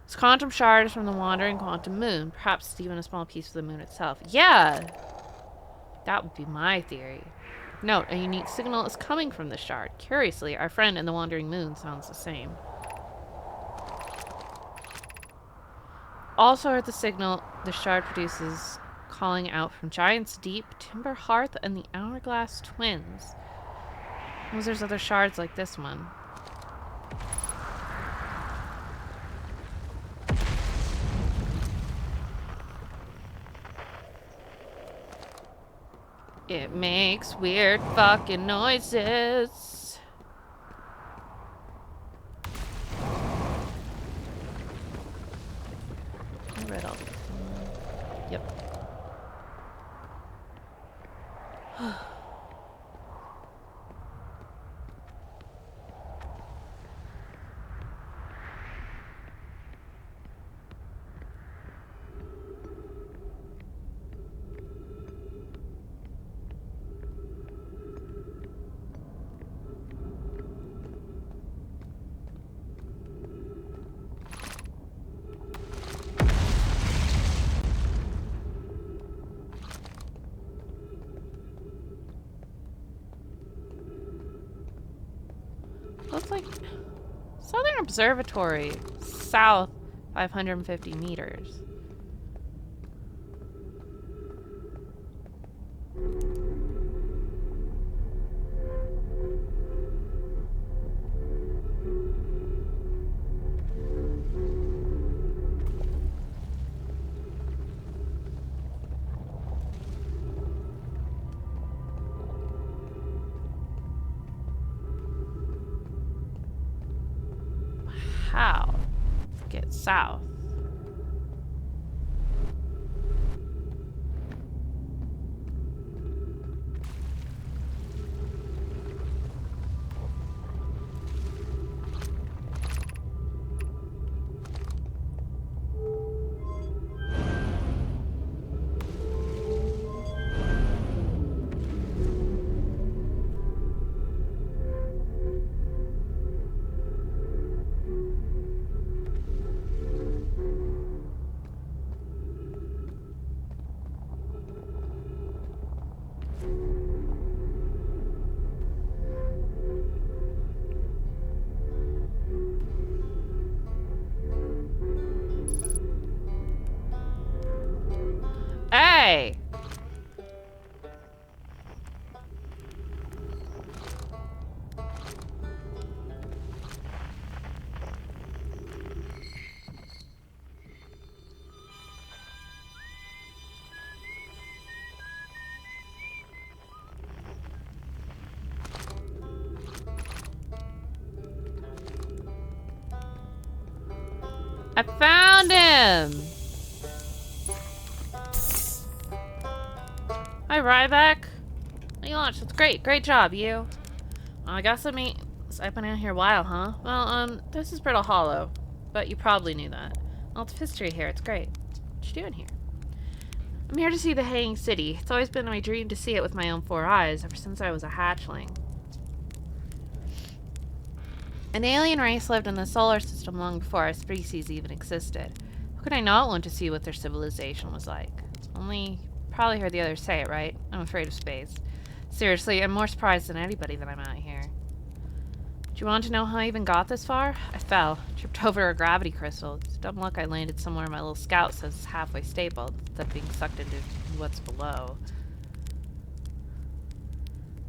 This quantum shard is from the wandering quantum moon. Perhaps it's even a small piece of the moon itself. Yeah! That would be my theory. Note, a unique signal is coming from the shard. Curiously, our friend in the wandering moon sounds the same. Also heard the signal the shard produces calling out from Giant's Deep, Timber Hearth, and the Hourglass Twins. Suppose there's other shards like this one. It makes weird fucking noises. Riddle. Yep. Looks like Southern Observatory, south 550 meters. How? Get south. I found him! Hi, Ryback. You launched. That's great. Great job, you. I guess I've been out here a while, huh? Well, this is Brittle Hollow. But you probably knew that. Lots of history here. It's great. What you doing here? I'm here to see the Hanging City. It's always been my dream to see it with my own 4 eyes, ever since I was a hatchling. An alien race lived in the solar system long before our species even existed. How could I not want to see what their civilization was like? Only, probably heard the others say it, right? I'm afraid of space. Seriously, I'm more surprised than anybody that I'm out here. Do you want to know how I even got this far? I fell. Tripped over a gravity crystal. It's dumb luck I landed somewhere my little scout says is halfway stable, instead of being sucked into what's below.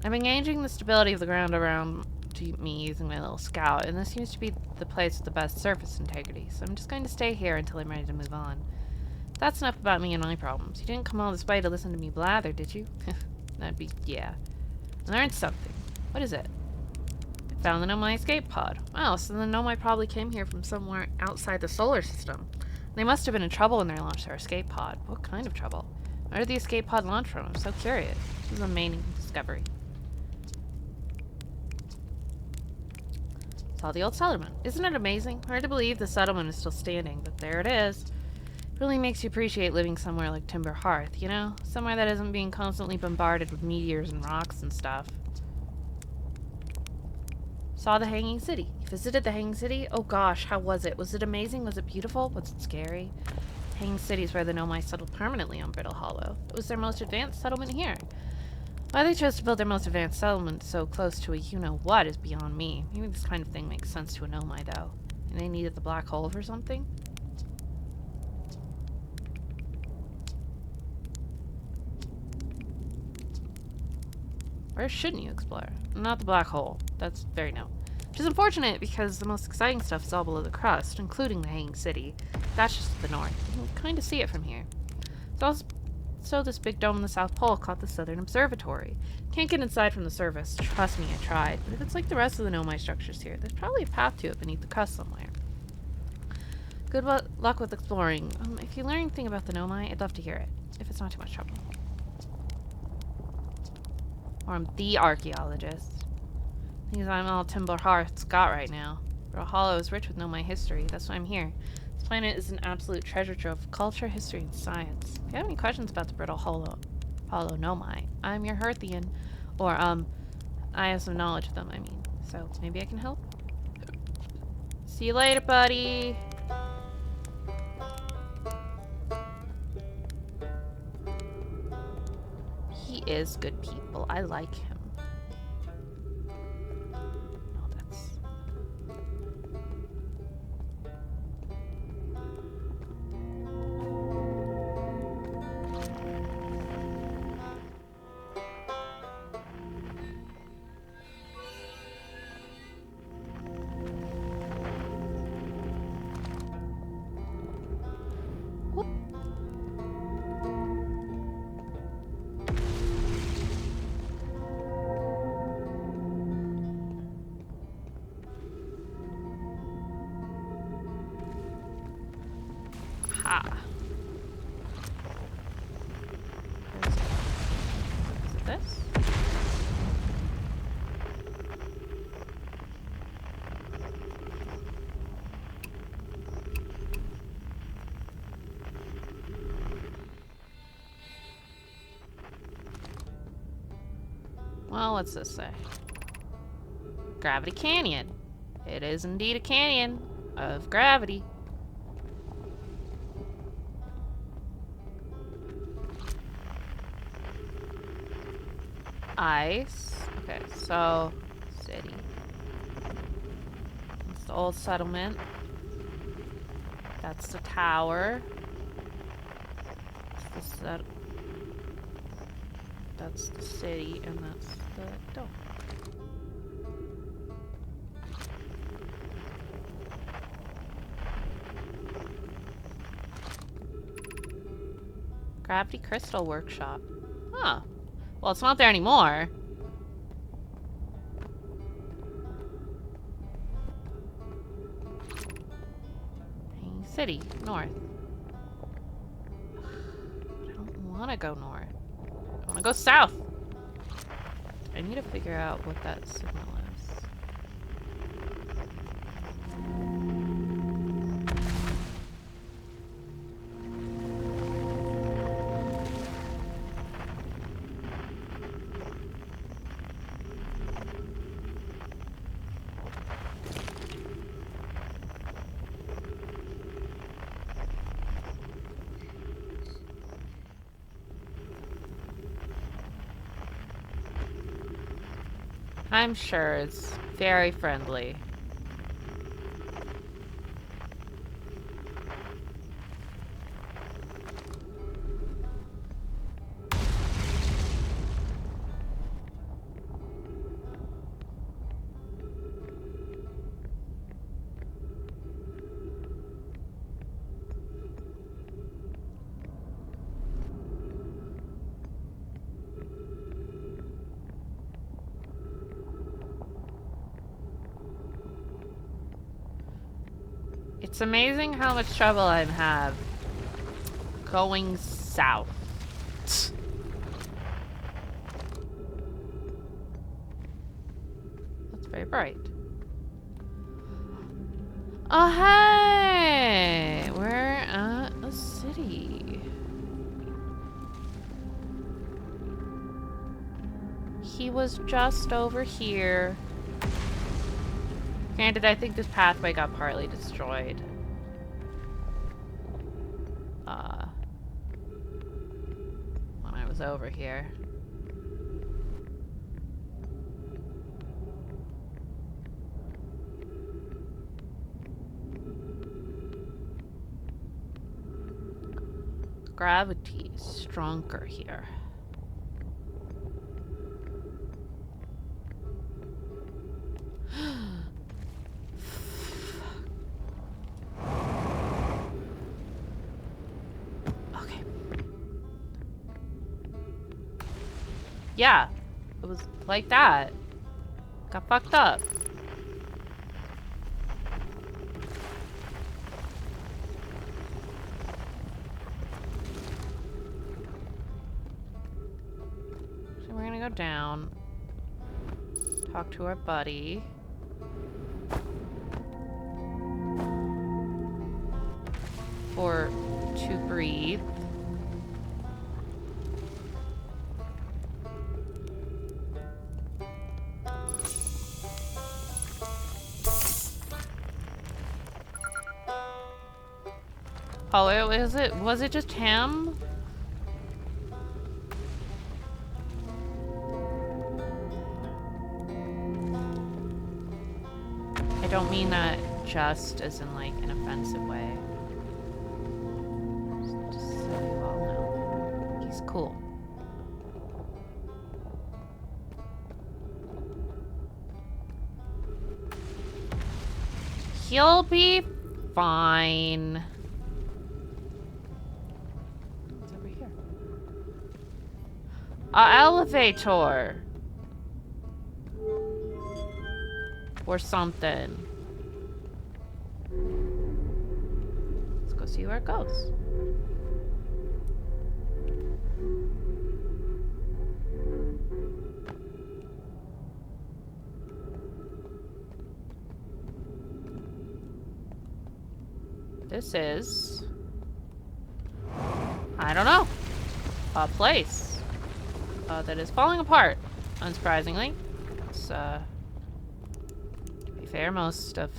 I'm engaging the stability of the ground around me using my little scout, and this seems to be the place with the best surface integrity, so I'm just going to stay here until I'm ready to move on. That's enough about me and my problems. You didn't come all this way to listen to me blather, did you? That'd be, yeah. I learned something. What is it? I found the Nomai escape pod. Wow, so the Nomai probably came here from somewhere outside the solar system. They must have been in trouble when they launched their escape pod. What kind of trouble? Where did the escape pod launch from? I'm so curious. This is a main discovery. Saw the old settlement. Isn't it amazing? Hard to believe the settlement is still standing, but there it is. It really makes you appreciate living somewhere like Timber Hearth, you know? Somewhere that isn't being constantly bombarded with meteors and rocks and stuff. Saw the Hanging City. You visited the Hanging City? Oh gosh, how was it? Was it amazing? Was it beautiful? Was it scary? Hanging City is where the Nomai settled permanently on Brittle Hollow. It was their most advanced settlement here. Why they chose to build their most advanced settlement so close to a you-know-what is beyond me. Maybe this kind of thing makes sense to a Nomai, though. And they needed the black hole for something? Where shouldn't you explore? Not the black hole. That's very no. Which is unfortunate because the most exciting stuff is all below the crust, including the Hanging City. That's just to the north. You can kind of see it from here. So this big dome in the South Pole called the Southern Observatory. Can't get inside from the surface. Trust me, I tried. But if it's like the rest of the Nomai structures here, there's probably a path to it beneath the crust somewhere. Good luck with exploring. If you learn anything about the Nomai, I'd love to hear it. If it's not too much trouble. Or I'm the archaeologist. Things I'm all Timber Hearth's got right now. Brittle Hollow is rich with Nomai history. That's why I'm here. This planet is an absolute treasure trove of culture, history, and science. If you have any questions about the Brittle Hollow Nomai, I'm your Hearthian. Or, I have some knowledge of them, I mean. So, maybe I can help? See you later, buddy! He is good people. I like him. Oh, that's... Whoop. Ha. Is it this? Well, what's this say? Gravity Canyon. It is indeed a canyon of gravity. Ice. Okay, so city. It's the old settlement. That's the tower. That's the city, and that's the dome. Gravity Crystal Workshop. Huh. Well, it's not there anymore. Hanging City, north. I don't want to go north. I want to go south. I need to figure out what that signal is. I'm sure it's very friendly. It's amazing how much trouble I have going south. That's very bright. Oh, hey! We're at a city. He was just over here. Granted, I think this pathway got partly destroyed. When I was over here. Gravity is stronger here. Yeah, it was like that. Got fucked up. So we're gonna go down. Talk to our buddy. For to breathe. Oh, was it just him? I don't mean that just as in like an offensive way. Just so you all know. He's cool. He'll be fine. Elevator. Or something. Let's go see where it goes. This is... I don't know. A place. That is falling apart, unsurprisingly. It's, to be fair, most of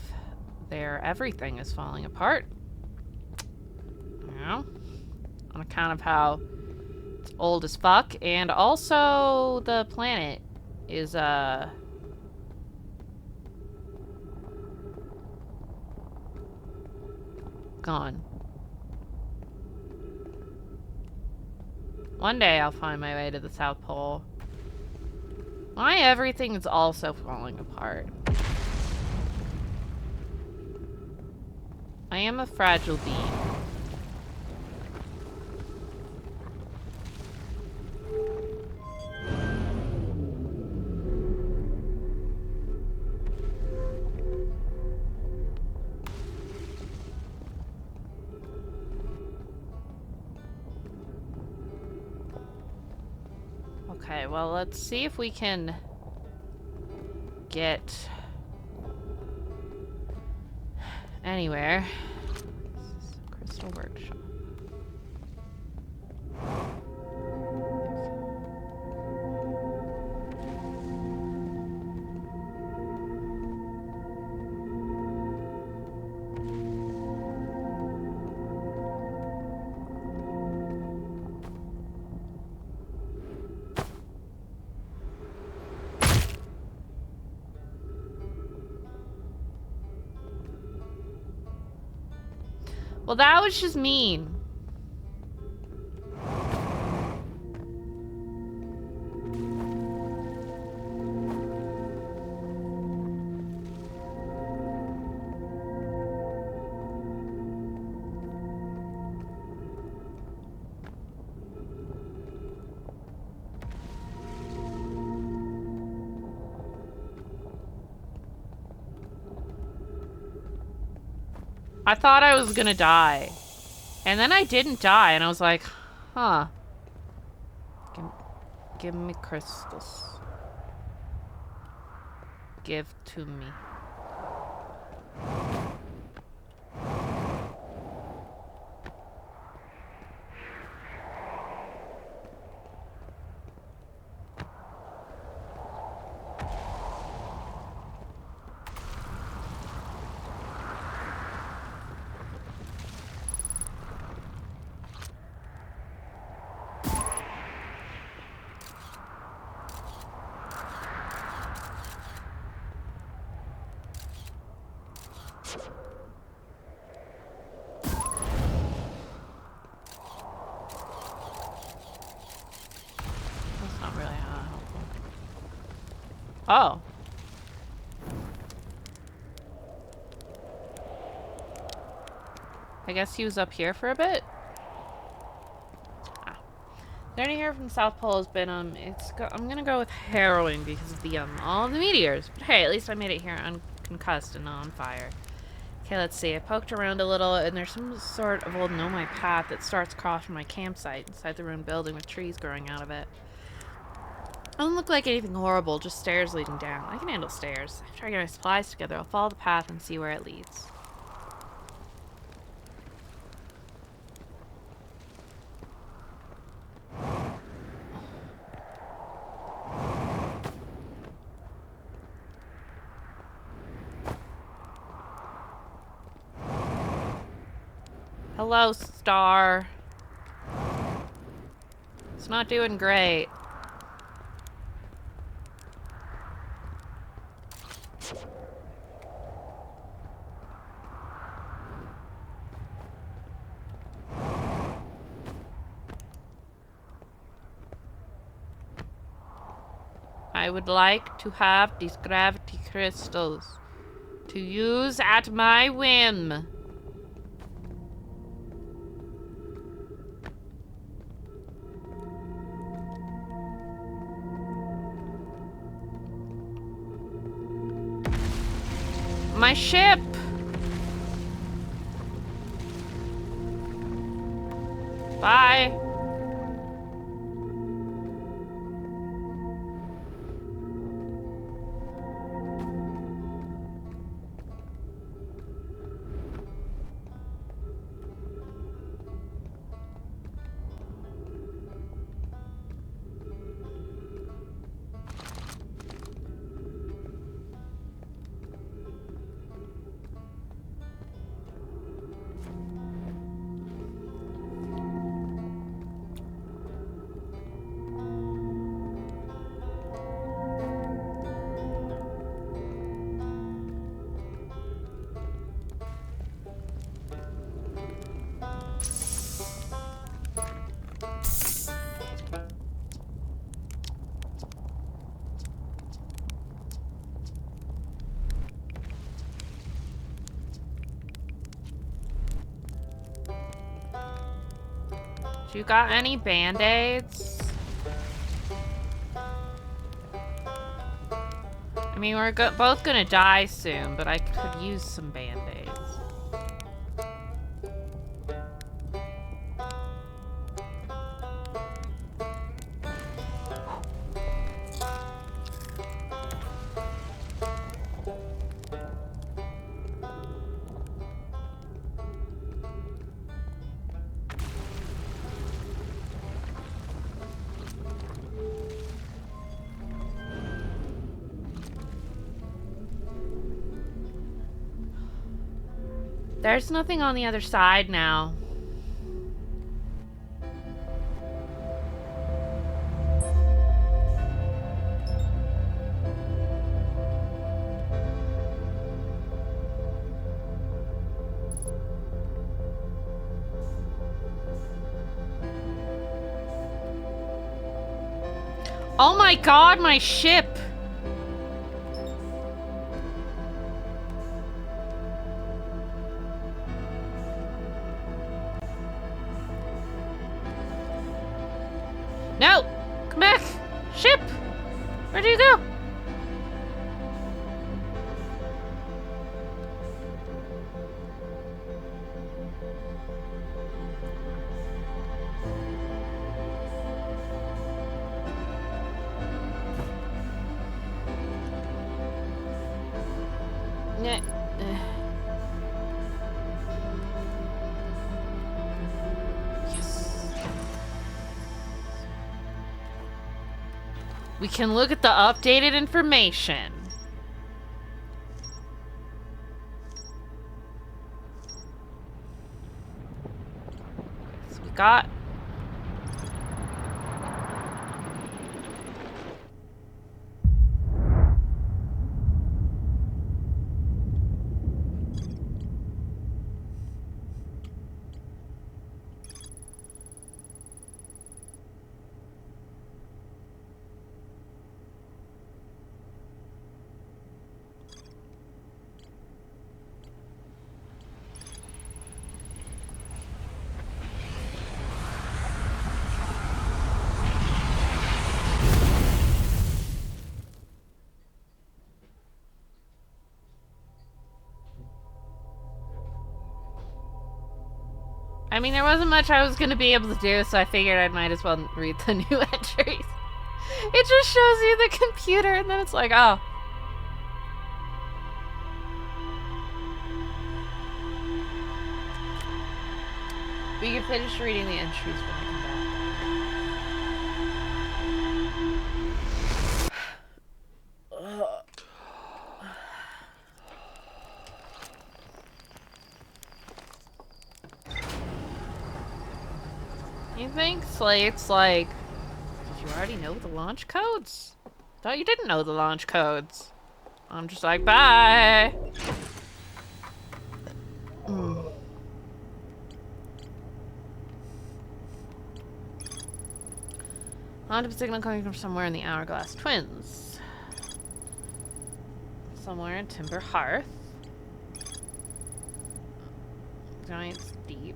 their everything is falling apart. You know? On account of how it's old as fuck, and also the planet is, gone. One day I'll find my way to the South Pole. Why everything is also falling apart? I am a fragile being. Okay, well, let's see if we can get anywhere. This is Crystal Workshop. Well, that was just mean. I thought I was gonna die. And then I didn't die, and I was like, huh. Give me crystals. Give to me. That's not really helpful. Oh. I guess he was up here for a bit. Ah. Journey here from South Pole has been I'm gonna go with harrowing because of the all the meteors. But hey, at least I made it here unconcussed and not on fire. Okay, let's see. I poked around a little, and there's some sort of old nomai path that starts across from my campsite inside the ruined building with trees growing out of it. Doesn't look like anything horrible, just stairs leading down. I can handle stairs. After I get my supplies together, I'll follow the path and see where it leads. Hello, star. It's not doing great. I would like to have these gravity crystals to use at my whim. My ship! Bye! You got any band-aids? I mean, we're both gonna die soon, but I could use some band-aids. There's nothing on the other side now. Oh my god, my ship! No! Come back! Ship! Where do you go? Yes. We can look at the updated information. So we got... I mean, there wasn't much I was gonna be able to do, so I figured I might as well read the new entries. It just shows you the computer, and then it's like, oh. We can finish reading the entries when I come back. You think Slate's like, did you already know the launch codes? Thought you didn't know the launch codes. I'm just like, bye. Quantum signal coming from somewhere in the Hourglass Twins. Somewhere in Timber Hearth. Giant's Deep.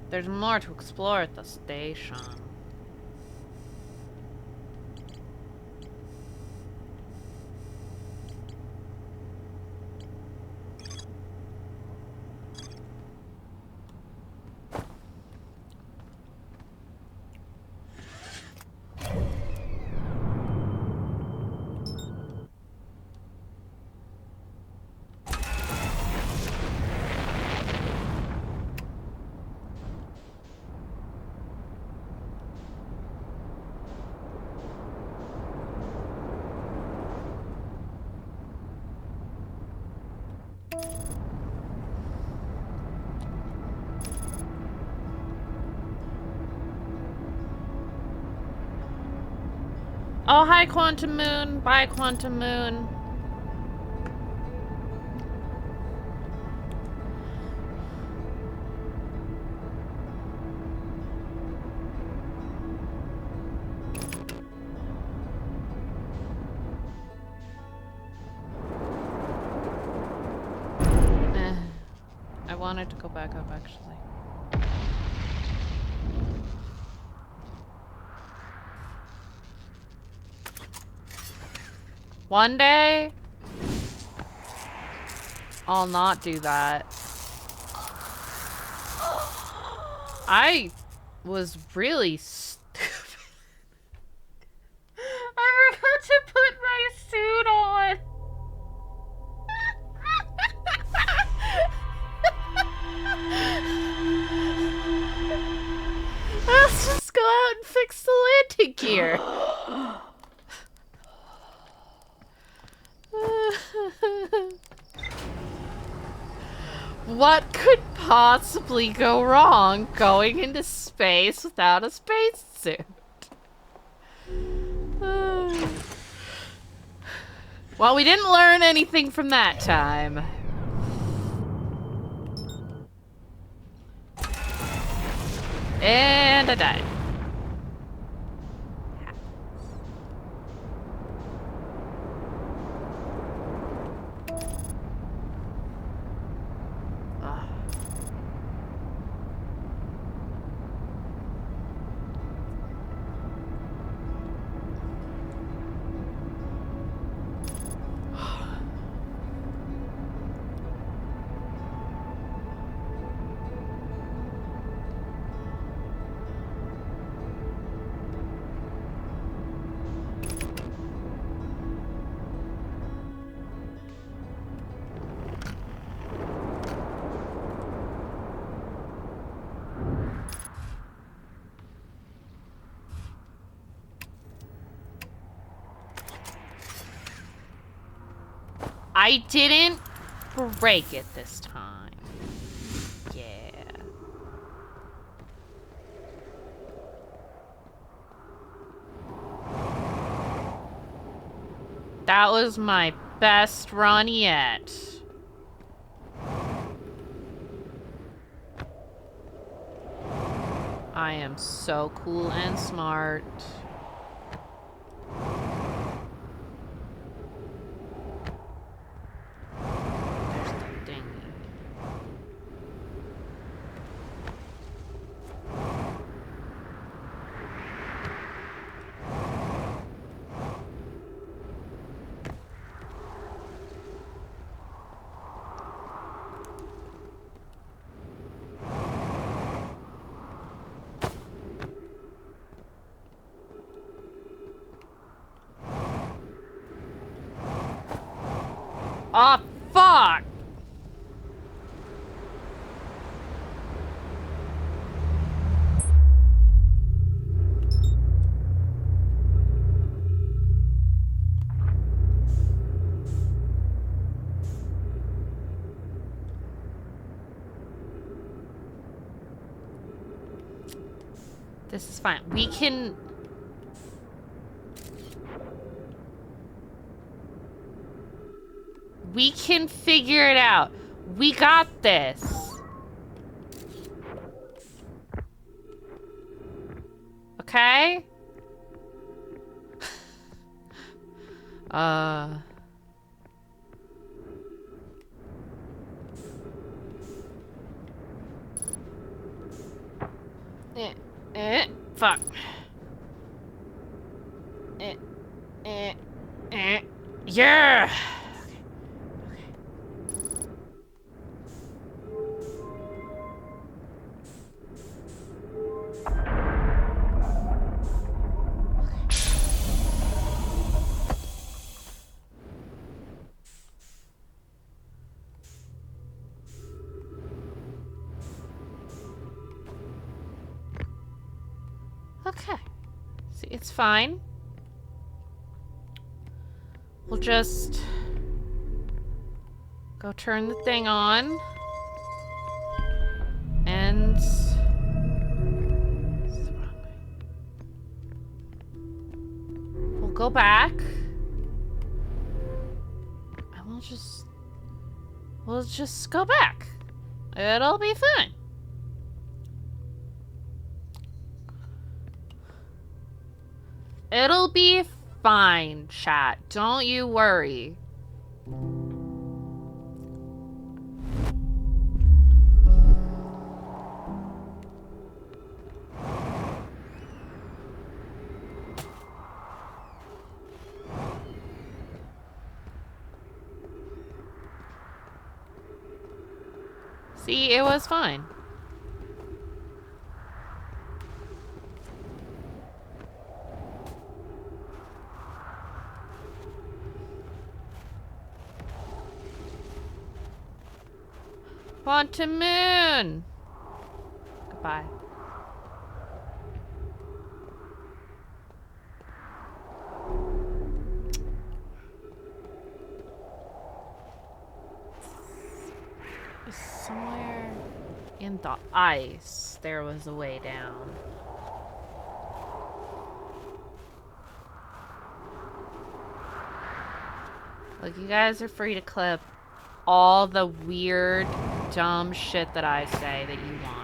There's more to explore at the station. Oh, hi, Quantum Moon. Bye, Quantum Moon. I wanted to go back up, actually. One day, I'll not do that. I was really stupid. I forgot to put gear. What could possibly go wrong going into space without a spacesuit? Well, we didn't learn anything from that time. And I died. I didn't break it this time. Yeah. That was my best run yet. I am so cool and smart. Oh, fuck! This is fine. We can... We can figure it out. We got this. Okay? Fuck. Yeah! Okay. See, it's fine. We'll just go turn the thing on. And... We'll go back. And we'll just go back. It'll be fine. It'll be fine, chat. Don't you worry. See, it was fine. Quantum Moon! Goodbye. in the ice, there was a way down. Look, you guys are free to clip all the weird, dumb shit that I say that you want.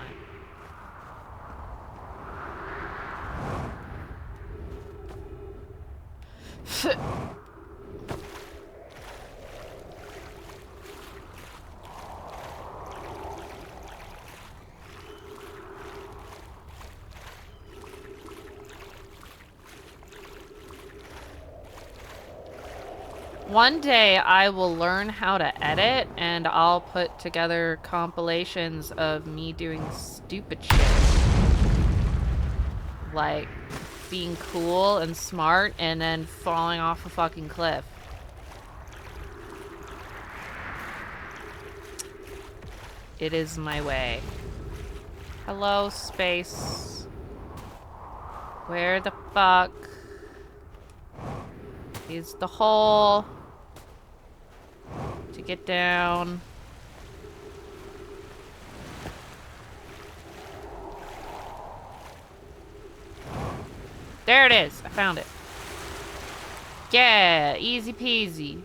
One day I will learn how to edit and I'll put together compilations of me doing stupid shit. Like being cool and smart and then falling off a fucking cliff. It is my way. Hello, space. Where the fuck is the hole to get down? There it is. I found it. Yeah, easy peasy.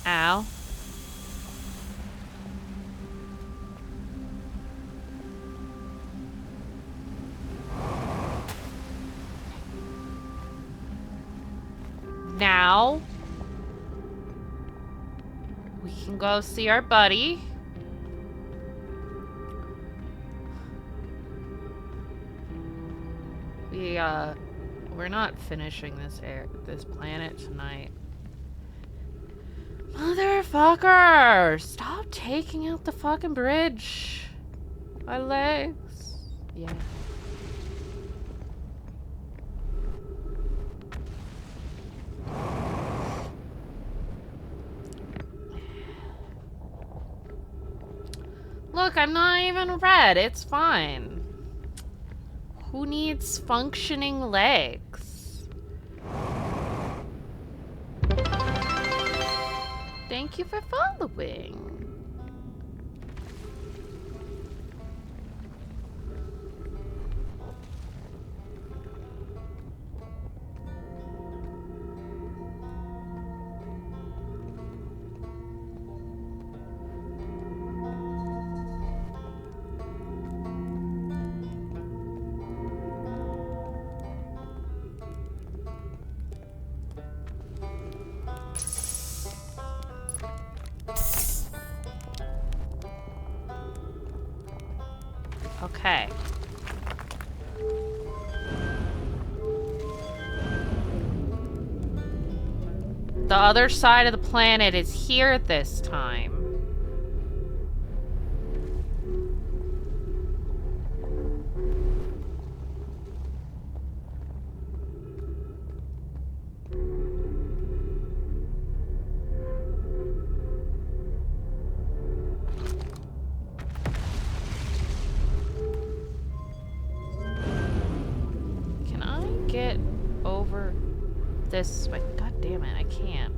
Ow. Now we can go see our buddy. We're not finishing this planet tonight. Motherfucker! Stop taking out the fucking bridge. My legs. Yeah. Look, I'm not even red. It's fine. Who needs functioning legs? Thank you for following. Okay. The other side of the planet is here this time. This way. God damn it, I can't.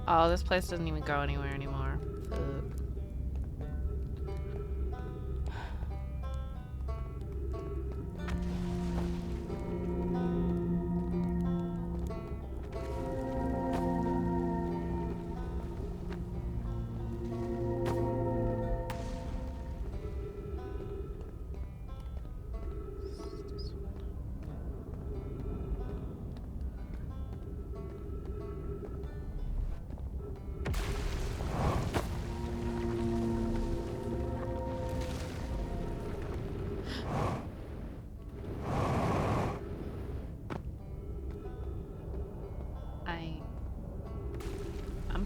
Oh, this place doesn't even go anywhere anymore.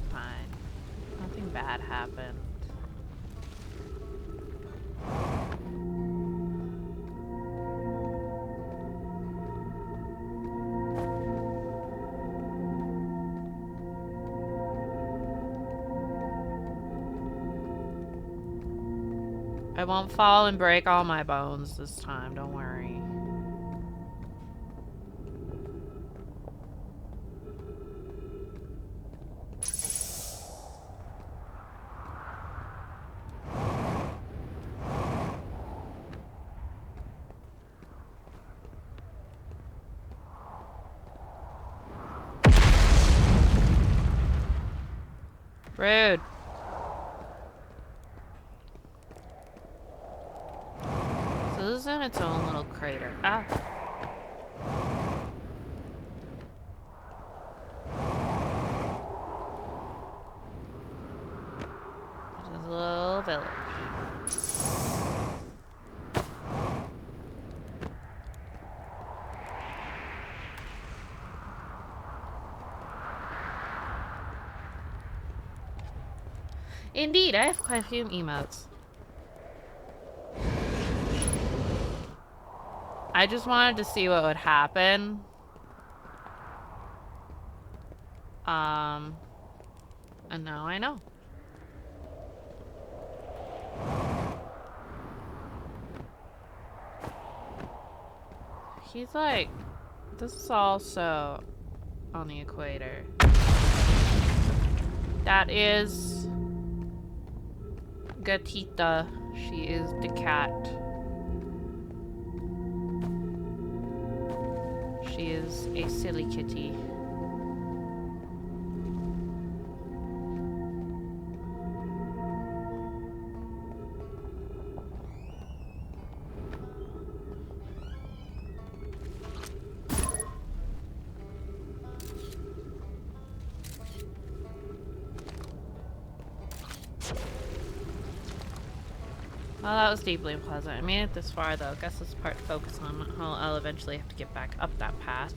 fine. Nothing bad happened. I won't fall and break all my bones this time, don't worry. Rude. So this is in its own little crater. Ah. This is a little village. Indeed, I have quite a few emotes. I just wanted to see what would happen. And now I know. He's like, this is also on the equator. That is Gatita. She is the cat. She is a silly kitty. Well, that was deeply unpleasant. I made it this far, though. Guess this part to focus on how I'll eventually have to get back up that path.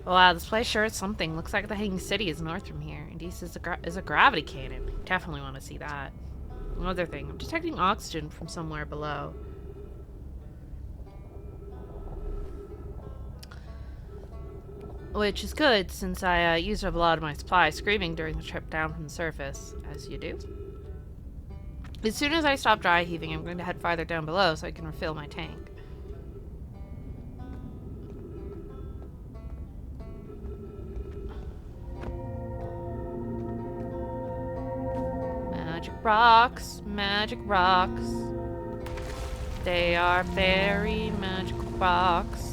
Wow, this place sure is something. Looks like the Hanging City is north from here. And this is a gravity cannon. Definitely want to see that. Another thing, I'm detecting oxygen from somewhere below. Which is good, since I used up a lot of my supply screaming during the trip down from the surface, as you do. As soon as I stop dry heaving, I'm going to head farther down below so I can refill my tank. Magic rocks, magic rocks. They are very magical rocks.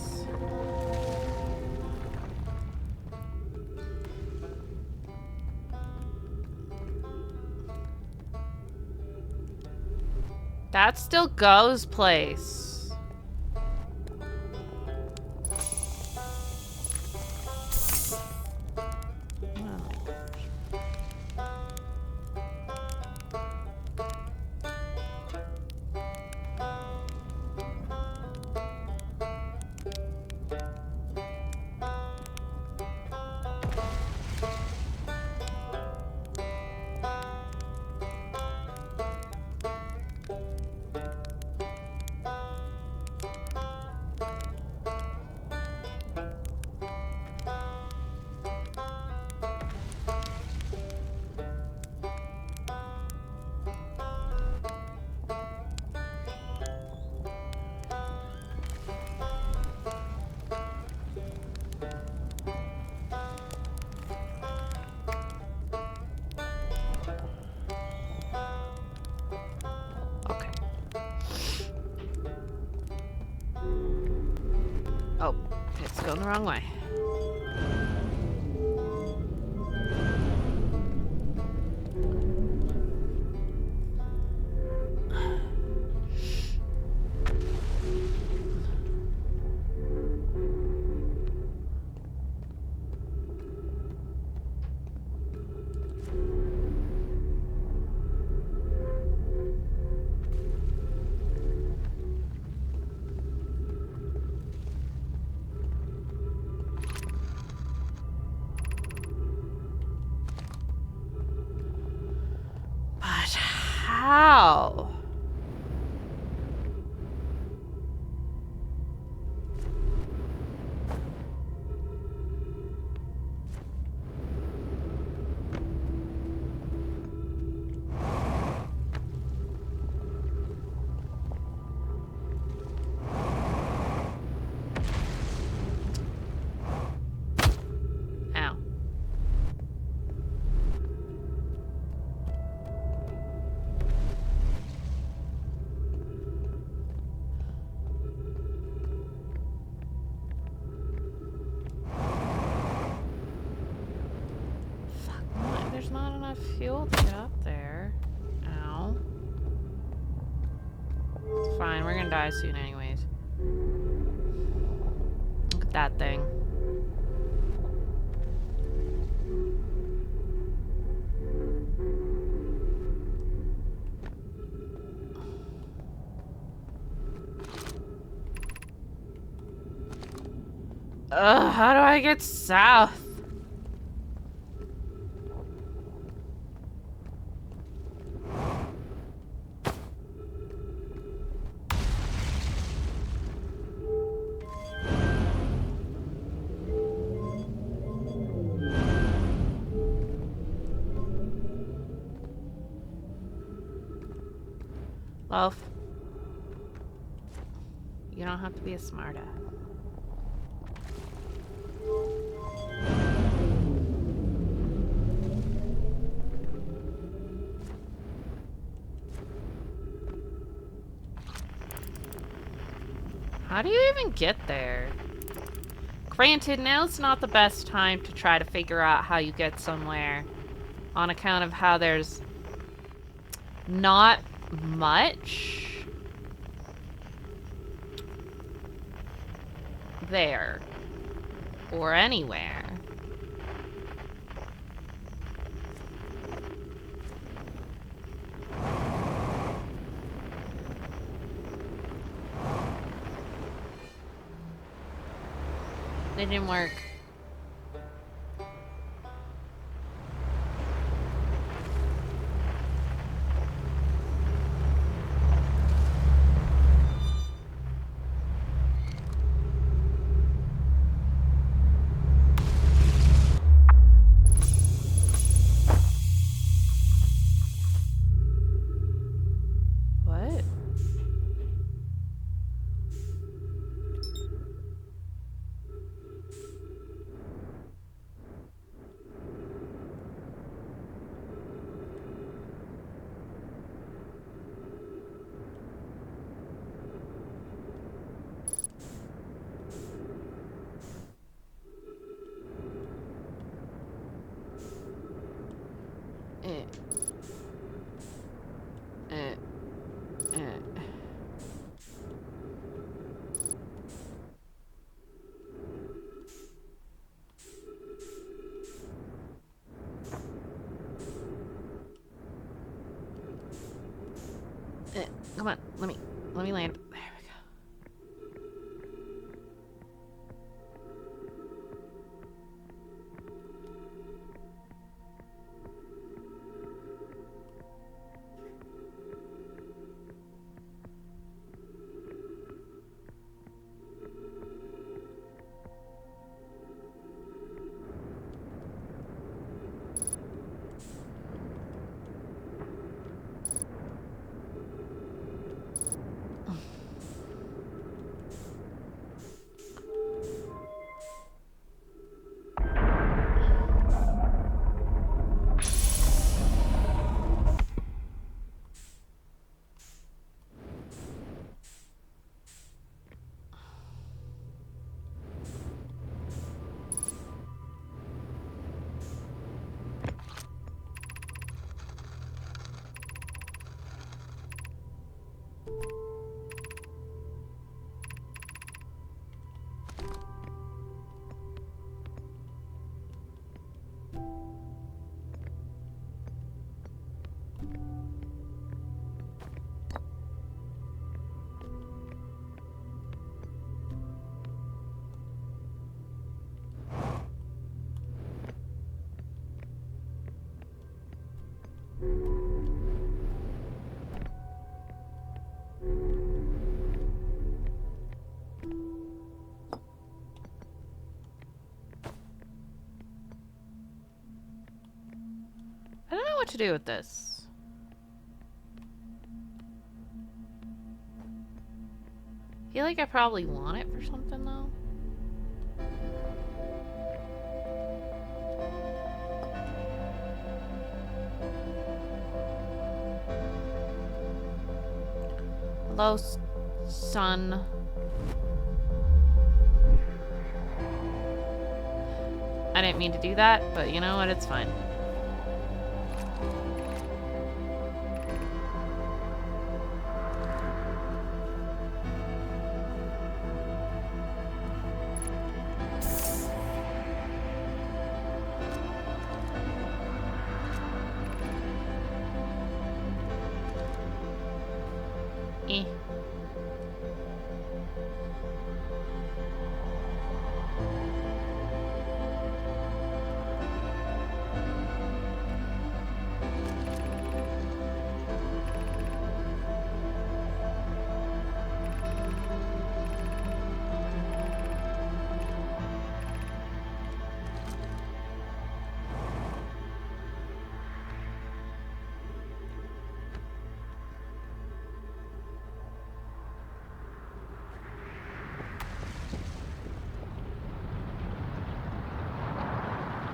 That's still Go's place. Oh, it's going the wrong way. How? Ow. Fuck, there's not enough fuel to get up there. Ow. It's fine, we're gonna die soon anyways. Look at that thing. Ugh, how do I get south? Loaf. You don't have to be a smartass. How do you even get there? Granted, now's not the best time to try to figure out how you get somewhere, on account of how there's not much there or anywhere. It didn't work. What? Eh. Eh. Eh. Come on, let me land. There we go. what to do with this. I feel like I probably want it for something, though. Hello, son. I didn't mean to do that, but you know what? It's fine. Eh.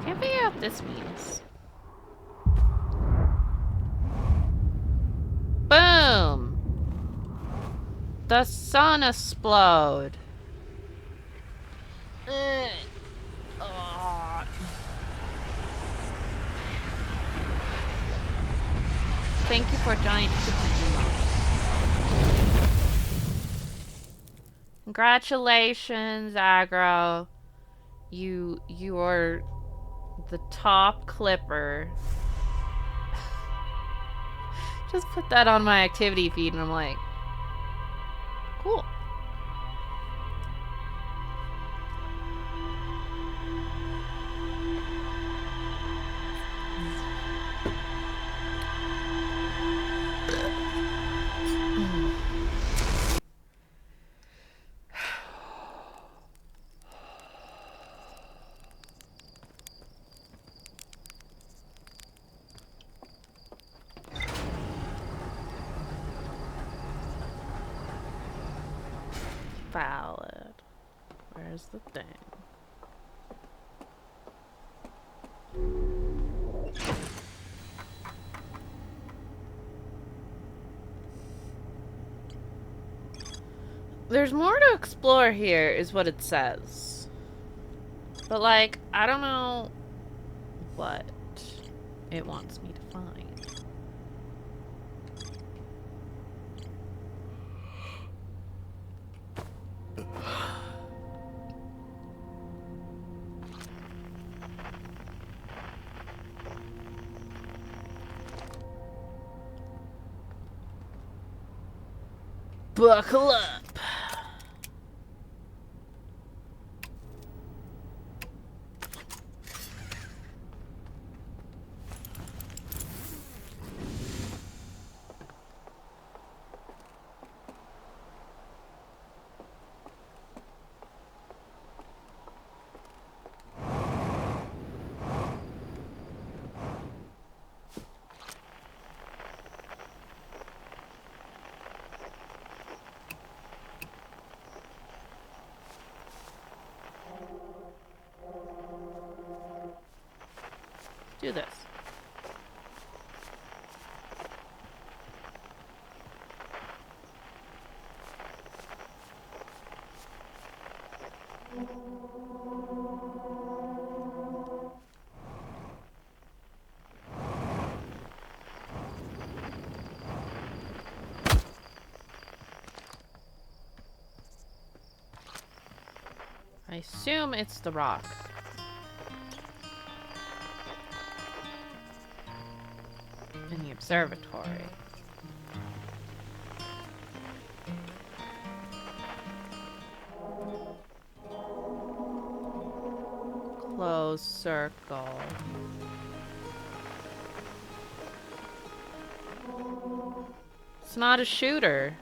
Can't figure out what this means. Boom! The sun explode. Oh. Thank you for giant Congratulations, Aggro. You are the top clipper. Just put that on my activity feed and I'm like, cool. Valid. Where's the thing? There's more to explore here, is what it says. But, like, I don't know what it wants me to find. Buckle up. Do this. I assume it's the rock. In the observatory. Close circle. It's not a shooter.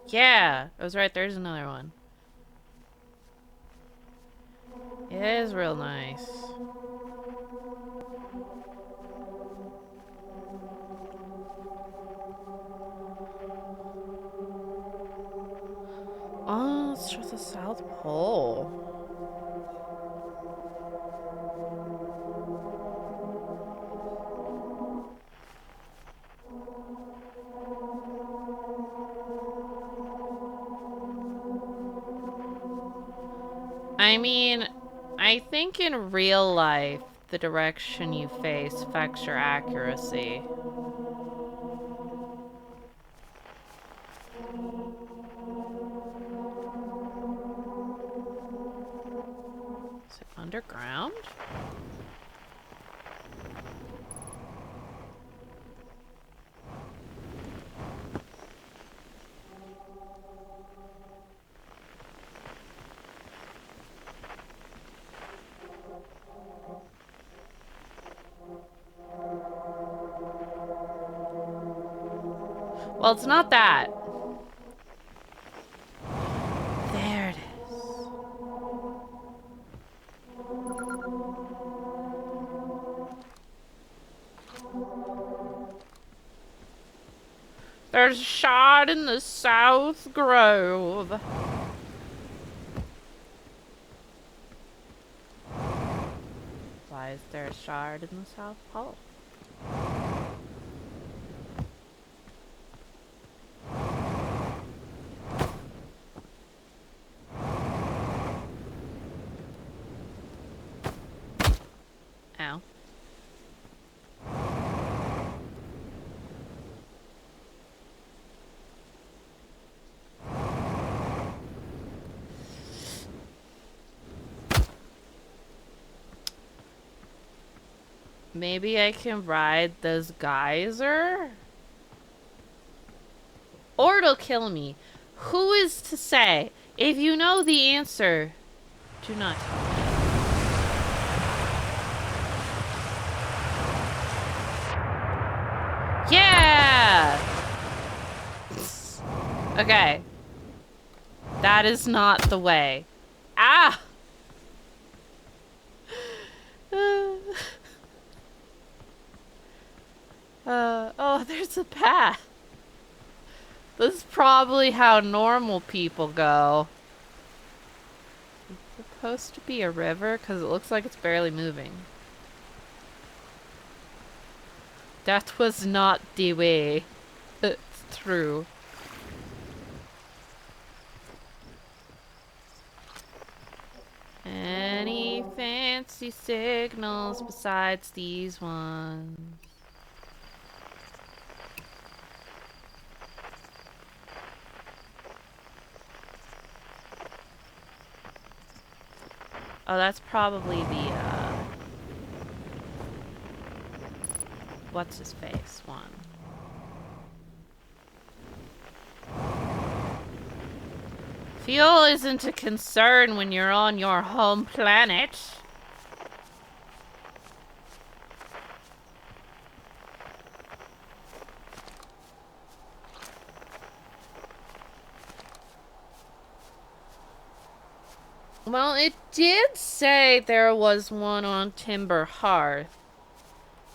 Yeah, I was right. There's another one. It is real nice. Oh, it's just the South Pole. I mean, I think in real life, the direction you face affects your accuracy. Is it underground? Well, it's not that. There it is. There's a shard in the South Grove. Why is there a shard in the South Pole? Ow. Maybe I can ride this geyser? Or it'll kill me. Who is to say? If you know the answer, do not tell me. Yeah! Okay. That is not the way. Ah! Oh, there's a path. This is probably how normal people go. It's supposed to be a river because it looks like it's barely moving. That was not the way. It's true. Any fancy signals besides these ones? Oh, that's probably the, what's his face one. Fuel isn't a concern when you're on your home planet. Well, it did say there was one on Timber Hearth.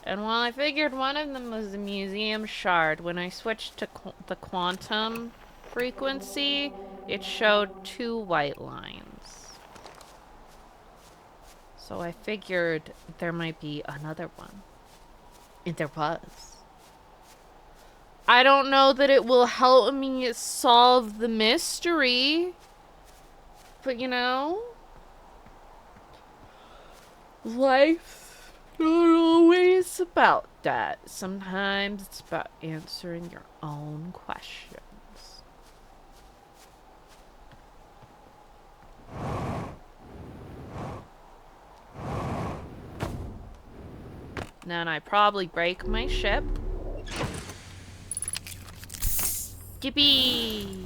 And while I figured one of them was a museum shard, when I switched to the quantum frequency, it showed 2 white lines. So I figured there might be another one. And there was. I don't know that it will help me solve the mystery. But you know, life not always about that. Sometimes it's about answering your own questions. Then I probably break my ship. Skippy!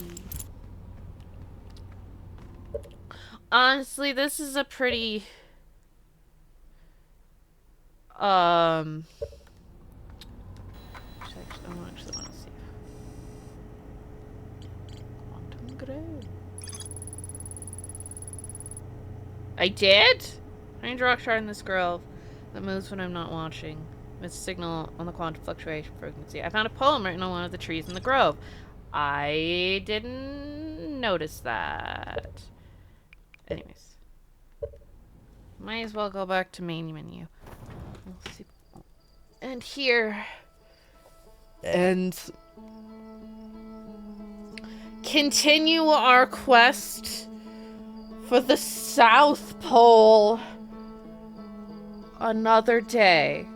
Honestly, this is a pretty... I actually want to see. Great. I did? Find a rock shard in this grove that moves when I'm not watching. It's a signal on the quantum fluctuation frequency. I found a poem written on one of the trees in the grove. I didn't notice that. Anyways. Might as well go back to main menu. Let's see. And here. And continue our quest for the South Pole another day.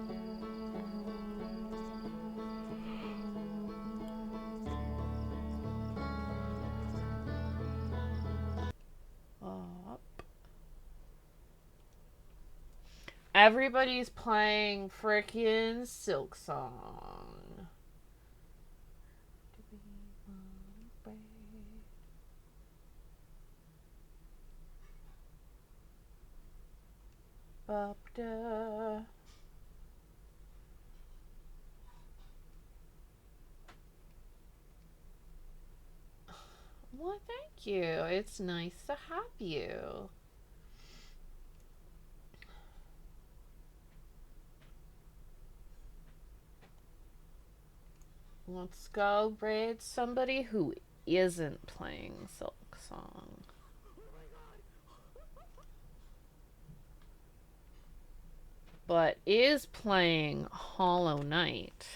Up. Everybody's playing frickin' Silk Song. Up da. Well, thank you. It's nice to have you. Let's go raid somebody who isn't playing Silk Song. But is playing Hollow Knight.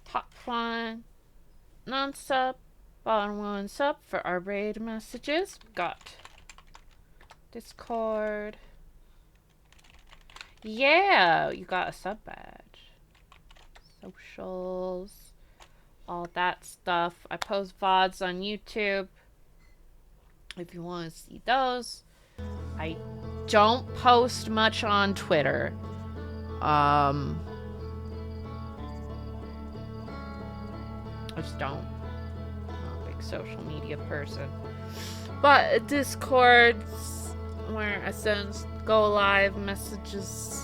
Top one, non-sub, bottom one sub for our raid messages. Got Discord. Yeah, you got a sub badge. Socials, all that stuff. I post VODs on YouTube if you want to see those. I don't post much on Twitter. I just don't. I'm not a big social media person. But Discord's where I send go live messages.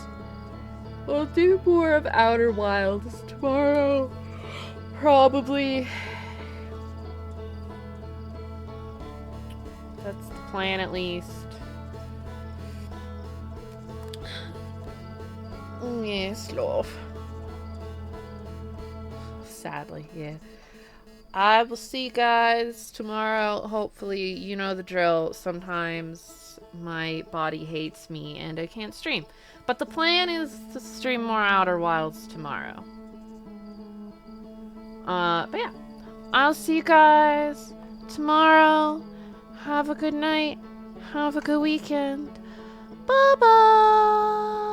We'll do more of Outer Wilds tomorrow. Probably. That's the plan at least. Yes, love. Sadly, yeah. I will see you guys tomorrow. Hopefully, you know the drill. Sometimes my body hates me and I can't stream. But the plan is to stream more Outer Wilds tomorrow. But yeah. I'll see you guys tomorrow. Have a good night. Have a good weekend. Bye-bye.